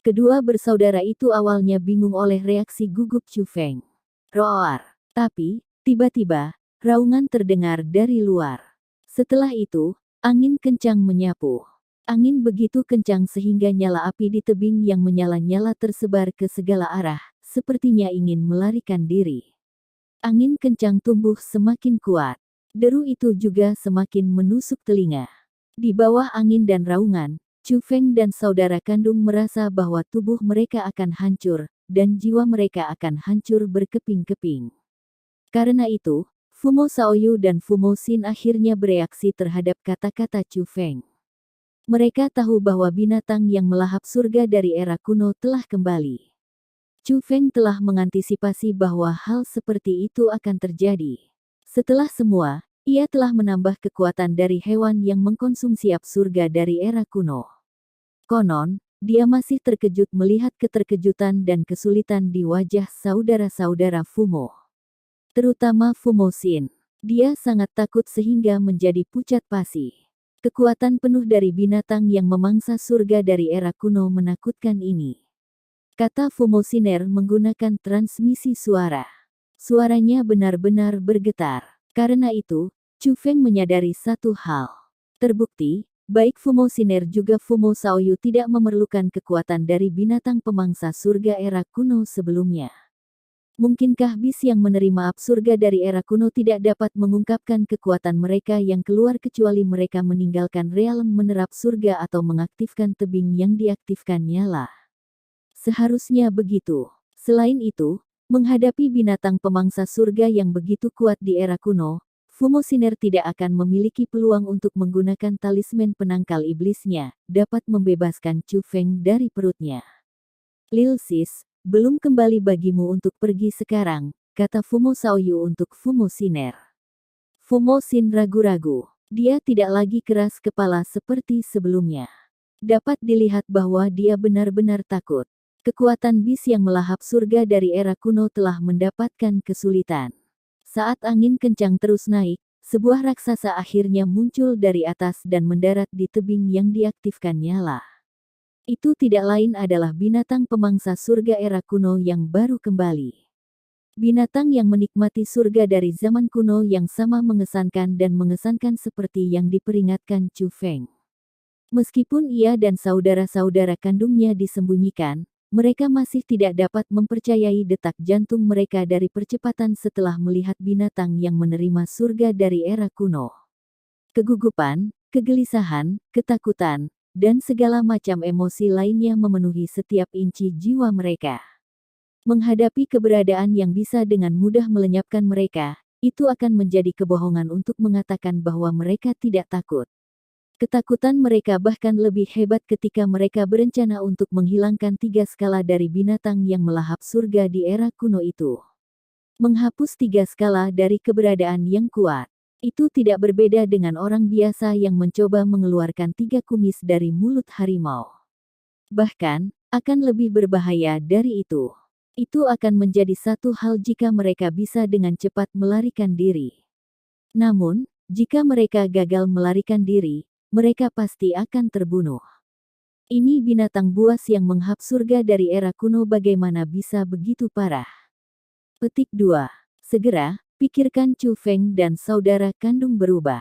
Kedua bersaudara itu awalnya bingung oleh reaksi gugup Chu Feng. Roar. Tapi, tiba-tiba, raungan terdengar dari luar. Setelah itu, angin kencang menyapu. Angin begitu kencang sehingga nyala api di tebing yang menyala-nyala tersebar ke segala arah, sepertinya ingin melarikan diri. Angin kencang tumbuh semakin kuat. Deru itu juga semakin menusuk telinga. Di bawah angin dan raungan, Chu Feng dan saudara kandung merasa bahwa tubuh mereka akan hancur, dan jiwa mereka akan hancur berkeping-keping. Karena itu, Fumo Shaoyu dan Fumo Xin akhirnya bereaksi terhadap kata-kata Chu Feng. Mereka tahu bahwa binatang yang melahap surga dari era kuno telah kembali. Chu Feng telah mengantisipasi bahwa hal seperti itu akan terjadi. Setelah semua, ia telah menambah kekuatan dari hewan yang mengkonsumsi surga dari era kuno. Konon, dia masih terkejut melihat keterkejutan dan kesulitan di wajah saudara-saudara Fumo. Terutama Fumo Xin. Dia sangat takut sehingga menjadi pucat pasi. Kekuatan penuh dari binatang yang memangsa surga dari era kuno menakutkan ini. Kata Fumo Xiner menggunakan transmisi suara. Suaranya benar-benar bergetar. Karena itu, Chu Feng menyadari satu hal. Terbukti, baik Fumo Xiner juga Fumo Shaoyu tidak memerlukan kekuatan dari binatang pemangsa surga era kuno sebelumnya. Mungkinkah bis yang menerima surga dari era kuno tidak dapat mengungkapkan kekuatan mereka yang keluar kecuali mereka meninggalkan realm menerap surga atau mengaktifkan tebing yang diaktifkan nyala? Seharusnya begitu. Selain itu, menghadapi binatang pemangsa surga yang begitu kuat di era kuno, Fumo Xiner tidak akan memiliki peluang untuk menggunakan talisman penangkal iblisnya, dapat membebaskan Chu Feng dari perutnya. Lil Sis, belum kembali bagimu untuk pergi sekarang, kata Fumo Shaoyu untuk Fumo Xiner. Fumo Xin ragu-ragu. Dia tidak lagi keras kepala seperti sebelumnya. Dapat dilihat bahwa dia benar-benar takut. Kekuatan bis yang melahap surga dari era kuno telah mendapatkan kesulitan. Saat angin kencang terus naik, sebuah raksasa akhirnya muncul dari atas dan mendarat di tebing yang diaktifkan nyala. Itu tidak lain adalah binatang pemangsa surga era kuno yang baru kembali. Binatang yang menikmati surga dari zaman kuno yang sama mengesankan dan mengesankan seperti yang diperingatkan Chu Feng. Meskipun ia dan saudara-saudara kandungnya disembunyikan, mereka masih tidak dapat mempercayai detak jantung mereka dari percepatan setelah melihat binatang yang menerima surga dari era kuno. Kegugupan, kegelisahan, ketakutan, dan segala macam emosi lainnya memenuhi setiap inci jiwa mereka. Menghadapi keberadaan yang bisa dengan mudah melenyapkan mereka, itu akan menjadi kebohongan untuk mengatakan bahwa mereka tidak takut. Ketakutan mereka bahkan lebih hebat ketika mereka berencana untuk menghilangkan 3 skala dari binatang yang melahap surga di era kuno itu. Menghapus 3 skala dari keberadaan yang kuat. Itu tidak berbeda dengan orang biasa yang mencoba mengeluarkan 3 kumis dari mulut harimau. Bahkan, akan lebih berbahaya dari itu. Itu akan menjadi satu hal jika mereka bisa dengan cepat melarikan diri. Namun, jika mereka gagal melarikan diri, mereka pasti akan terbunuh. Ini binatang buas yang menghap surga dari era kuno bagaimana bisa begitu parah. Petik 2. Segera, pikirkan Chu Feng dan saudara kandung berubah.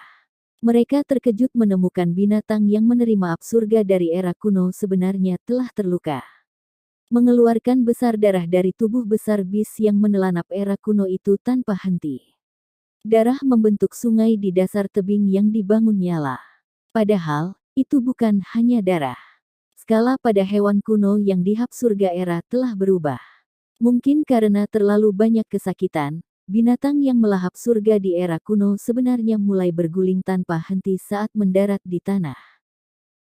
Mereka terkejut menemukan binatang yang menerima surga dari era kuno sebenarnya telah terluka. Mengeluarkan besar darah dari tubuh besar bis yang menelanap era kuno itu tanpa henti. Darah membentuk sungai di dasar tebing yang dibangun nyala. Padahal, itu bukan hanya darah. Skala pada hewan kuno yang dihap surga era telah berubah. Mungkin karena terlalu banyak kesakitan, binatang yang melahap surga di era kuno sebenarnya mulai berguling tanpa henti saat mendarat di tanah.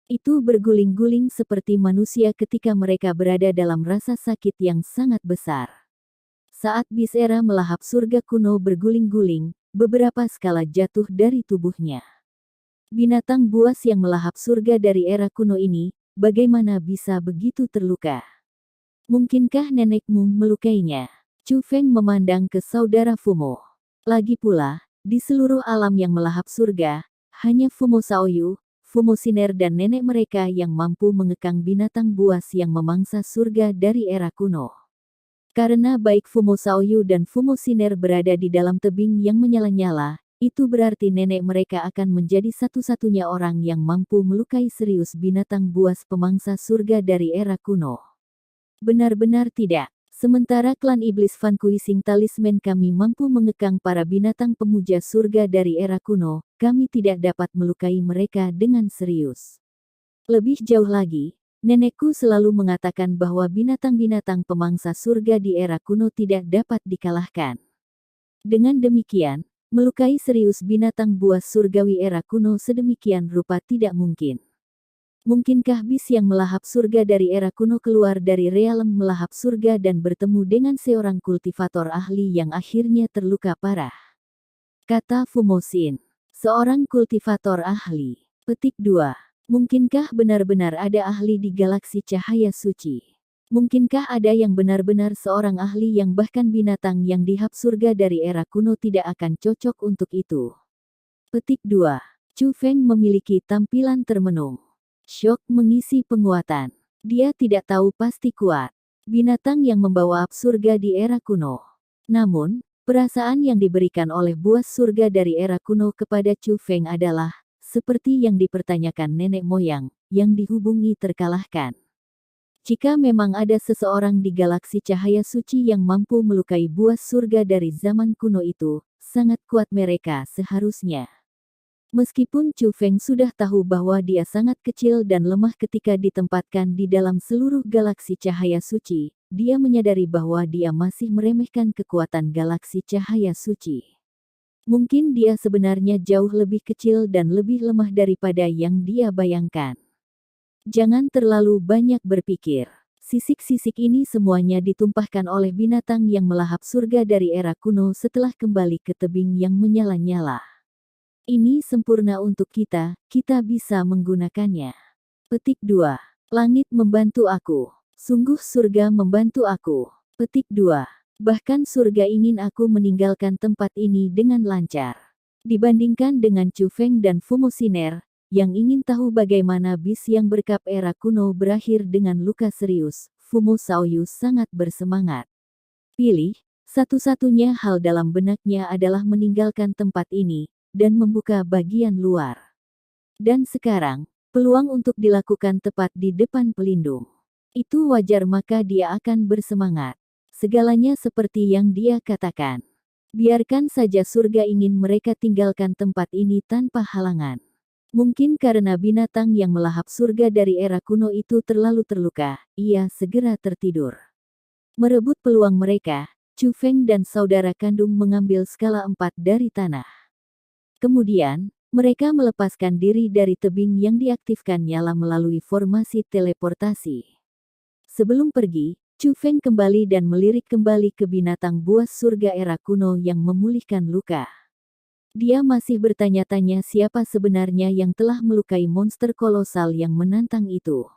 Itu berguling-guling seperti manusia ketika mereka berada dalam rasa sakit yang sangat besar. Saat bis era melahap surga kuno berguling-guling, beberapa skala jatuh dari tubuhnya. Binatang buas yang melahap surga dari era kuno ini, bagaimana bisa begitu terluka? Mungkinkah nenekmu melukainya? Chu Feng memandang ke saudara Fumo. Lagi pula, di seluruh alam yang melahap surga, hanya Fumo Shaoyu, Fumo Siner dan nenek mereka yang mampu mengekang binatang buas yang memangsa surga dari era kuno. Karena baik Fumo Shaoyu dan Fumo Siner berada di dalam tebing yang menyala-nyala, itu berarti nenek mereka akan menjadi satu-satunya orang yang mampu melukai serius binatang buas pemangsa surga dari era kuno. Benar-benar tidak. Sementara klan iblis Fan Kuising talisman kami mampu mengekang para binatang pemuja surga dari era kuno, kami tidak dapat melukai mereka dengan serius. Lebih jauh lagi, nenekku selalu mengatakan bahwa binatang-binatang pemangsa surga di era kuno tidak dapat dikalahkan. Dengan demikian, melukai serius binatang buas surgawi era kuno sedemikian rupa tidak mungkin. Mungkinkah bis yang melahap surga dari era kuno keluar dari realem melahap surga dan bertemu dengan seorang kultivator ahli yang akhirnya terluka parah? Kata Fumosin, seorang kultivator ahli. Petik 2. Mungkinkah benar-benar ada ahli di galaksi cahaya suci? Mungkinkah ada yang benar-benar seorang ahli yang bahkan binatang yang dihap surga dari era kuno tidak akan cocok untuk itu? Petik 2. Chu Feng memiliki tampilan termenung. Syok mengisi penguatan. Dia tidak tahu pasti kuat. Binatang yang membawa hap surga di era kuno. Namun, perasaan yang diberikan oleh buas surga dari era kuno kepada Chu Feng adalah, seperti yang dipertanyakan nenek moyang, yang dihubungi terkalahkan. Jika memang ada seseorang di galaksi cahaya suci yang mampu melukai buas surga dari zaman kuno itu, sangat kuat mereka seharusnya. Meskipun Chu Feng sudah tahu bahwa dia sangat kecil dan lemah ketika ditempatkan di dalam seluruh galaksi cahaya suci, dia menyadari bahwa dia masih meremehkan kekuatan galaksi cahaya suci. Mungkin dia sebenarnya jauh lebih kecil dan lebih lemah daripada yang dia bayangkan. Jangan terlalu banyak berpikir. Sisik-sisik ini semuanya ditumpahkan oleh binatang yang melahap surga dari era kuno setelah kembali ke tebing yang menyala-nyala. Ini sempurna untuk kita bisa menggunakannya. Petik 2. Langit membantu aku. Sungguh surga membantu aku. Petik 2. Bahkan surga ingin aku meninggalkan tempat ini dengan lancar. Dibandingkan dengan Chu Feng dan Fumo Siner, yang ingin tahu bagaimana bis yang berkap era kuno berakhir dengan luka serius, Fumo Shaoyu sangat bersemangat. Pilih, satu-satunya hal dalam benaknya adalah meninggalkan tempat ini, dan membuka bagian luar. Dan sekarang, peluang untuk dilakukan tepat di depan pelindung. Itu wajar maka dia akan bersemangat. Segalanya seperti yang dia katakan. Biarkan saja surga ingin mereka tinggalkan tempat ini tanpa halangan. Mungkin karena binatang yang melahap surga dari era kuno itu terlalu terluka, ia segera tertidur. Merebut peluang mereka, Chu Feng dan saudara kandung mengambil skala 4 dari tanah. Kemudian, mereka melepaskan diri dari tebing yang diaktifkan nyala melalui formasi teleportasi. Sebelum pergi, Chu Feng kembali dan melirik kembali ke binatang buas surga era kuno yang memulihkan luka. Dia masih bertanya-tanya siapa sebenarnya yang telah melukai monster kolosal yang menantang itu.